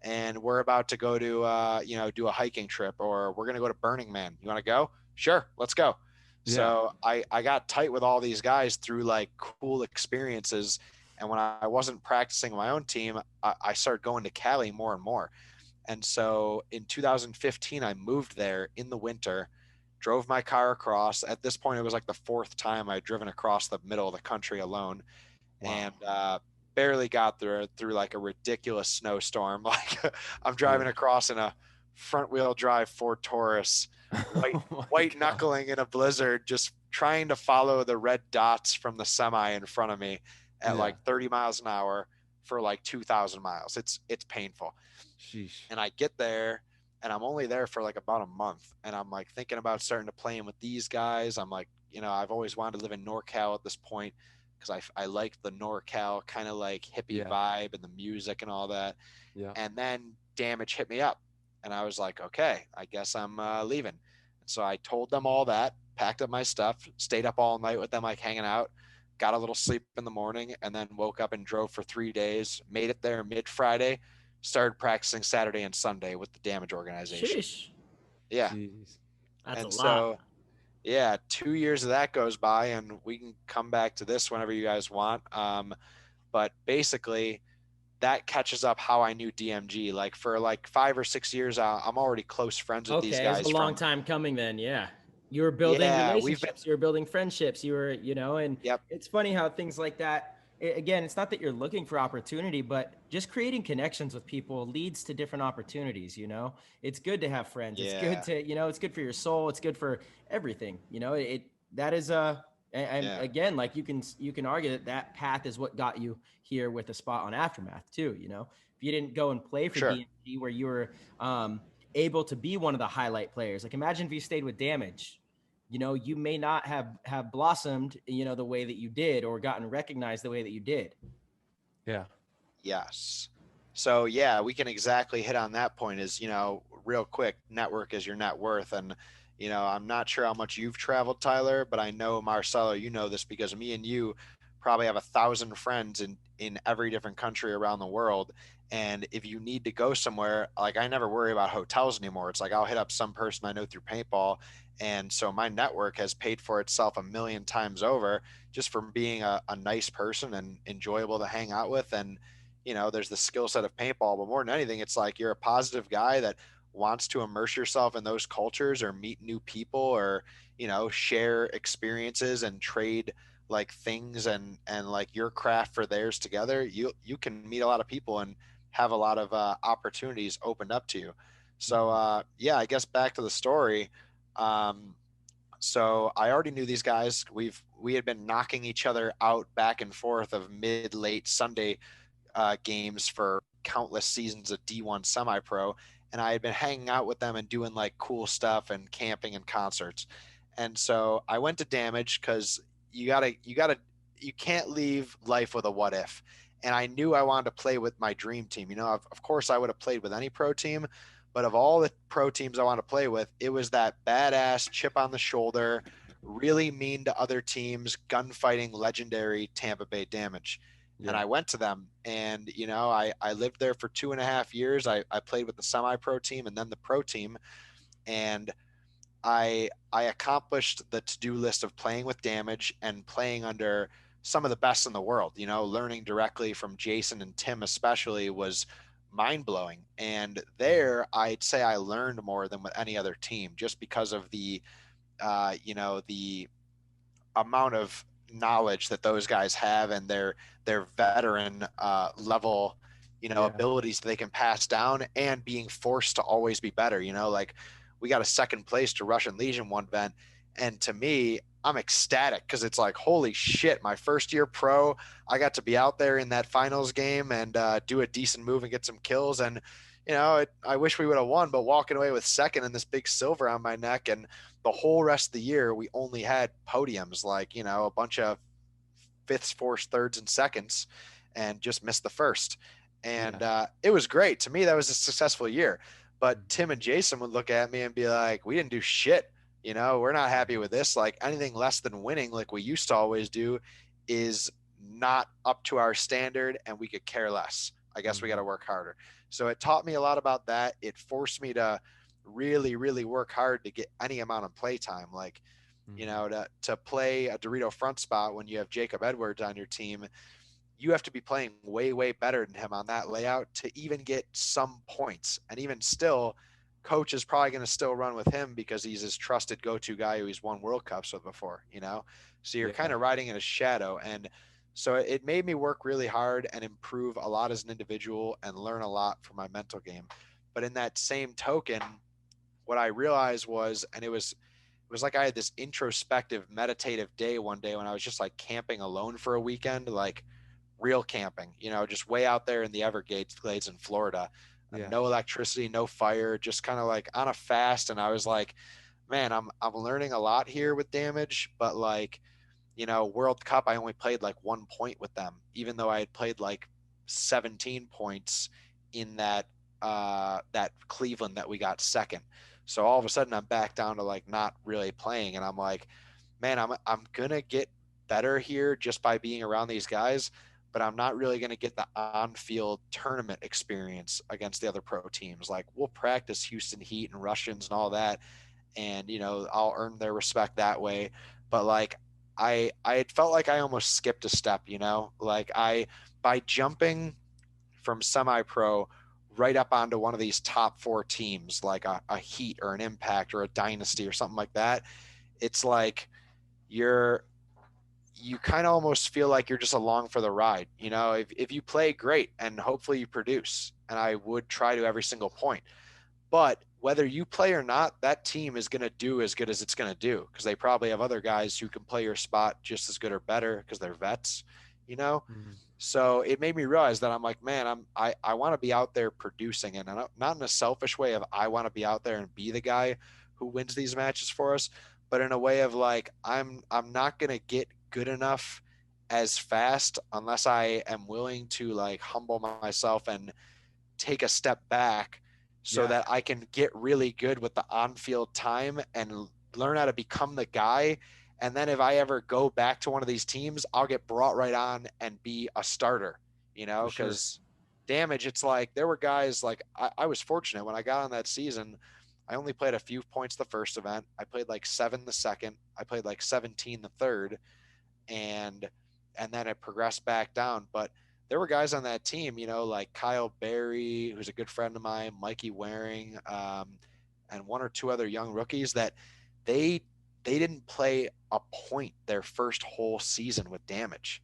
And we're about to go to, do a hiking trip, or we're going to go to Burning Man. You want to go? Sure. Let's go. Yeah. So I got tight with all these guys through like cool experiences. And when I wasn't practicing my own team, I started going to Cali more and more. And so in 2015, I moved there in the winter, drove my car across. At this point, it was like the 4th time I'd driven across the middle of the country alone. Wow. And barely got through like a ridiculous snowstorm. Like I'm driving across in a front wheel drive Ford Taurus, white knuckling in a blizzard, just trying to follow the red dots from the semi in front of me at like 30 miles an hour for like 2,000 miles. It's painful. Sheesh. And I get there and I'm only there for like about a month. And I'm like thinking about starting to play in with these guys. I'm like, I've always wanted to live in NorCal at this point, because I liked the NorCal kind of like hippie vibe and the music and all that. Yeah. And then Damage hit me up, and I was like, okay, I guess I'm leaving. And so I told them all that, packed up my stuff, stayed up all night with them, like hanging out, got a little sleep in the morning, and then woke up and drove for 3 days, made it there mid-Friday, started practicing Saturday and Sunday with the Damage organization. Sheesh. Yeah. Jeez. That's And a lot. so, yeah, 2 years of that goes by, and we can come back to this whenever you guys want. But basically, that catches up how I knew DMG. Like for like 5 or 6 years, I'm already close friends with these guys. It's a long time coming then. Yeah. You were building relationships, you were building friendships, you were, and Yep. it's funny how things like that, again, it's not that you're looking for opportunity, but just creating connections with people leads to different opportunities. It's good to have friends. Yeah. It's good to, it's good for your soul. It's good for everything. That is again, like you can argue that path is what got you here with a spot on Aftermath too. If you didn't go and play for DMG where you were able to be one of the highlight players, like imagine if you stayed with Damage, you may not have blossomed, the way that you did, or gotten recognized the way that you did. Yeah. Yes. So yeah, we can exactly hit on that point is, real quick, network is your net worth. And, I'm not sure how much you've traveled, Tyler, but I know, Marcelo, you know this because me and you probably have 1,000 friends in every different country around the world. And if you need to go somewhere, like I never worry about hotels anymore. It's like I'll hit up some person I know through Paintball. And so my network has paid for itself 1,000,000 times over just from being a nice person and enjoyable to hang out with. And, there's the skill set of Paintball, but more than anything, it's like you're a positive guy that wants to immerse yourself in those cultures or meet new people or, share experiences and trade like things and like your craft for theirs together. You can meet a lot of people and have a lot of opportunities opened up to you. So yeah, I guess back to the story. So I already knew these guys. We had been knocking each other out back and forth of mid-late Sunday games for countless seasons of D1 semi-pro, and I had been hanging out with them and doing like cool stuff and camping and concerts. And so I went to Damage because you can't leave life with a what if. And I knew I wanted to play with my dream team. Of course I would have played with any pro team, but of all the pro teams I want to play with, it was that badass chip on the shoulder, really mean to other teams, gunfighting legendary Tampa Bay Damage. Yeah. And I went to them and, I lived there for 2.5 years. I played with the semi-pro team and then the pro team. And I accomplished the to-do list of playing with Damage and playing under some of the best in the world. Learning directly from Jason and Tim especially was mind-blowing. And there, I'd say I learned more than with any other team just because of the, the amount of knowledge that those guys have and their veteran level, abilities that they can pass down and being forced to always be better. Like we got a second place to Russian Legion one event. And to me, I'm ecstatic because it's like, holy shit, my first year pro, I got to be out there in that finals game and do a decent move and get some kills. And, I wish we would have won, but walking away with second and this big silver on my neck. And the whole rest of the year, we only had podiums, like, a bunch of fifths, fourths, thirds, and seconds, and just missed the first. And it was great. To me, that was a successful year. But Tim and Jason would look at me and be like, we didn't do shit. We're not happy with this. Like anything less than winning, like we used to always do, is not up to our standard and we could care less. I guess we got to work harder. So it taught me a lot about that. It forced me to really, really work hard to get any amount of play time. Like, to play a Dorito front spot when you have Jacob Edwards on your team, you have to be playing way, way better than him on that layout to even get some points. And even still, coach is probably going to still run with him because he's his trusted go-to guy who he's won World Cups with before, so you're kind of riding in his shadow. And so it made me work really hard and improve a lot as an individual and learn a lot from my mental game. But in that same token, what I realized was, and it was like I had this introspective meditative day one day when I was just like camping alone for a weekend, like real camping, just way out there in the Everglades in Florida. No electricity, no fire, just kind of like on a fast. And I was like, man, I'm learning a lot here with Damage, but like World Cup, I only played like 1 point with them, even though I had played like 17 points in that Cleveland that we got second. So all of a sudden I'm back down to like not really playing, and I'm like, man, I'm gonna get better here just by being around these guys, but I'm not really gonna get the on-field tournament experience against the other pro teams. Like, we'll practice Houston Heat and Russians and all that, and I'll earn their respect that way. But like, I had felt like I almost skipped a step, like by jumping from semi-pro right up onto one of these top 4 teams, like a Heat or an Impact or a Dynasty or something like that. It's like you kind of almost feel like you're just along for the ride. If you play great and hopefully you produce, and I would try to every single point, but whether you play or not, that team is going to do as good as it's going to do, because they probably have other guys who can play your spot just as good or better because they're vets, Mm-hmm. So it made me realize that I'm like, man, I want to be out there producing, and not in a selfish way of I want to be out there and be the guy who wins these matches for us, but in a way of like, I'm not going to get good enough as fast unless I am willing to like humble myself and take a step back so Yeah. that I can get really good with the on-field time and learn how to become the guy. And then if I ever go back to one of these teams, I'll get brought right on and be a starter, For sure. because damage, it's like there were guys like I was fortunate when I got on that season. I only played a few points the first event. I played like 7 the second. I played like 17 the third, and then it progressed back down. But there were guys on that team, like Kyle Berry, who's a good friend of mine, Mikey Waring, and one or two other young rookies that they didn't play a point their first whole season with damage.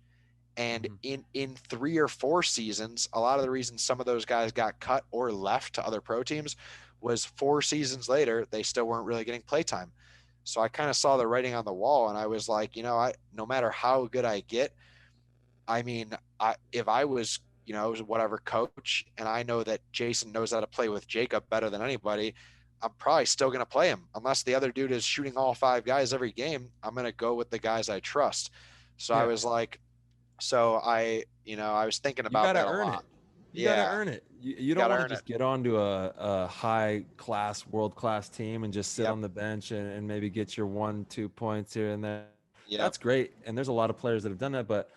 And in 3 or 4 seasons, a lot of the reasons some of those guys got cut or left to other pro teams was 4 seasons later, they still weren't really getting playtime. So I kind of saw the writing on the wall, and I was like, no matter how good I get, I mean, if I was, whatever coach, and I know that Jason knows how to play with Jacob better than anybody, I'm probably still going to play him. Unless the other dude is shooting all 5 guys every game, I'm going to go with the guys I trust. So I Yeah. was like, I was thinking You about got to that a earn it. lot. You got to Yeah, earn it. You don't gotta want to earn it. just get onto a high class, world class team and just sit Yep, on the bench and maybe get your 1-2 points here and there. yep, That's great. And there's a lot of players that have done that. But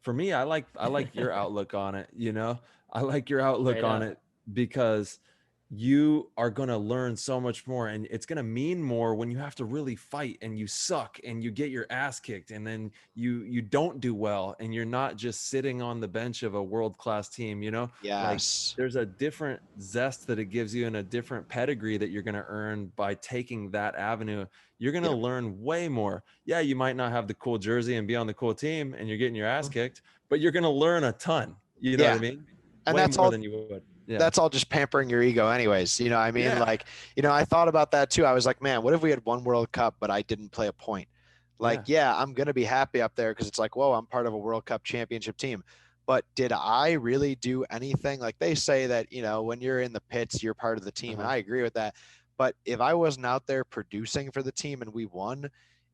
for me, I like your outlook on it. I like your outlook Straight on up. it because you are going to learn so much more, and it's going to mean more when you have to really fight and you suck and you get your ass kicked and then you don't do well and you're not just sitting on the bench of a world-class team, like yes, there's a different zest that it gives you and a different pedigree that you're going to earn by taking that avenue. You're going to yep. learn way more. Yeah, you might not have the cool jersey and be on the cool team and you're getting your ass kicked, but you're going to learn a ton. You know what I Yeah, mean? and Way that's more all. than you would. Yeah. That's all just pampering your ego anyways. I mean, Yeah. like, I thought about that too. I was like, man, what if we had one World Cup, but I didn't play a point? Like, Yeah. yeah, I'm going to be happy up there because it's like, whoa, I'm part of a World Cup championship team. But did I really do anything? Like they say that, when you're in the pits, you're part of the team. And Uh-huh. I agree with that. But if I wasn't out there producing for the team and we won,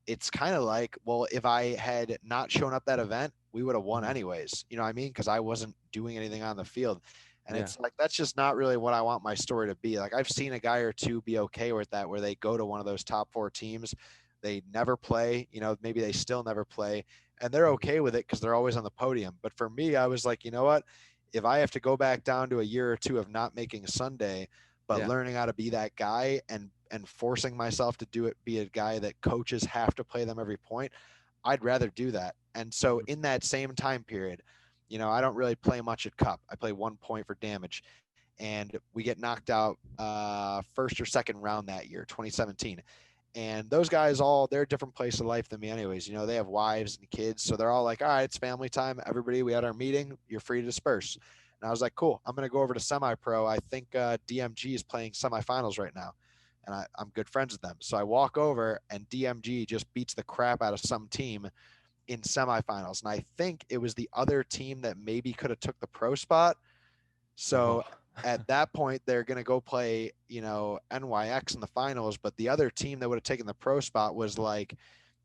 it's kind of like, well, if I had not shown up that event, we would have won Mhm. anyways. You know what I mean? Because I wasn't doing anything on the field. And Yeah. it's like, that's just not really what I want my story to be. Like, I've seen a guy or two be okay with that, where they go to one of those top 4 teams, they never play, maybe they still never play, and they're Mhm. okay with it because they're always on the podium. But for me, I was like, you know what? If I have to go back down to a year or two of not making Sunday, but Yeah. learning how to be that guy and forcing myself to do it, be a guy that coaches have to play them every point, I'd rather do that. And so Mhm. in that same time period, I don't really play much at Cup. I play 1 point for damage, and we get knocked out first or second round that year, 2017. And those guys they're a different place of life than me anyways. They have wives and kids. So they're all like, all right, it's family time. Everybody, we had our meeting. You're free to disperse. And I was like, cool, I'm going to go over to semi-pro. I think DMG is playing semifinals right now. And I'm good friends with them. So I walk over and DMG just beats the crap out of some team in semifinals. And I think it was the other team that maybe could have took the pro spot. So Oh. at that point, they're going to go play, NYX in the finals. But the other team that would have taken the pro spot was like,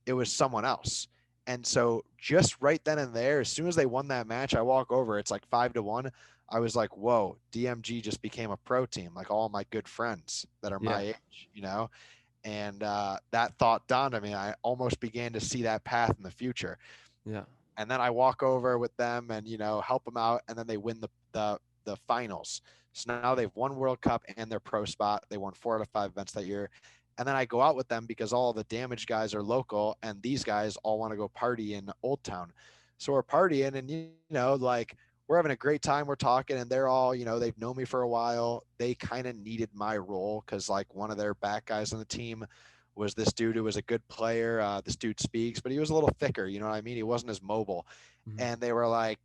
it was someone else. And so just right then and there, as soon as they won that match, I walk over, it's like 5-1. I was like, whoa, DMG just became a pro team, like all my good friends that are my age, you know? And that thought dawned on me. I almost began to see that path in the future. Yeah. And then I walk over with them and, you know, help them out. And then they win the finals. So now they've won World Cup and their pro spot. They won 4 out of 5 events that year. And then I go out with them because all the damage guys are local and these guys all want to go party in Old Town. So we're partying and, you know, like we're having a great time. We're talking and they're all, you know, they've known me for a while. They kind of needed my role because like one of their back guys on the team was this dude who was a good player. This dude speaks, but he was a little thicker. You know what I mean? He wasn't as mobile. Mm-hmm. And they were like,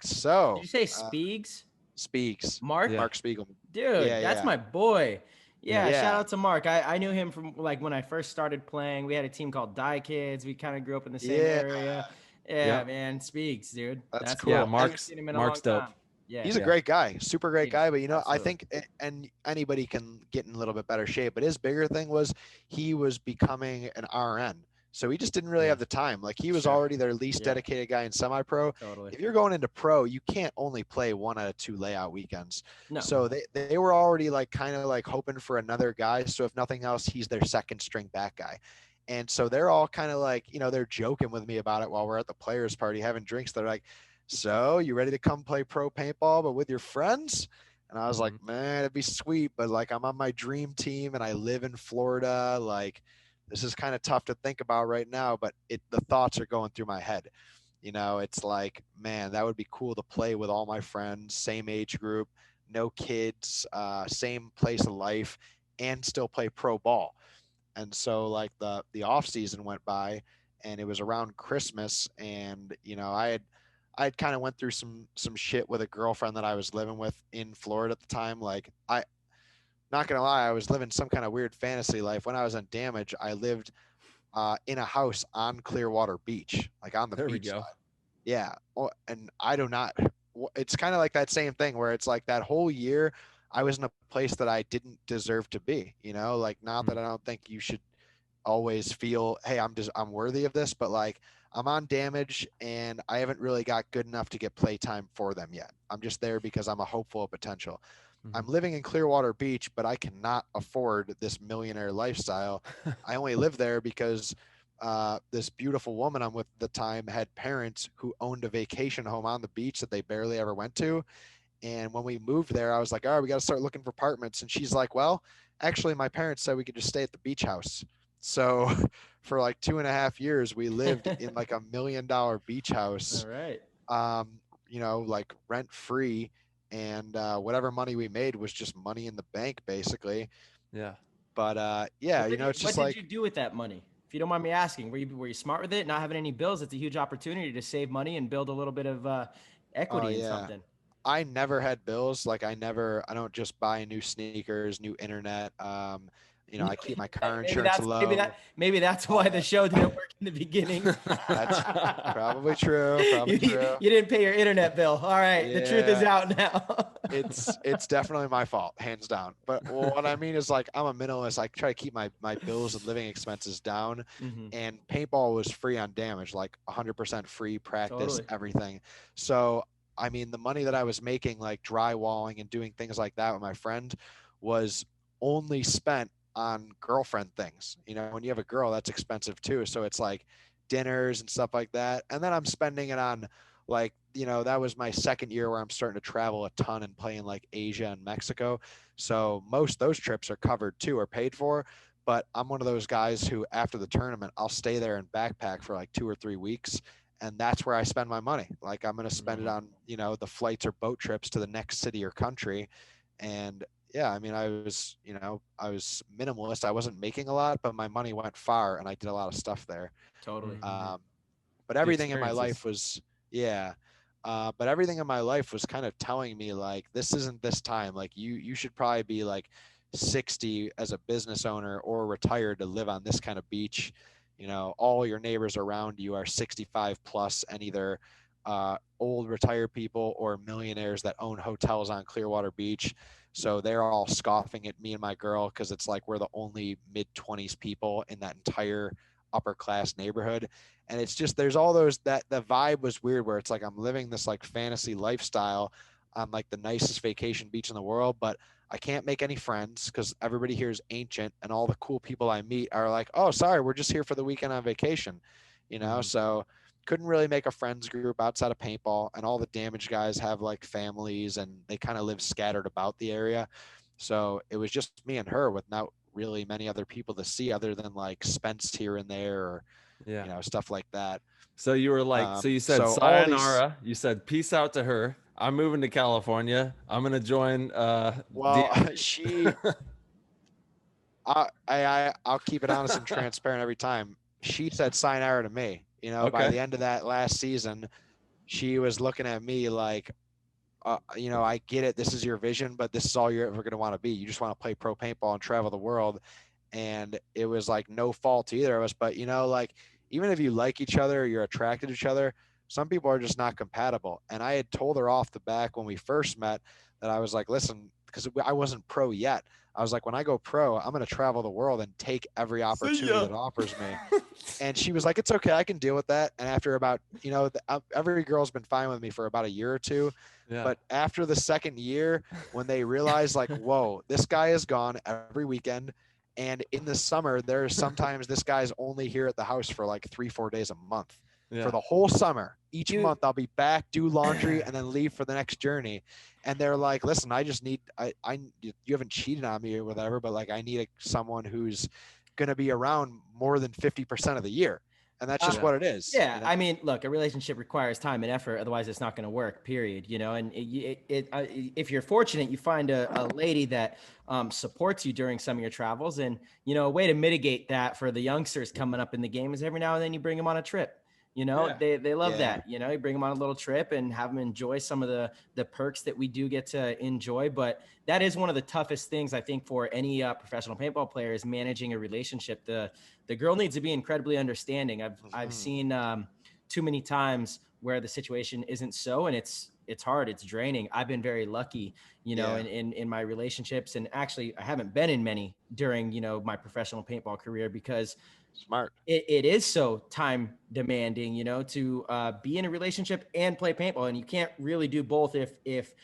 so. Did you say Speaks? Speaks. Mark? Mark Spiegelman. Dude, that's my boy. Yeah, Yeah. shout out to Mark. I knew him from like when I first started playing. We had a team called Die Kids. We kind of grew up in the same area. Yeah, man, Speaks, dude. That's cool. cool. Yeah, Mark's dope. Time. Yeah, he's a great guy, super great guy. But you know, absolutely. I think, and anybody can get in a little bit better shape. But his bigger thing was he was becoming an RN, so he just didn't really have the time. Like he was already their least dedicated guy in semi-pro. Totally. If you're going into pro, you can't only play 1 out of 2 layout weekends. No. So they were already like kind of like hoping for another guy. So if nothing else, he's their second string back guy. And so they're all kind of like, you know, they're joking with me about it while we're at the players' party having drinks. They're like, so you ready to come play pro paintball, but with your friends? And I was like, man, it'd be sweet. But like, I'm on my dream team and I live in Florida. Like, this is kind of tough to think about right now, but the thoughts are going through my head. You know, it's like, man, that would be cool to play with all my friends, same age group, no kids, same place of life, and still play pro ball. And so like the off season went by and it was around Christmas and you know I had kind of went through some shit with a girlfriend that I was living with in Florida at the time. Like I not gonna lie, I was living some kind of weird fantasy life. When I was on damage, I lived in a house on Clearwater Beach, like on the beach side. Yeah. And I do not it's kind of like that same thing where it's like that whole year I was in a place that I didn't deserve to be, you know, like not that I don't think you should always feel, hey, I'm worthy of this, but like I'm on damage and I haven't really got good enough to get playtime for them yet. I'm just there because I'm a hopeful of potential. I'm living in Clearwater Beach, but I cannot afford this millionaire lifestyle. I only live there because this beautiful woman I'm with at the time had parents who owned a vacation home on the beach that they barely ever went to. And when we moved there, I was like, all right, we got to start looking for apartments. And she's like, well, actually, my parents said we could just stay at the beach house. So for like 2.5 years, we lived in like $1 million beach house. All right. You know, like rent free. And whatever money we made was just money in the bank, basically. Yeah. But yeah, you know, it's just like. What did you do with that money? If you don't mind me asking, were you smart with it? Not having any bills, it's a huge opportunity to save money and build a little bit of equity in something. I never had bills. Like I don't just buy new sneakers, new internet. You know, I keep my car insurance low. Maybe that's why the show didn't work in the beginning. That's probably true. You didn't pay your internet bill. All right, the truth is out now. It's definitely my fault, hands down. But what I mean is like I'm a minimalist. I try to keep my bills and living expenses down. And paintball was free on damage, like 100% free practice, everything. So I mean, the money that I was making, like drywalling and doing things like that with my friend, was only spent on girlfriend things. You know, when you have a girl, that's expensive too. So it's like dinners and stuff like that. And then I'm spending it on like, you know, that was my second year where I'm starting to travel a ton and play in like Asia and Mexico. So most those trips are covered too, or paid for. But I'm one of those guys who after the tournament, I'll stay there and backpack for like 2 or 3 weeks. And that's where I spend my money. Like I'm going to spend it on, you know, the flights or boat trips to the next city or country. And yeah, I mean, I was minimalist. I wasn't making a lot, but my money went far and I did a lot of stuff there. Totally. But everything in my life was, but everything in my life was kind of telling me like, this isn't this time. Like you should probably be like 60 as a business owner or retired to live on this kind of beach. You know, all your neighbors around you are 65 plus and either old retired people or millionaires that own hotels on Clearwater Beach. So they're all scoffing at me and my girl because it's like we're the only mid-20s people in that entire upper class neighborhood. And it's just, there's all those, that the vibe was weird where it's like I'm living this like fantasy lifestyle on like the nicest vacation beach in the world, but I can't make any friends because everybody here is ancient, and all the cool people I meet are like, oh, sorry, we're just here for the weekend on vacation, you know? So couldn't really make a friends group outside of paintball, and all the damage guys have like families and they kind of live scattered about the area. So it was just me and her without really many other people to see other than like Spence here and there, or, Yeah. you know, stuff like that. So you were like, so you said So all these, sayonara. You said peace out to her. I'm moving to California. I'm gonna join. well, DMG. she, I'll keep it honest and transparent every time. She said sayonara to me. You know, by Okay. the end of that last season, she was looking at me like, you know, I get it. This is your vision, but this is all you're ever going to want to be. You just want to play pro paintball and travel the world. And it was like no fault to either of us. But, you know, like, even if you like each other, or you're attracted to each other, some people are just not compatible. And I had told her off the back when we first met that I was like, listen, because I wasn't pro yet. I was like, when I go pro, I'm going to travel the world and take every opportunity that offers me. And she was like, it's okay, I can deal with that. And after about, you know, every girl's been fine with me for about a year or two. Yeah. But after the second year, when they realized like, whoa, this guy is gone every weekend. And in the summer, there's sometimes this guy's only here at the house for like 3-4 days a month. For the whole summer. Each month I'll be back, do laundry, and then leave for the next journey. And they're like, listen, I just need, you haven't cheated on me or whatever, but like, I need someone who's going to be around more than 50% of the year. And that's just what it is. Yeah. You know? I mean, look, a relationship requires time and effort. Otherwise it's not going to work, period. You know, and if you're fortunate, you find a lady that supports you during some of your travels. And, you know, a way to mitigate that for the youngsters coming up in the game is every now and then you bring them on a trip. You know, they love that. You know, you bring them on a little trip and have them enjoy some of the perks that we do get to enjoy. But that is one of the toughest things, I think, for any professional paintball player is managing a relationship. The girl needs to be incredibly understanding. I've seen too many times where the situation isn't so, and it's hard. It's draining. I've been very lucky, you know, in my relationships. And actually, I haven't been in many during, you know, my professional paintball career because smart. It is so time demanding, you know, to be in a relationship and play paintball, and you can't really do both if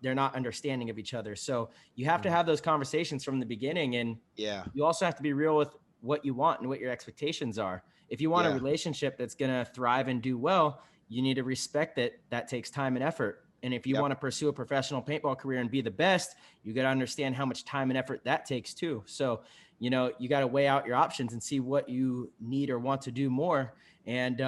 they're not understanding of each other. So you have to have those conversations from the beginning, and you also have to be real with what you want and what your expectations are. If you want a relationship that's going to thrive and do well, you need to respect that takes time and effort. And if you want to pursue a professional paintball career and be the best, you got to understand how much time and effort that takes too. So, you know, you got to weigh out your options and see what you need or want to do more. And,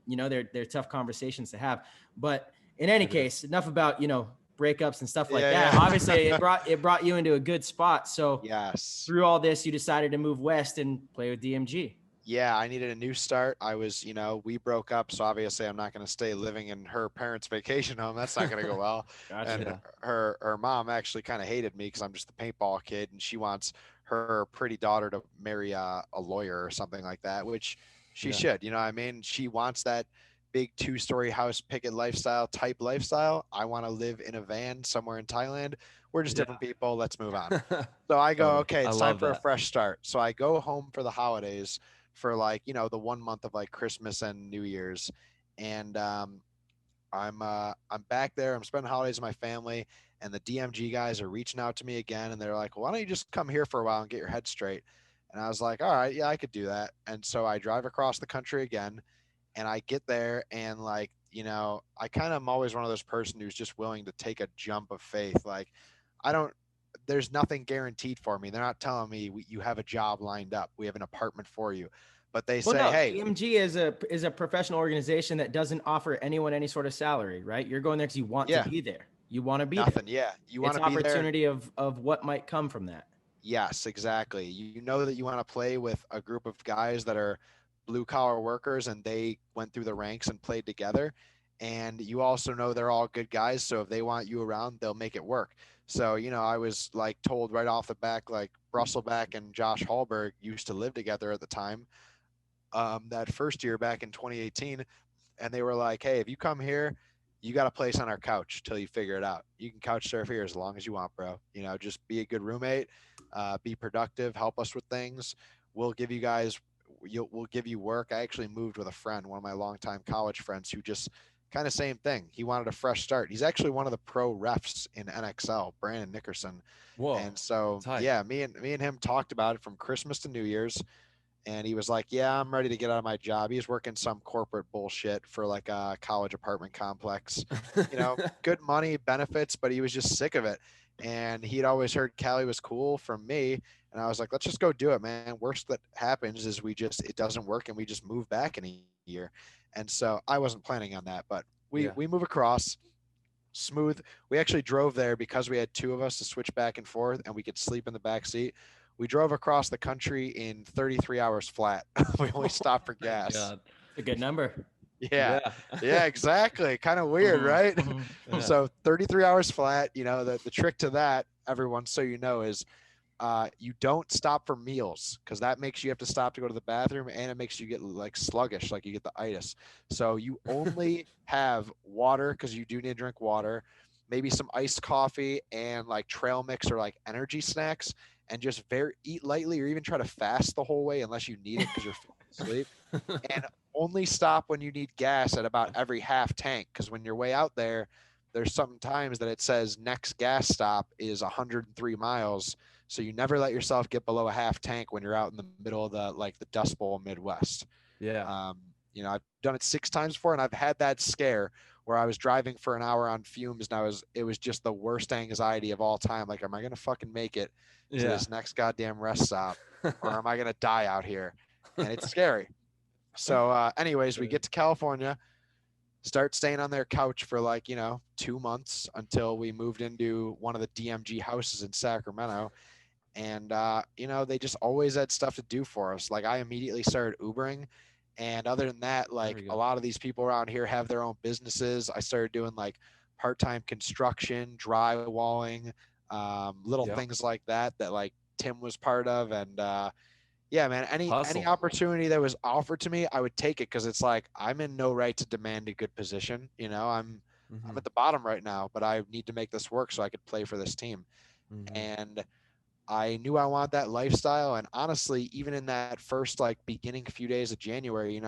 you know, they're tough conversations to have. But in any case, enough about, you know, breakups and stuff like that. Obviously, it brought you into a good spot. So through all this, you decided to move west and play with DMG. Yeah, I needed a new start. I was, you know, we broke up, so obviously I'm not going to stay living in her parents' vacation home. That's not going to go well. And her mom actually kind of hated me because I'm just the paintball kid, and she wants her pretty daughter to marry a lawyer or something like that, which she should. You know what I mean? She wants that big 2-story house picket type lifestyle. I want to live in a van somewhere in Thailand. We're just different people. Let's move on. So I go, okay, it's time for a fresh start. So I go home for the holidays for like, you know, the 1 month of like Christmas and New Year's. And I'm back there. I'm spending holidays with my family, and the DMG guys are reaching out to me again. And they're like, well, why don't you just come here for a while and get your head straight? And I was like, all right, yeah, I could do that. And so I drive across the country again, and I get there, and like, you know, I kind of am always one of those person who's just willing to take a jump of faith. Like, there's nothing guaranteed for me. They're not telling me you have a job lined up. We have an apartment for you. But they say, hey, DMG is a professional organization that doesn't offer anyone any sort of salary, right? You're going there because you want to be there. You want to be nothing. there. Yeah. You want to be opportunity there. Of what might come from that. Yes, exactly. You know that you want to play with a group of guys that are blue collar workers, and they went through the ranks and played together. And you also know they're all good guys. So if they want you around, they'll make it work. So, you know, I was like told right off the back, like Brusselback and Josh Hallberg used to live together at the time. That first year back in 2018, and they were like, hey, if you come here, you got a place on our couch till you figure it out. You can couch surf here as long as you want, bro. You know, just be a good roommate, be productive, help us with things. We'll give you guys, we'll give you work. I actually moved with a friend, one of my longtime college friends, who just kind of same thing. He wanted a fresh start. He's actually one of the pro refs in NXL, Brandon Nickerson. Whoa. And so, Tight. yeah, me and him talked about it from Christmas to New Year's. And he was like, yeah, I'm ready to get out of my job. He was working some corporate bullshit for like a college apartment complex, good money, benefits, but he was just sick of it. And he'd always heard Cali was cool from me. And I was like, let's just go do it, man. Worst that happens is it doesn't work and we just move back in a year. And so I wasn't planning on that, but we move across smooth. We actually drove there because we had two of us to switch back and forth and we could sleep in the back seat. We drove across the country in 33 hours flat. We only stopped for gas. God. A good number. Yeah, exactly. Kind of weird, right? Yeah. So 33 hours flat. The trick to that, everyone, so you know, is you don't stop for meals because that makes you have to stop to go to the bathroom and it makes you get like sluggish, like you get the itis. So you only have water because you do need to drink water, maybe some iced coffee and like trail mix or like energy snacks, and just eat lightly or even try to fast the whole way unless you need it because you're asleep. And only stop when you need gas at about every half tank because when you're way out there, there's sometimes that it says next gas stop is 103 miles. So you never let yourself get below a half tank when you're out in the middle of the Dust Bowl Midwest. Yeah. I've done it 6 times before, and I've had that scare where I was driving for an hour on fumes, and it was just the worst anxiety of all time. Like, am I gonna fucking make it to this next goddamn rest stop, or am I gonna die out here? And it's scary. So, anyways, we get to California, start staying on their couch for 2 months until we moved into one of the DMG houses in Sacramento. And, they just always had stuff to do for us. Like, I immediately started Ubering. And other than that, a lot of these people around here have their own businesses. I started doing part-time construction, drywalling, little things like that Tim was part of. And, yeah, man, any opportunity that was offered to me, I would take it because it's like I'm in no right to demand a good position. I'm at the bottom right now, but I need to make this work so I could play for this team. And I knew I wanted that lifestyle. And honestly, even in that first beginning few days of January,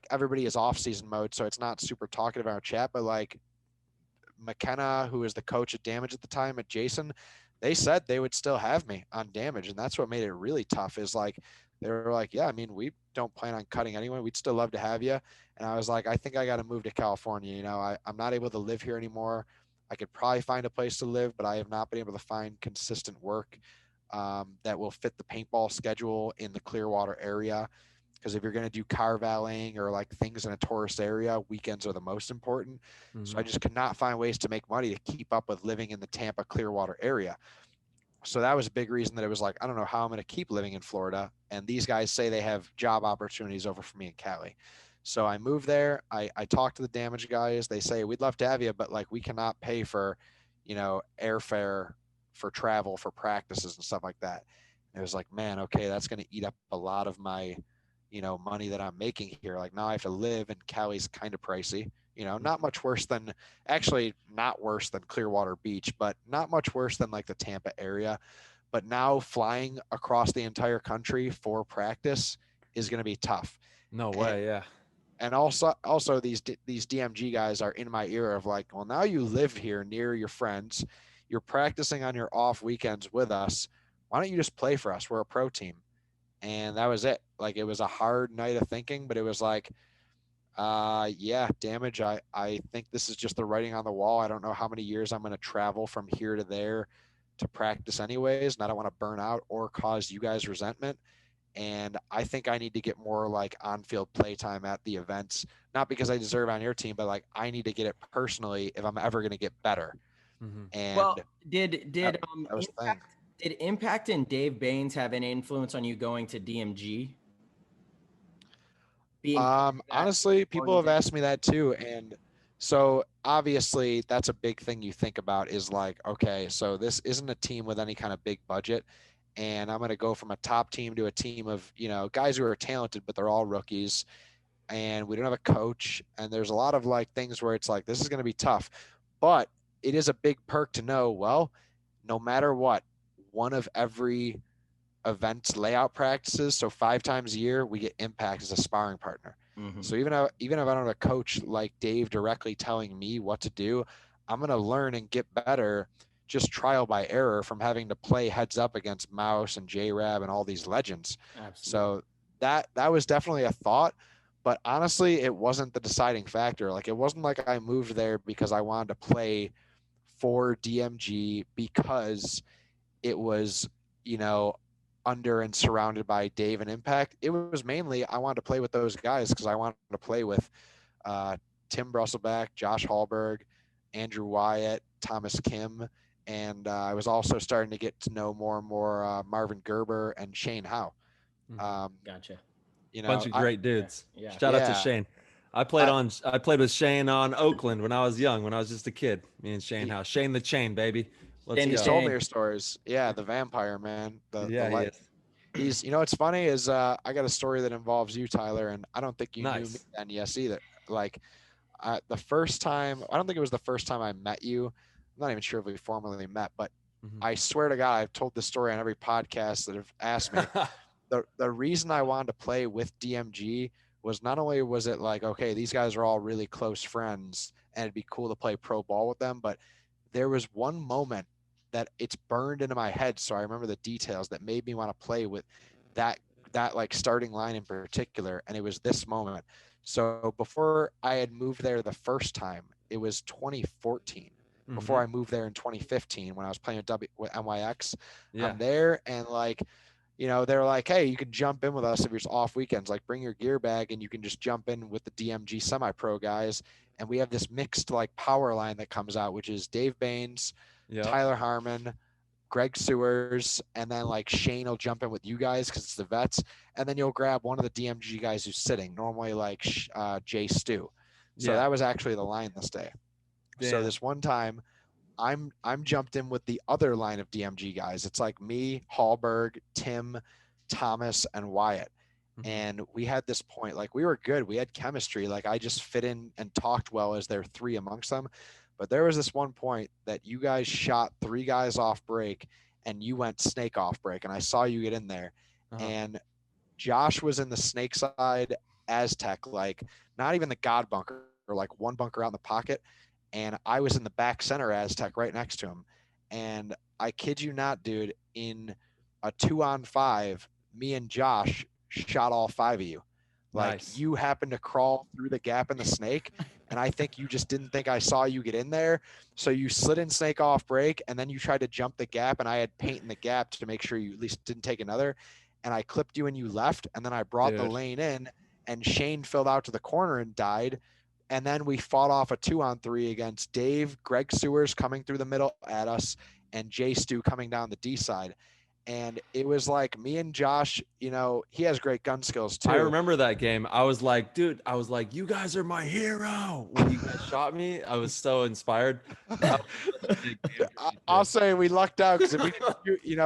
everybody is off season mode, so it's not super talkative in our chat, but McKenna, who was the coach at Damage at the time, at Jason, they said they would still have me on Damage. And that's what made it really tough is they were like, yeah, I mean, we don't plan on cutting anyone. We'd still love to have you. And I was like, I think I got to move to California. I'm not able to live here anymore. I could probably find a place to live, but I have not been able to find consistent work that will fit the paintball schedule in the Clearwater area. Because if you're going to do car valeting or things in a tourist area, weekends are the most important. So I just could not find ways to make money to keep up with living in the Tampa Clearwater area. So that was a big reason that it was I don't know how I'm going to keep living in Florida. And these guys say they have job opportunities over for me in Cali. So I moved there. I talked to the Damage guys. They say, we'd love to have you, but we cannot pay for, airfare for travel, for practices and stuff like that. And it was man, okay, that's going to eat up a lot of my, money that I'm making here. Now I have to live, and Cali's kind of pricey, not much worse than, actually not worse than Clearwater Beach, but not much worse than the Tampa area. But now flying across the entire country for practice is going to be tough. No way. Yeah. And also these DMG guys are in my ear of well, now you live here near your friends, you're practicing on your off weekends with us. Why don't you just play for us? We're a pro team. And that was it. It was a hard night of thinking, but it was yeah, Damage. I think this is just the writing on the wall. I don't know how many years I'm going to travel from here to there to practice anyways. And I don't want to burn out or cause you guys resentment. And I think I need to get more on-field playtime at the events, not because I deserve on your team, but I need to get it personally if I'm ever going to get better. And well, did Impact and Dave Baines have any influence on you going to DMG? Honestly, people have asked me that too. And so obviously that's a big thing you think about is okay, so this isn't a team with any kind of big budget. And I'm going to go from a top team to a team of, guys who are talented, but they're all rookies. And we don't have a coach. And there's a lot of things where it's this is going to be tough. But it is a big perk to know, well, no matter what, one of every event layout practices. So 5 times a year, we get Impact as a sparring partner. So even if I don't have a coach like Dave directly telling me what to do, I'm going to learn and get better just trial by error from having to play heads up against Mouse and J-Rab and all these legends. Absolutely. So that was definitely a thought, but honestly, it wasn't the deciding factor. Like, it wasn't like I moved there because I wanted to play for DMG because it was, under and surrounded by Dave and Impact. It was mainly I wanted to play with those guys because I wanted to play with Tim Brusselback, Josh Hallberg, Andrew Wyatt, Thomas Kim, and I was also starting to get to know more and more Marvin Gerber and Shane Howe. Gotcha. Bunch of great dudes. Yeah. Shout out to Shane. I played with Shane on Oakland when I was young, when I was just a kid. Me and Shane Howe. Shane the Chain, baby. Let's go. He told me your stories. Yeah, the vampire, man. He's, it's funny is I got a story that involves you, Tyler, and I don't think you knew me then, yes, either. Like, the first time, I don't think it was the first time I met you. I'm not even sure if we formally met, but I swear to God, I've told this story on every podcast that have asked me. The reason I wanted to play with DMG was not only was it like, okay, these guys are all really close friends and it'd be cool to play pro ball with them, but there was one moment that it's burned into my head. So I remember the details that made me want to play with that like starting line in particular. And it was this moment. So before I had moved there the first time, it was 2014. Before I moved there in 2015, when I was playing with NYX, I'm there and like, they're like, hey, you can jump in with us if you're off weekends, like bring your gear bag and you can just jump in with the DMG semi-pro guys. And we have this mixed like power line that comes out, which is Dave Baines, Tyler Harmon, Greg Sewers, and then like Shane will jump in with you guys because it's the vets. And then you'll grab one of the DMG guys who's sitting, normally like Jay Stu. So that was actually the line this day. Damn. So this one time, I'm jumped in with the other line of DMG guys. It's like me, Hallberg, Tim, Thomas, and Wyatt. And we had this point, like we were good. We had chemistry. Like I just fit in and talked well as there 3 amongst them. But there was this one point that you guys shot 3 guys off break and you went snake off break. And I saw you get in there. And Josh was in the snake side Aztec, like not even the God bunker, or like one bunker out in the pocket. And I was in the back center Aztec right next to him. And I kid you not, dude, in a 2-on-5, me and Josh shot all 5 of you. Like you happened to crawl through the gap in the snake. And I think you just didn't think I saw you get in there. So you slid in snake off break and then you tried to jump the gap. And I had paint in the gap to make sure you at least didn't take another. And I clipped you and you left. And then I brought the lane in and Shane filled out to the corner and died. And then we fought off a 2-on-3 against Dave, Greg Sewers coming through the middle at us, and Jay Stu coming down the D side. And it was like me and Josh, he has great gun skills too. I remember that game. I was like, dude, you guys are my hero. When you guys shot me, I was so inspired. I'll say we lucked out because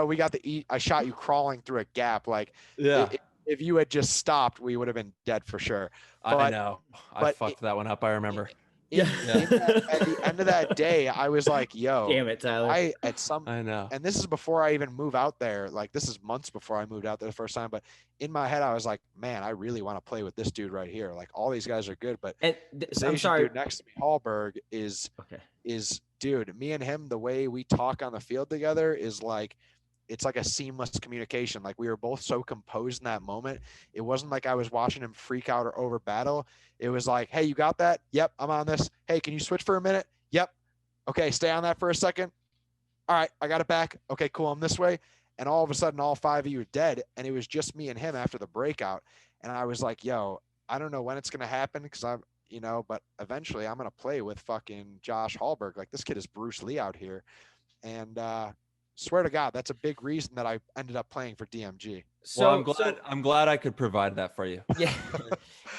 we got I shot you crawling through a gap. Like, if you had just stopped, we would have been dead for sure. But, I know. I fucked that one up. I remember. At the end of that day, I was like, yo, damn it, Tyler. I know. And this is before I even move out there. Like, this is months before I moved out there the first time. But in my head, I was like, man, I really want to play with this dude right here. Like, all these guys are good. But I'm sorry. Dude next to me, Hallberg, is dude, me and him, the way we talk on the field together is like, it's like a seamless communication. Like we were both so composed in that moment. It wasn't like I was watching him freak out or over battle. It was like, hey, you got that? Yep, I'm on this. Hey, can you switch for a minute? Yep. Okay, stay on that for a second. All right, I got it back. Okay, cool, I'm this way. And all of a sudden, all 5 of you are dead. And it was just me and him after the breakout. And I was like, yo, I don't know when it's going to happen because I'm, but eventually I'm going to play with fucking Josh Hallberg. Like this kid is Bruce Lee out here. And, swear to God, that's a big reason that I ended up playing for DMG. So I'm glad I could provide that for you. Yeah.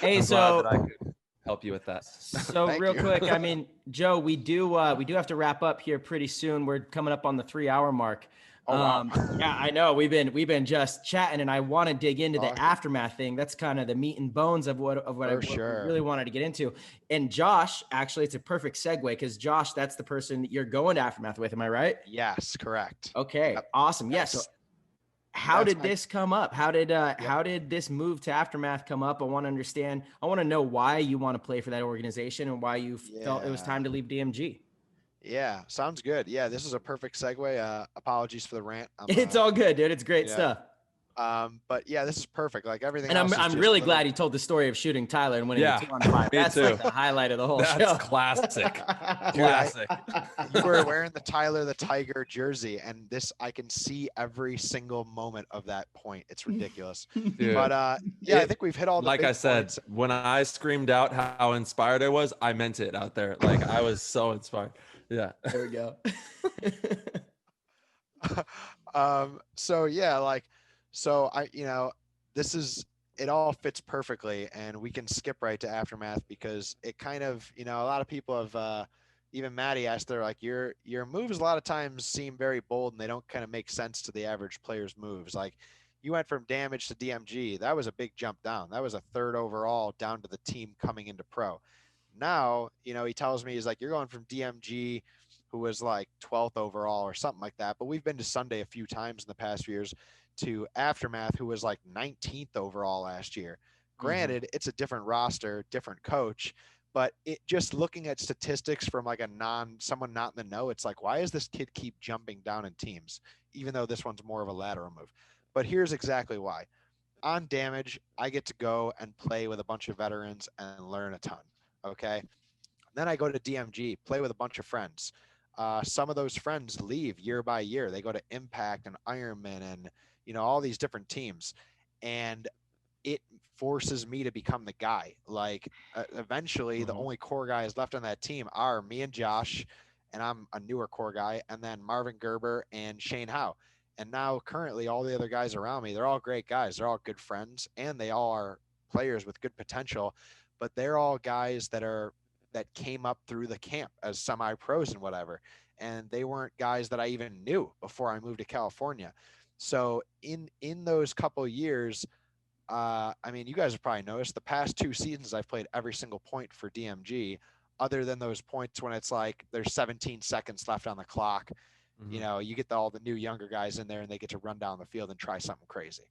Hey, glad that I could help you with that. So real quick, I mean, Joe, we do have to wrap up here pretty soon. We're coming up on the 3-hour mark. Oh, wow. Yeah, I know we've been just chatting, and I want to dig into the aftermath thing. That's kind of the meat and bones of what I really wanted to get into. And Josh, actually, it's a perfect segue because Josh, that's the person that you're going to aftermath with. Am I right? Yes, correct. Okay, awesome. Yes. Yeah, so how did this come up? How did this move to Aftermath come up? I want to understand. I want to know why you want to play for that organization and why you felt it was time to leave DMG. Yeah, sounds good. Yeah, this is a perfect segue. Apologies for the rant. It's all good, dude. It's great stuff. But yeah, this is perfect. Like everything. And else I'm really glad you told the story of shooting Tyler and winning a 2-on-5. That's like the highlight of the whole show. That's classic. Classic. You were wearing the Tyler the Tiger jersey, and I can see every single moment of that point. It's ridiculous. Dude, but I think we've hit all the like big I said, points. when I screamed out how inspired I was, I meant it out there. Like I was so inspired. Yeah. There we go. So it all fits perfectly, and we can skip right to Aftermath because it kind of, a lot of people have, even Maddie asked, they're like, your moves a lot of times seem very bold and they don't kind of make sense to the average player's moves. Like you went from damage to DMG. That was a big jump down. That was a 3rd overall down to the team coming into pro. Now, he tells me, he's like, you're going from DMG, who was like 12th overall or something like that. But we've been to Sunday a few times in the past few years, to Aftermath, who was like 19th overall last year. Granted, it's a different roster, different coach, but it just looking at statistics from like someone not in the know, it's like, why does this kid keep jumping down in teams, even though this one's more of a lateral move? But here's exactly why. On damage, I get to go and play with a bunch of veterans and learn a ton. Okay. Then I go to DMG, play with a bunch of friends. Some of those friends leave year by year. They go to Impact and Ironman and, all these different teams. And it forces me to become the guy. Like eventually the only core guys left on that team are me and Josh, and I'm a newer core guy, and then Marvin Gerber and Shane Howe. And now currently all the other guys around me, they're all great guys. They're all good friends, and they all are players with good potential, but they're all guys that came up through the camp as semi-pros and whatever. And they weren't guys that I even knew before I moved to California. So in those couple years, you guys have probably noticed the past 2 seasons, I've played every single point for DMG, other than those points when it's like there's 17 seconds left on the clock. You get all the new younger guys in there and they get to run down the field and try something crazy,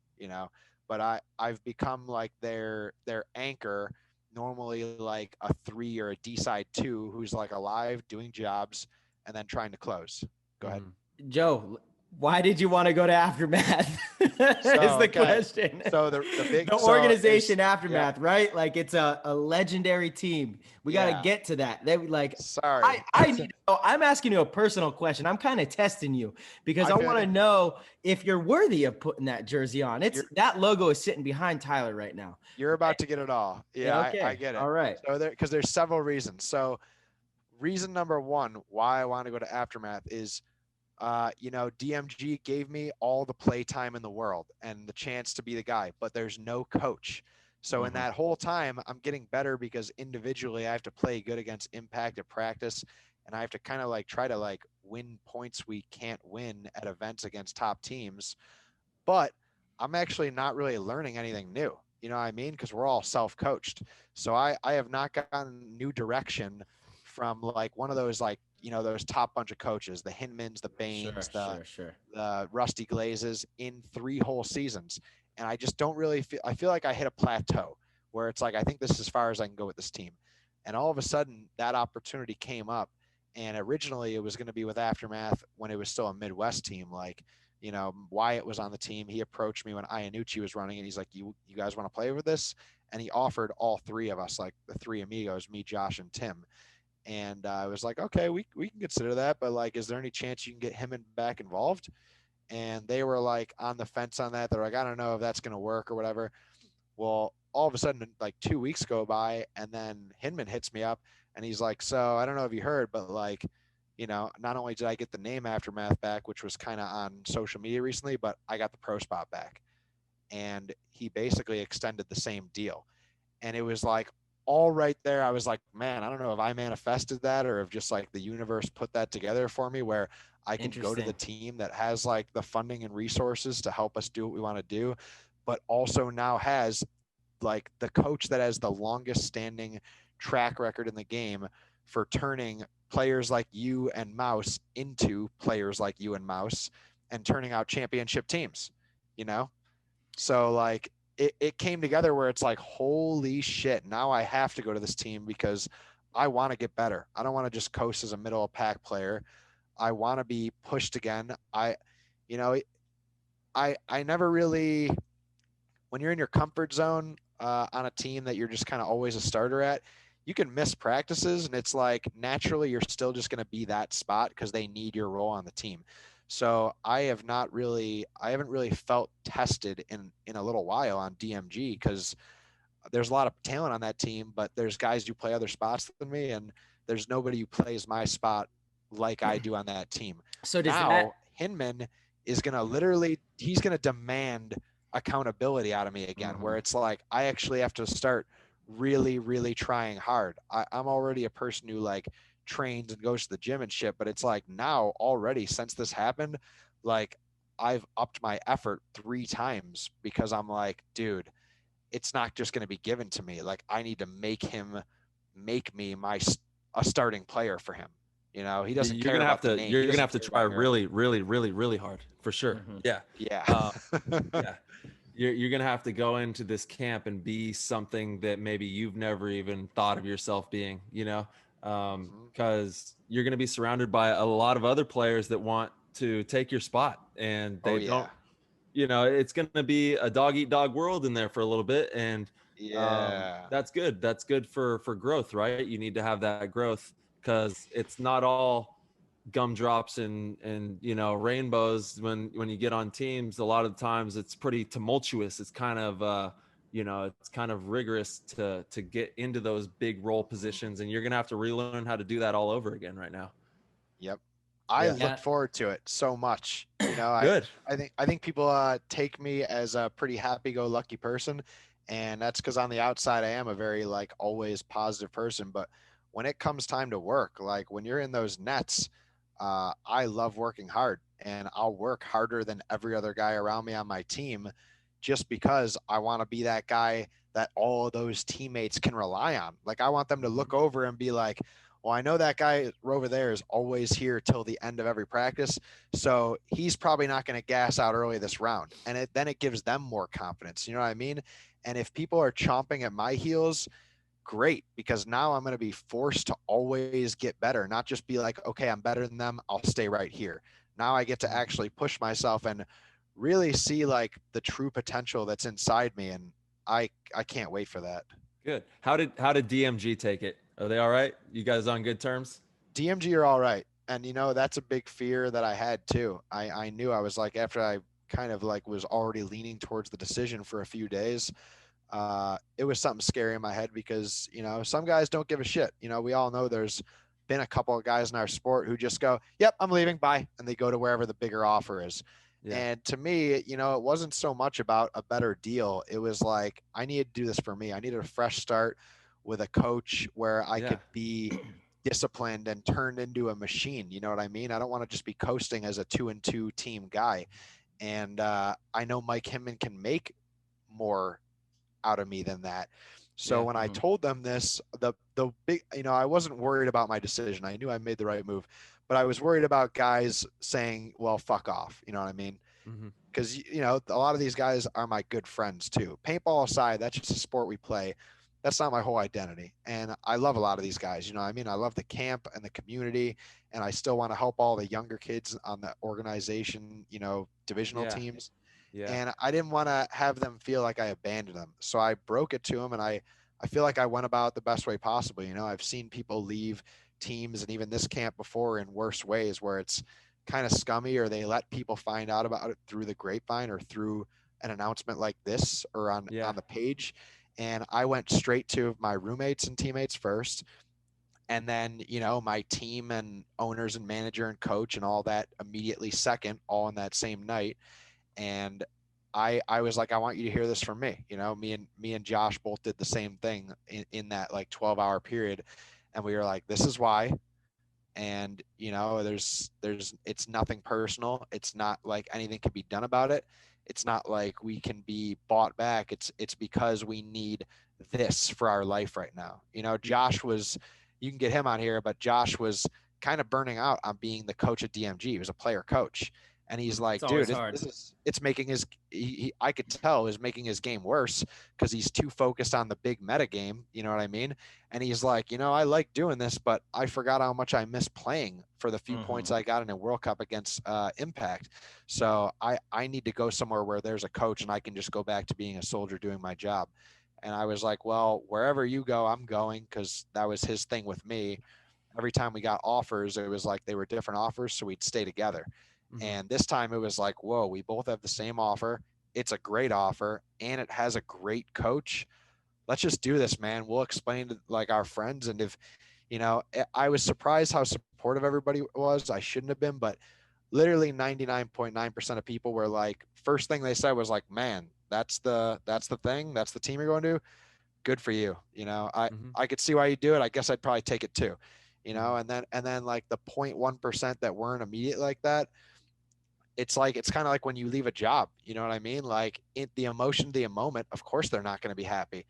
but I've become like their anchor, normally like a 3 or a D-side 2 who's like alive, doing jobs, and then trying to close. Go ahead. Joe, why did you want to go to Aftermath? Is the question. So the organization Aftermath, right? Like it's a legendary team. We got to get to that. They like, sorry, I need to know. I'm asking you a personal question. I'm kind of testing you because I want to know if you're worthy of putting that jersey on. That logo is sitting behind Tyler right now. You're about to get it all. Yeah, okay. I get it. All right. So because there's several reasons. So reason number 1, why I want to go to Aftermath is, DMG gave me all the play time in the world and the chance to be the guy, but there's no coach. So in that whole time, I'm getting better because individually I have to play good against Impact at practice, and I have to kind of like try to like win points we can't win at events against top teams. But I'm actually not really learning anything new. You know what I mean? Because we're all self-coached. So I have not gotten new direction from like one of those like, those top bunch of coaches, the Hinmans, the Baines, the Rusty Glazes in 3 whole seasons. And I just don't really I feel like I hit a plateau where it's like, I think this is as far as I can go with this team. And all of a sudden that opportunity came up. And originally it was going to be with Aftermath when it was still a Midwest team. Like, Wyatt was on the team. He approached me when Iannucci was running and he's like, you guys want to play with this? And he offered all 3 of us, like the 3 amigos, me, Josh, and Tim. And I was like, okay, we can consider that, but like, is there any chance you can get him back involved? And they were like on the fence on that. They're like, I don't know if that's going to work or whatever. Well, all of a sudden, like 2 weeks go by, and then Hinman hits me up, and he's like, so I don't know if you heard, but like, not only did I get the name Aftermath back, which was kind of on social media recently, but I got the pro spot back. And he basically extended the same deal. And it was like, all right there, I was like, man, I don't know if I manifested that or if just like the universe put that together for me where I can go to the team that has like the funding and resources to help us do what we want to do, but also now has like the coach that has the longest standing track record in the game for turning players like you and Mouse into players like you and Mouse and turning out championship teams. you know? So like it came together where it's like, holy shit, now I have to go to this team because I want to get better. I don't want to just coast as a middle of pack player. I want to be pushed again. You know, I never really, when you're in your comfort zone on a team that you're just kind of always a starter at, you can miss practices and it's like naturally you're still just going to be that spot because they need your role on the team. So I haven't really felt tested in a little while on DMG because there's a lot of talent on that team, but there's guys who play other spots than me, and there's nobody who plays my spot like I do on that team. So does now that Hinman is gonna he's gonna demand accountability out of me again, where it's like I actually have to start really, really trying hard. I'm already a person who like trains and goes to the gym and shit, but it's like now already since this happened, like I've upped my effort 3 times because I'm like, dude, it's not just going to be given to me. Like I need to make me a starting player for him. You know, he doesn't care about the name. You're gonna have to try really, really, really, really hard for sure. Yeah. Yeah. Yeah. You're gonna have to go into this camp and be something that maybe you've never even thought of yourself being. You know, because you're gonna be surrounded by a lot of other players that want to take your spot, and they don't. You know, it's going to be a dog eat dog world in there for a little bit. And that's good. That's good for growth, right? You need to have that growth because it's not all gumdrops and, you know, rainbows. When you get on teams, a lot of times it's pretty tumultuous. It's kind of, you know, it's kind of rigorous to get into those big role positions. And you're going to have to relearn how to do that all over again right now. Yep. I look forward to it so much. You know, Good. I think people take me as a pretty happy-go-lucky person, and that's because on the outside I am a very like always positive person. But when it comes time to work, like when you're in those nets, I love working hard, and I'll work harder than every other guy around me on my team, just because I want to be that guy that all of those teammates can rely on. Like I want them to look over and be like, well, I know that guy over there is always here till the end of every practice, so he's probably not going to gas out early this round. And then it gives them more confidence. You know what I mean? And if people are chomping at my heels, great, because now I'm going to be forced to always get better, not just be like, okay, I'm better than them, I'll stay right here. Now I get to actually push myself and really see like the true potential that's inside me. And I can't wait for that. Good. How did DMG take it? Are they all right? You guys on good terms? DMG are all right. And, you know, that's a big fear that I had too. I knew I was like, after I kind of like was already leaning towards the decision for a few days, it was something scary in my head because, you know, some guys don't give a shit. You know, we all know there's been a couple of guys in our sport who just go, yep, I'm leaving, bye. And they go to wherever the bigger offer is. Yeah. And to me, you know, it wasn't so much about a better deal. It was like, I needed to do this for me. I needed a fresh start with a coach where I could be disciplined and turned into a machine. You know what I mean? I don't want to just be coasting as a 2-2 team guy. And I know Mike Hinman can make more out of me than that. So when I told them this, the big, you know, I wasn't worried about my decision. I knew I made the right move, but I was worried about guys saying, well, fuck off. You know what I mean? Because, you know, a lot of these guys are my good friends too. Paintball aside, that's just a sport we play. That's not my whole identity. And I love a lot of these guys. You know what I mean? I love the camp and the community, and I still want to help all the younger kids on the organization, you know, divisional teams. Yeah. And I didn't want to have them feel like I abandoned them. So I broke it to them, and I feel like I went about it the best way possible. You know, I've seen people leave teams and even this camp before in worse ways where it's kind of scummy, or they let people find out about it through the grapevine or through an announcement like this or on the page. And I went straight to my roommates and teammates first. And then, you know, my team and owners and manager and coach and all that immediately second, all in that same night. And I was like, I want you to hear this from me. You know, me and Josh both did the same thing in that like 12-hour period. And we were like, this is why. And, you know, it's nothing personal. It's not like anything can be done about it. It's not like we can be bought back. It's because we need this for our life right now. You know, Josh was, you can get him on here, but Josh was kind of burning out on being the coach at DMG. He was a player coach. And he's It's like, always dude, hard. it's making I could tell is making his game worse because he's too focused on the big meta game. You know what I mean? And he's like, I like doing this, but I forgot how much I miss playing for the few points I got in a World Cup against Impact. So I need to go somewhere where there's a coach and I can just go back to being a soldier doing my job. And I was like, well, wherever you go, I'm going, because that was his thing with me. Every time we got offers, it was like they were different offers, so we'd stay together. And this time it was like, whoa, we both have the same offer. It's a great offer and it has a great coach. Let's just do this, man. We'll explain to like our friends. And if, I was surprised how supportive everybody was. I shouldn't have been, but literally 99.9% of people were like, first thing they said was like, man, that's the thing. That's the team you're going to. Good for you. I could see why you do it. I guess I'd probably take it too, and then like the 0.1% that weren't immediate like that, it's kind of like when you leave a job, you know what I mean? Like the emotion of the moment, of course, they're not going to be happy.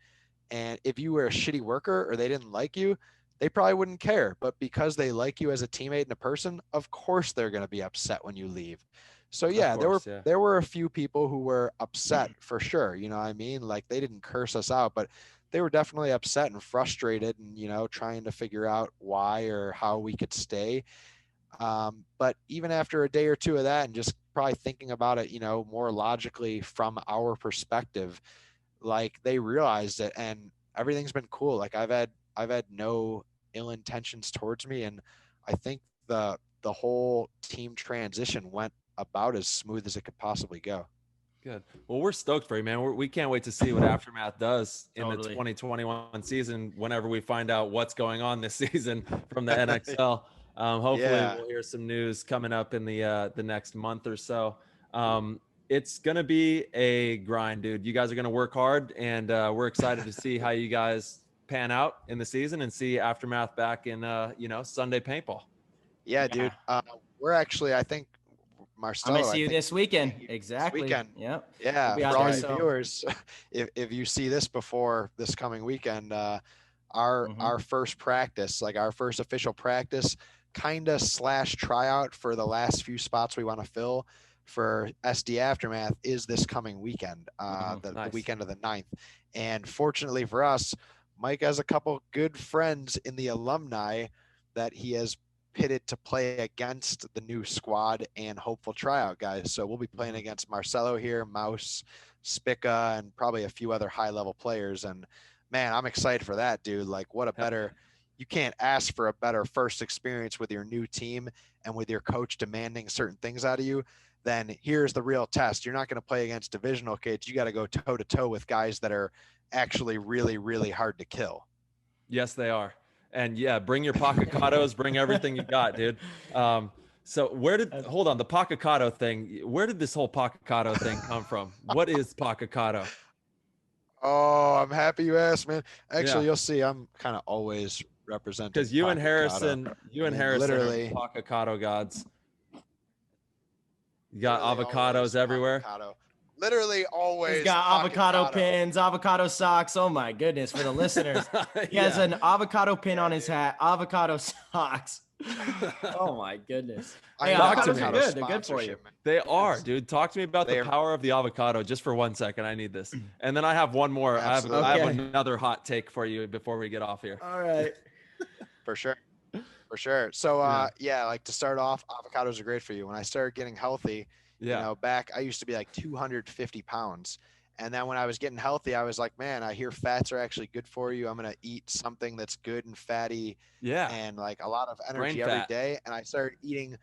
And if you were a shitty worker or they didn't like you, they probably wouldn't care. But because they like you as a teammate and a person, of course, they're going to be upset when you leave. So yeah, there were a few people who were upset for sure. You know what I mean? Like they didn't curse us out, but they were definitely upset and frustrated and, trying to figure out why or how we could stay. But even after a day or two of that and just probably thinking about it, more logically from our perspective, like they realized it and everything's been cool. Like I've had no ill intentions towards me. And I think the whole team transition went about as smooth as it could possibly go. Good. Well, we're stoked for you, man. We can't wait to see what Aftermath does in the Totally. 2021 season whenever we find out what's going on this season from the NXL. Hopefully we'll hear some news coming up in the next month or so. It's going to be a grind, dude. You guys are going to work hard, and we're excited to see how you guys pan out in the season and see Aftermath back in, Sunday Paintball. Yeah, dude. We're actually, I think, Marcelo, I'm gonna see you this weekend. Exactly. This weekend. Yep. Yeah. For all you viewers, if you see this before this coming weekend, our first practice, like our first official practice, kind of / tryout for the last few spots we want to fill for SD Aftermath is this coming weekend, the weekend of the 9th. And fortunately for us, Mike has a couple good friends in the alumni that he has pitted to play against the new squad and hopeful tryout guys. So we'll be playing against Marcelo here, Mouse, Spica, and probably a few other high-level players. And man, I'm excited for that, dude. Like what a better, you can't ask for a better first experience with your new team and with your coach demanding certain things out of you. Then here's the real test. You're not going to play against divisional kids. You got to go toe to toe with guys that are actually really, really hard to kill. Yes, they are. And yeah, bring your Pacacados, bring everything you got, dude. So hold on, the Pacacado thing, where did this whole Pacacado thing come from? What is Pacacado? Oh, I'm happy you asked, man. Actually, you'll see I'm kind of always representing. Because you and Harrison literally are Pacacado gods. You got avocados everywhere. Avocado. Literally always. He's got avocado pins, avocado socks. Oh my goodness, for the listeners. He has an avocado pin on his hat, avocado socks. Oh my goodness. Hey, avocados are good. They're good for you. They are, dude. Talk to me about the power of the avocado just for 1 second. I need this. And then I have one more. I have another hot take for you before we get off here. All right. For sure. For sure. So like to start off, avocados are great for you. When I started getting healthy, back, I used to be like 250 pounds. And then when I was getting healthy, I was like, man, I hear fats are actually good for you. I'm going to eat something that's good and fatty. Yeah. And like a lot of energy every day. And I started eating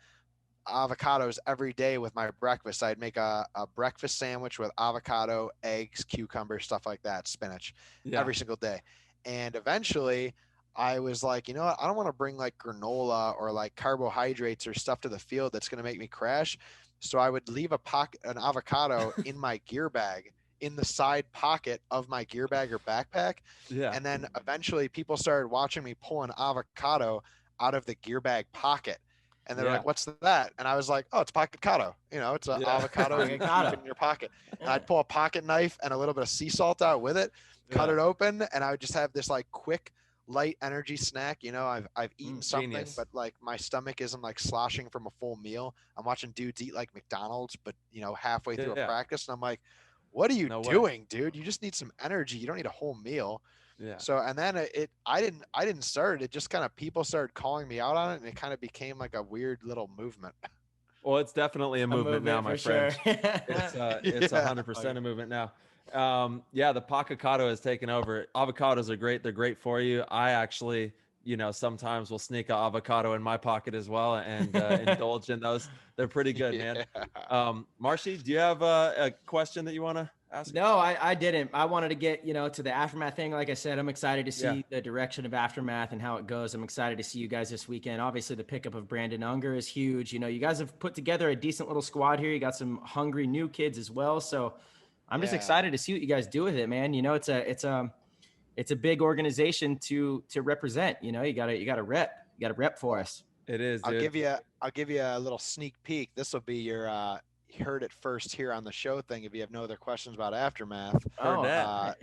avocados every day with my breakfast. I'd make a breakfast sandwich with avocado, eggs, cucumber, stuff like that, spinach every single day. And eventually I was like, you know what? I don't want to bring like granola or like carbohydrates or stuff to the field that's going to make me crash. So I would leave an avocado in my gear bag, in the side pocket of my gear bag or backpack. Yeah. And then eventually people started watching me pull an avocado out of the gear bag pocket. And they're like, what's that? And I was like, oh, it's Pacacado. It's an avocado you can keep in your pocket. And I'd pull a pocket knife and a little bit of sea salt out with it, cut it open, and I would just have this like quick light energy snack. You know, I've eaten something, Genius. but like my stomach isn't like sloshing from a full meal. I'm watching dudes eat like McDonald's, but you know, halfway through a Yeah. practice, and I'm like, what are you No way. doing, dude? You just need some energy. You don't need a whole meal. Yeah. So, and then I didn't start it. It just kind of people started calling me out on it, and it kind of became like a weird little movement. Well, it's definitely a movement now, my for friend. sure. It's Yeah. 100% a movement now. Yeah, the avocado has taken over. Avocados are great. They're great for you. I actually, sometimes will sneak an avocado in my pocket as well and indulge in those. They're pretty good, man. Yeah. Marcy, do you have a question that you want to ask? No, I didn't. I wanted to get, to the Aftermath thing. Like I said, I'm excited to see Yeah. the direction of Aftermath and how it goes. I'm excited to see you guys this weekend. Obviously, the pickup of Brandon Unger is huge. You guys have put together a decent little squad here. You got some hungry new kids as well. So I'm just Yeah. excited to see what you guys do with it, man. It's a big organization to represent. You got to rep for us. It is, dude. I'll give you a little sneak peek. This will be your heard it first here on the show thing. If you have no other questions about Aftermath, Heard that.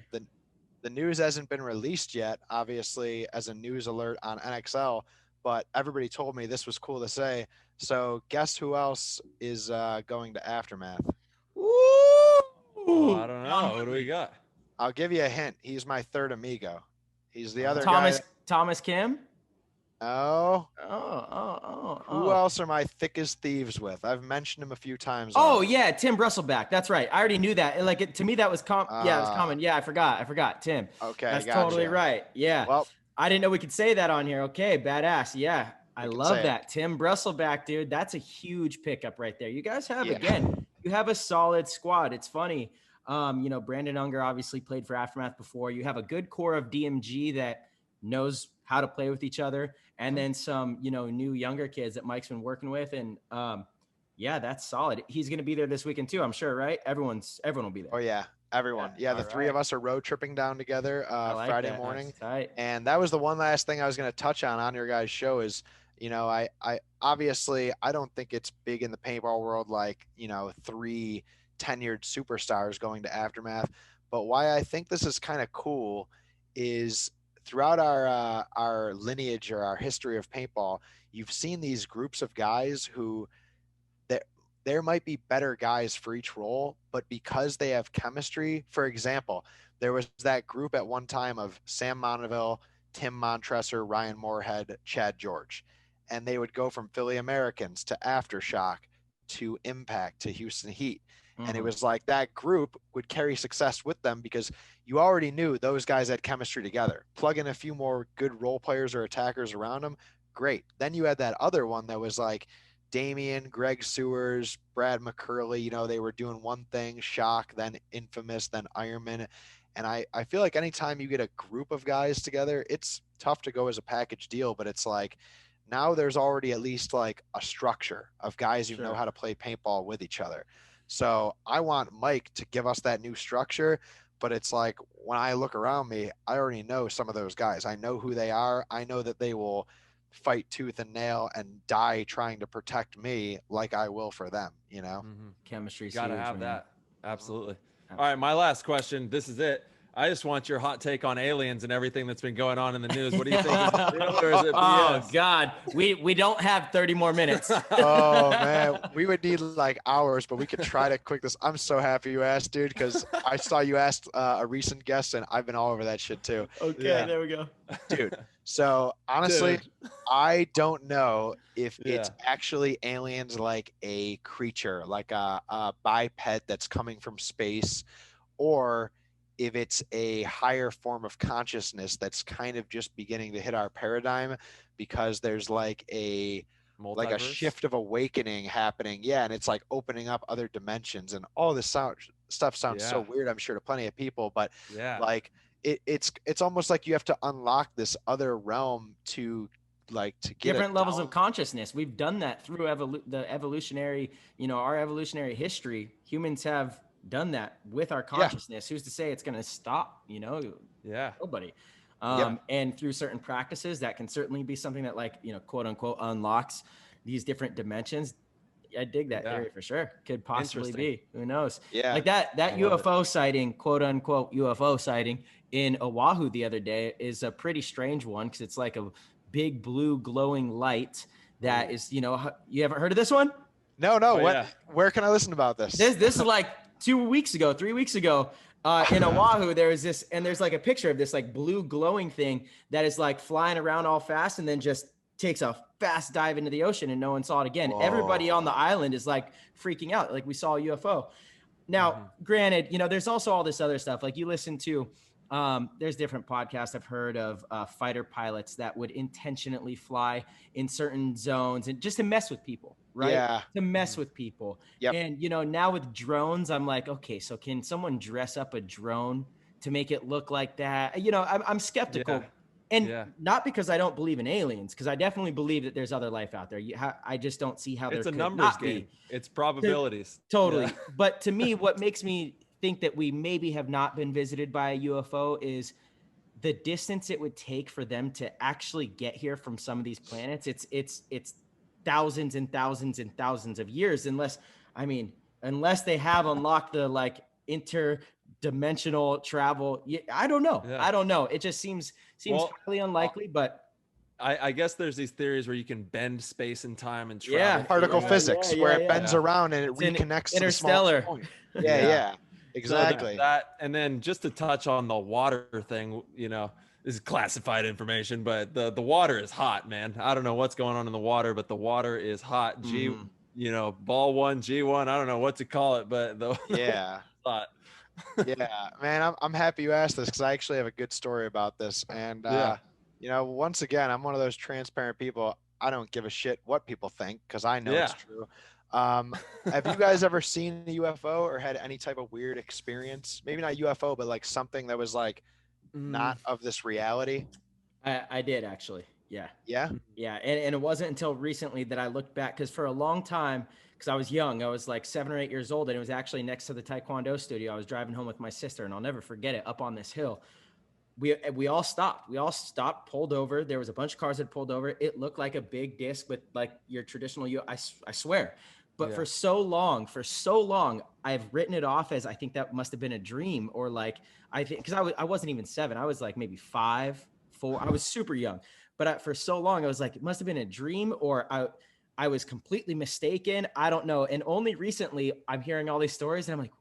The news hasn't been released yet, obviously, as a news alert on NXL, but everybody told me this was cool to say. So guess who else is going to Aftermath? Oh, I don't know. What do we got? I'll give you a hint. He's my third amigo. He's the other Thomas guy. Thomas Kim. Oh. Oh. Who else are my thick as thieves with? I've mentioned him a few times. Oh already. yeah, Tim Brusselback. That's right. I already knew that. Like to me, that was yeah, it was common. Yeah, I forgot. Tim. Okay, that's gotcha. totally right. Yeah. Well, I didn't know we could say that on here. Okay, badass. Yeah, I love that. It. Tim Brusselback, dude. That's a huge pickup right there. You guys have you have a solid squad. It's funny. Brandon Unger obviously played for Aftermath before. You have a good core of DMG that knows how to play with each other, and then some, new younger kids that Mike's been working with, and that's solid. He's going to be there this weekend too, I'm sure, right? Everyone will be there. Oh yeah, everyone. Yeah, the three of us are road tripping down together Friday morning, and that was the one last thing I was going to touch on your guys' show is, I obviously I don't think it's big in the paintball world like 3 tenured superstars going to Aftermath, but why I think this is kind of cool is throughout our lineage or our history of paintball, you've seen these groups of guys who there might be better guys for each role, but because they have chemistry, for example, there was that group at one time of Sam Monaville, Tim Montresor, Ryan Moorhead, Chad George, and they would go from Philly Americans to Aftershock to Impact to Houston Heat. And it was like that group would carry success with them because you already knew those guys had chemistry together. Plug in a few more good role players or attackers around them, great. Then you had that other one that was like Damien, Greg Sewers, Brad McCurley. They were doing one thing, Shock, then Infamous, then Ironman. And I feel like anytime you get a group of guys together, it's tough to go as a package deal, but it's like now there's already at least like a structure of guys who know how to play paintball with each other. So I want Mike to give us that new structure, but it's like when I look around me, I already know some of those guys. I know who they are. I know that they will fight tooth and nail and die trying to protect me like I will for them, Chemistry. Gotta have that. Absolutely. All right, my last question. This is it. I just want your hot take on aliens and everything that's been going on in the news. What do you think? Is it real or is it BS? Oh God, we don't have 30 more minutes. Oh man, we would need like hours, but we could try to quick this. I'm so happy you asked, dude, because I saw you asked a recent guest, and I've been all over that shit too. Okay, there we go, dude. So honestly, I don't know if it's actually aliens, like a creature, like a biped that's coming from space, or if it's a higher form of consciousness that's kind of just beginning to hit our paradigm because there's like a shift of awakening happening. Yeah. And it's like opening up other dimensions, and all this stuff sounds so weird, I'm sure, to plenty of people, but like it's almost like you have to unlock this other realm to get different levels of consciousness. We've done that through the evolutionary, our evolutionary history. Humans have done that with our consciousness. Who's to say it's going to stop? Nobody. And through certain practices, that can certainly be something that, like, quote unquote, unlocks these different dimensions. I dig that theory for sure. Could possibly be. Who knows? Yeah. Like that UFO sighting, quote unquote UFO sighting in Oahu the other day is a pretty strange one because it's like a big blue glowing light that is, you know, you haven't heard of this one? No. Where can I listen about this? This is like 3 weeks ago. In Oahu, there was this, and there's like a picture of this like blue glowing thing that is like flying around all fast and then just takes a fast dive into the ocean and no one saw it again. Whoa. Everybody on the island is like freaking out. Like we saw a UFO. Now, granted, you know, there's also all this other stuff. Like you listen to, there's different podcasts I've heard of fighter pilots that would intentionally fly in certain zones and just to mess with people, right? Yeah. To mess with people. Yep. And, you know, now with drones, I'm like, okay, so can someone dress up a drone to make it look like that? You know, I'm skeptical. Yeah. And not because I don't believe in aliens, because I definitely believe that there's other life out there. I just don't see how it's there a could numbers not game. Be. It's probabilities. Totally. Yeah. But to me, what makes me think that we maybe have not been visited by a UFO is the distance it would take for them to actually get here from some of these planets. It's thousands and thousands and thousands of years, unless they have unlocked the like interdimensional travel. I don't know. Yeah. I don't know. It just seems highly unlikely, but I guess there's these theories where you can bend space and time and travel. Particle physics, where it bends around and it reconnects to the smallest point. Yeah. Exactly. So that, and then just to touch on the water thing, you know, this is classified information, but the water is hot, man. I don't know what's going on in the water, but the water is hot. You know, ball one, G1, I don't know what to call it, but hot. Yeah, man, I'm happy you asked this because I actually have a good story about this. And, you know, once again, I'm one of those transparent people. I don't give a shit what people think because I know it's true. Have you guys ever seen a UFO or had any type of weird experience? Maybe not UFO, but like something that was like not of this reality? I did actually. Yeah. Yeah. Yeah. And it wasn't until recently that I looked back because for a long time, because I was young, I was like 7 or 8 years old and it was actually next to the Taekwondo studio. I was driving home with my sister and I'll never forget it up on this hill. We all stopped. Pulled over. There was a bunch of cars that pulled over. It looked like a big disc with like your traditional I swear. But for so long, I've written it off as I think that must have been a dream or like I think because I wasn't even 7. I was like maybe 5, 4. I was super young. But for so long, I was like, it must have been a dream or I was completely mistaken. I don't know. And only recently I'm hearing all these stories and I'm like,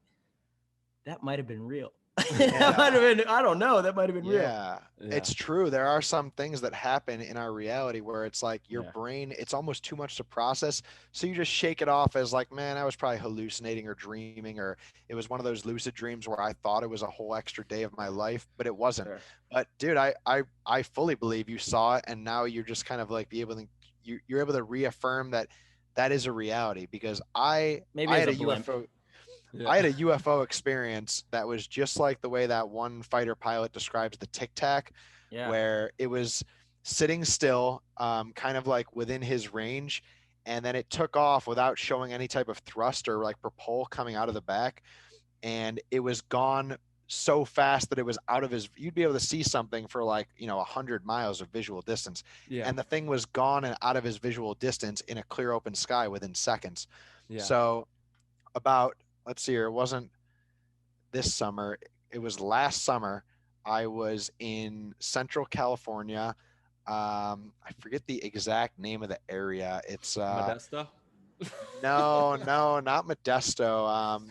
that might have been real. That might have been, I don't know. That might have been real. Yeah, it's true. There are some things that happen in our reality where it's like your brain, it's almost too much to process. So you just shake it off as like, man, I was probably hallucinating or dreaming, or it was one of those lucid dreams where I thought it was a whole extra day of my life, but it wasn't. Sure. But dude, I fully believe you saw it. And now you're just kind of like you're able to reaffirm that is a reality because I had a UFO. Yeah. I had a UFO experience that was just like the way that one fighter pilot describes the Tic Tac, where it was sitting still, kind of like within his range. And then it took off without showing any type of thrust or like propel coming out of the back. And it was gone so fast that it was out of you'd be able to see something for like, 100 miles of visual distance. Yeah. And the thing was gone and out of his visual distance in a clear open sky within seconds. Yeah. So let's see here. It wasn't this summer. It was last summer. I was in Central California. I forget the exact name of the area. It's Modesto? No, not Modesto.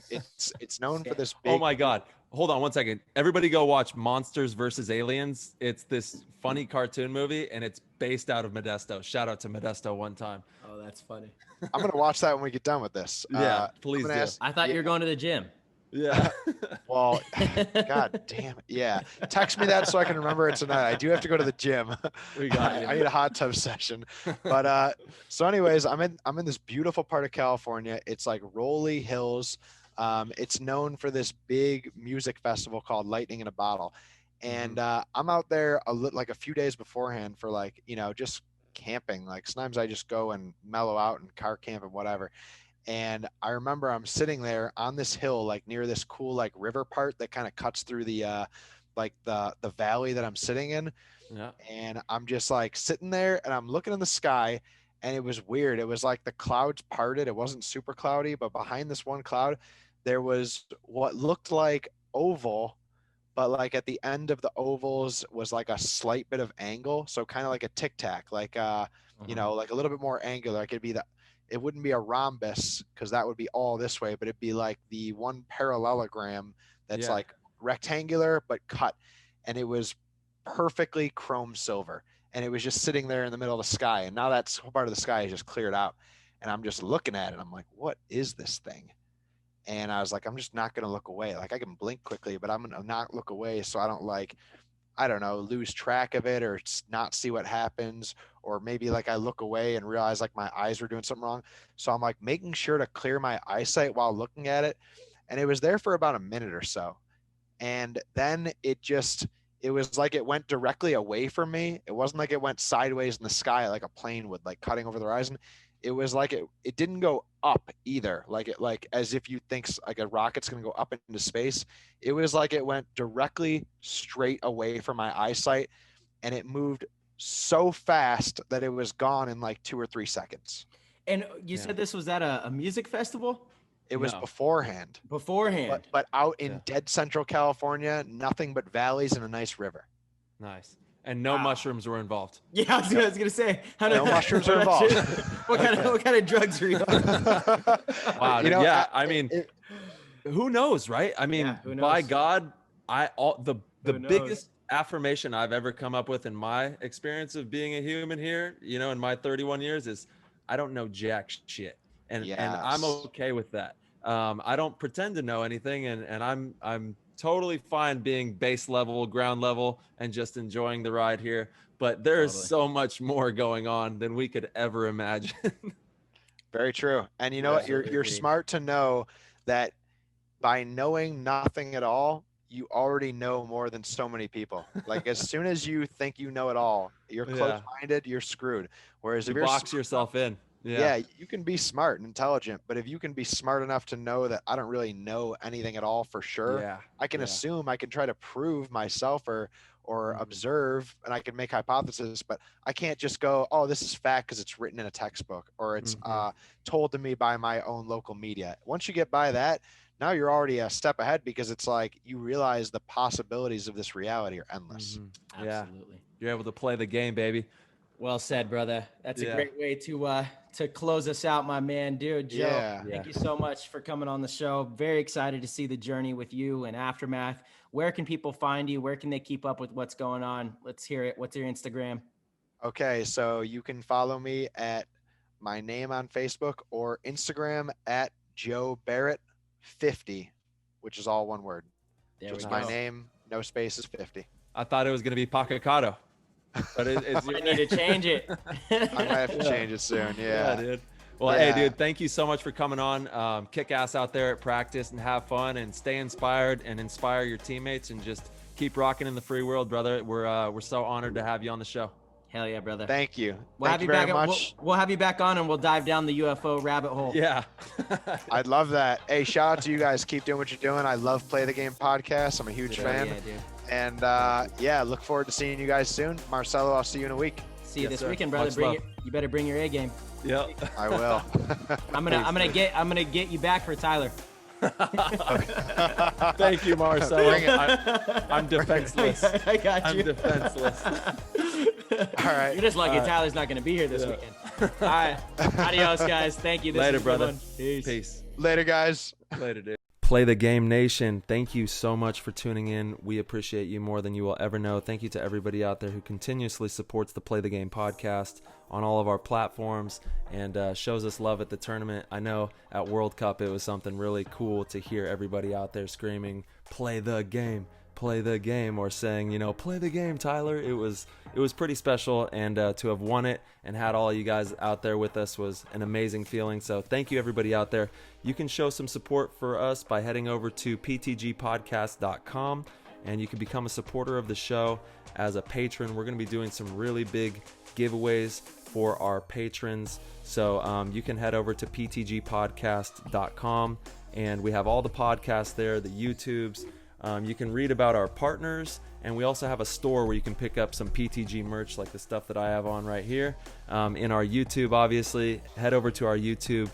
It's known for this big. Oh my God. Hold on one second. Everybody go watch Monsters vs. Aliens. It's this funny cartoon movie and it's based out of Modesto. Shout out to Modesto one time. Oh, that's funny. I'm going to watch that when we get done with this. Yeah, please do. I thought you were going to the gym. Yeah. Well, God damn it. Yeah. Text me that so I can remember it tonight. I do have to go to the gym. We got you. I need a hot tub session. But so anyways, I'm in this beautiful part of California. It's like rolly hills. It's known for this big music festival called Lightning in a Bottle. And I'm out there like a few days beforehand for like, just camping. Like sometimes I just go and mellow out and car camp and whatever. And I remember I'm sitting there on this hill, like near this cool, like river part that kind of cuts through the valley that I'm sitting in. Yeah. And I'm just like sitting there and I'm looking in the sky and it was weird. It was like the clouds parted. It wasn't super cloudy, but behind this one cloud, there was what looked like oval, but like at the end of the ovals was like a slight bit of angle. So kind of like a tic tac, like, you know, like a little bit more angular. Like it wouldn't be a rhombus because that would be all this way, but it'd be like the one parallelogram that's like rectangular, but cut. And it was perfectly chrome silver. And it was just sitting there in the middle of the sky. And now that part of the sky is just cleared out. And I'm just looking at it. I'm like, what is this thing? And I was like, I'm just not going to look away. Like I can blink quickly, but I'm going to not look away. So I don't I don't know, lose track of it or not see what happens. Or maybe like I look away and realize like my eyes were doing something wrong. So I'm like making sure to clear my eyesight while looking at it. And it was there for about a minute or so. And then it was like it went directly away from me. It wasn't like it went sideways in the sky like a plane would, like cutting over the horizon. It was like it didn't go up either, like as if you think like a rocket's going to go up into space. It was like it went directly straight away from my eyesight, and it moved so fast that it was gone in like 2 or 3 seconds. And you said this was at a music festival? It was beforehand. But out in dead central California, nothing but valleys and a nice river. Nice. And no mushrooms were involved. Yeah, I was gonna say. No mushrooms are involved. What kind of drugs are you on? Wow. You know, I mean, who knows, right? I mean, by God, the biggest affirmation I've ever come up with in my experience of being a human here, you know, in my 31 years is I don't know jack shit. And I'm okay with that. I don't pretend to know anything, and I'm totally fine being base level, ground level, and just enjoying the ride here. But there is so much more going on than we could ever imagine. Very true. And you know what? You're smart to know that by knowing nothing at all, you already know more than so many people. Like as soon as you think you know it all, you're close-minded, you're screwed. Whereas if you box yourself in. Yeah, you can be smart and intelligent, but if you can be smart enough to know that I don't really know anything at all for sure, I can assume, I can try to prove myself or observe, and I can make hypotheses, but I can't just go, oh, this is fact because it's written in a textbook or it's told to me by my own local media. Once you get by that, now you're already a step ahead because it's like you realize the possibilities of this reality are endless. Absolutely. You're able to play the game, baby. Well said, brother. That's a great way to close us out, my man. Dude, Joe, thank you so much for coming on the show. Very excited to see the journey with you and Aftermath. Where can people find you? Where can they keep up with what's going on? Let's hear it. What's your Instagram? Okay, so you can follow me at my name on Facebook or Instagram at Joe Barrett 50, which is all one word. Just my name, no spaces, 50. I thought it was going to be Pacacato. But it's I need to change it. I might have to change it soon. Yeah, dude. Well, hey, dude, thank you so much for coming on. Kick ass out there at practice and have fun and stay inspired and inspire your teammates and just keep rocking in the free world, brother. We're so honored to have you on the show. Hell yeah, brother. Thank you. We'll Thank you very much. We'll have you back on and we'll dive down the UFO rabbit hole. Yeah. I'd love that. Hey, shout out to you guys. Keep doing what you're doing. I love Play the Game podcast. I'm a huge fan. Yeah, dude. And look forward to seeing you guys soon. Marcelo, I'll see you in a week. See you this weekend, brother. You better bring your A game. Yep. I will. I'm gonna get you back for Tyler. Thank you, Marcelo. I'm defenseless. I got you. I'm defenseless. All right. You're just lucky Tyler's not gonna be here this weekend. All right. Adios, guys. Thank you. Later, brother. Peace. Later, guys. Later, dude. Play the Game Nation, thank you so much for tuning in. We appreciate you more than you will ever know. Thank you to everybody out there who continuously supports the Play the Game podcast on all of our platforms and shows us love at the tournament. I know at World Cup it was something really cool to hear everybody out there screaming, play the game, or saying, you know, play the game, Tyler. It was pretty special, and to have won it and had all you guys out there with us was an amazing feeling. So thank you, everybody out there. You can show some support for us by heading over to ptgpodcast.com, and you can become a supporter of the show as a patron. We're going to be doing some really big giveaways for our patrons. So you can head over to ptgpodcast.com, and we have all the podcasts there, the YouTubes. You can read about our partners And we also have a store where you can pick up some PTG merch like the stuff that I have on right here. In our YouTube, obviously, head over to our YouTube,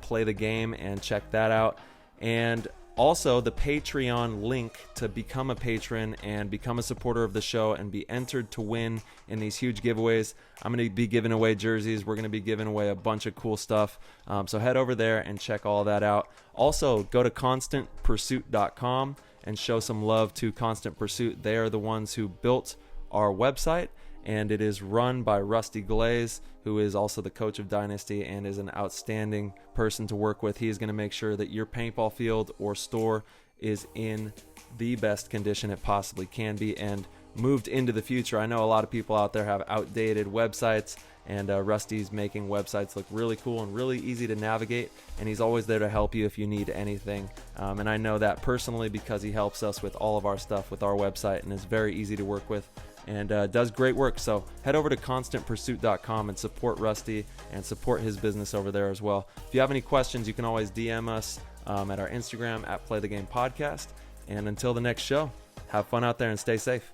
Play the Game, and check that out. And also the Patreon link to become a patron and become a supporter of the show and be entered to win in these huge giveaways. I'm going to be giving away jerseys. We're going to be giving away a bunch of cool stuff. So head over there and check all that out. Also, go to constantpursuit.com and show some love to Constant Pursuit. They are the ones who built our website, and it is run by Rusty Glaze, who is also the coach of Dynasty and is an outstanding person to work with. He is going to make sure that your paintball field or store is in the best condition it possibly can be and moved into the future. I know a lot of people out there have outdated websites, and Rusty's making websites look really cool and really easy to navigate, and he's always there to help you if you need anything. And I know that personally because he helps us with all of our stuff with our website and is very easy to work with and does great work. So head over to constantpursuit.com and support Rusty and support his business over there as well. If you have any questions, you can always DM us at our Instagram at Play the Game Podcast. And until the next show, have fun out there and stay safe.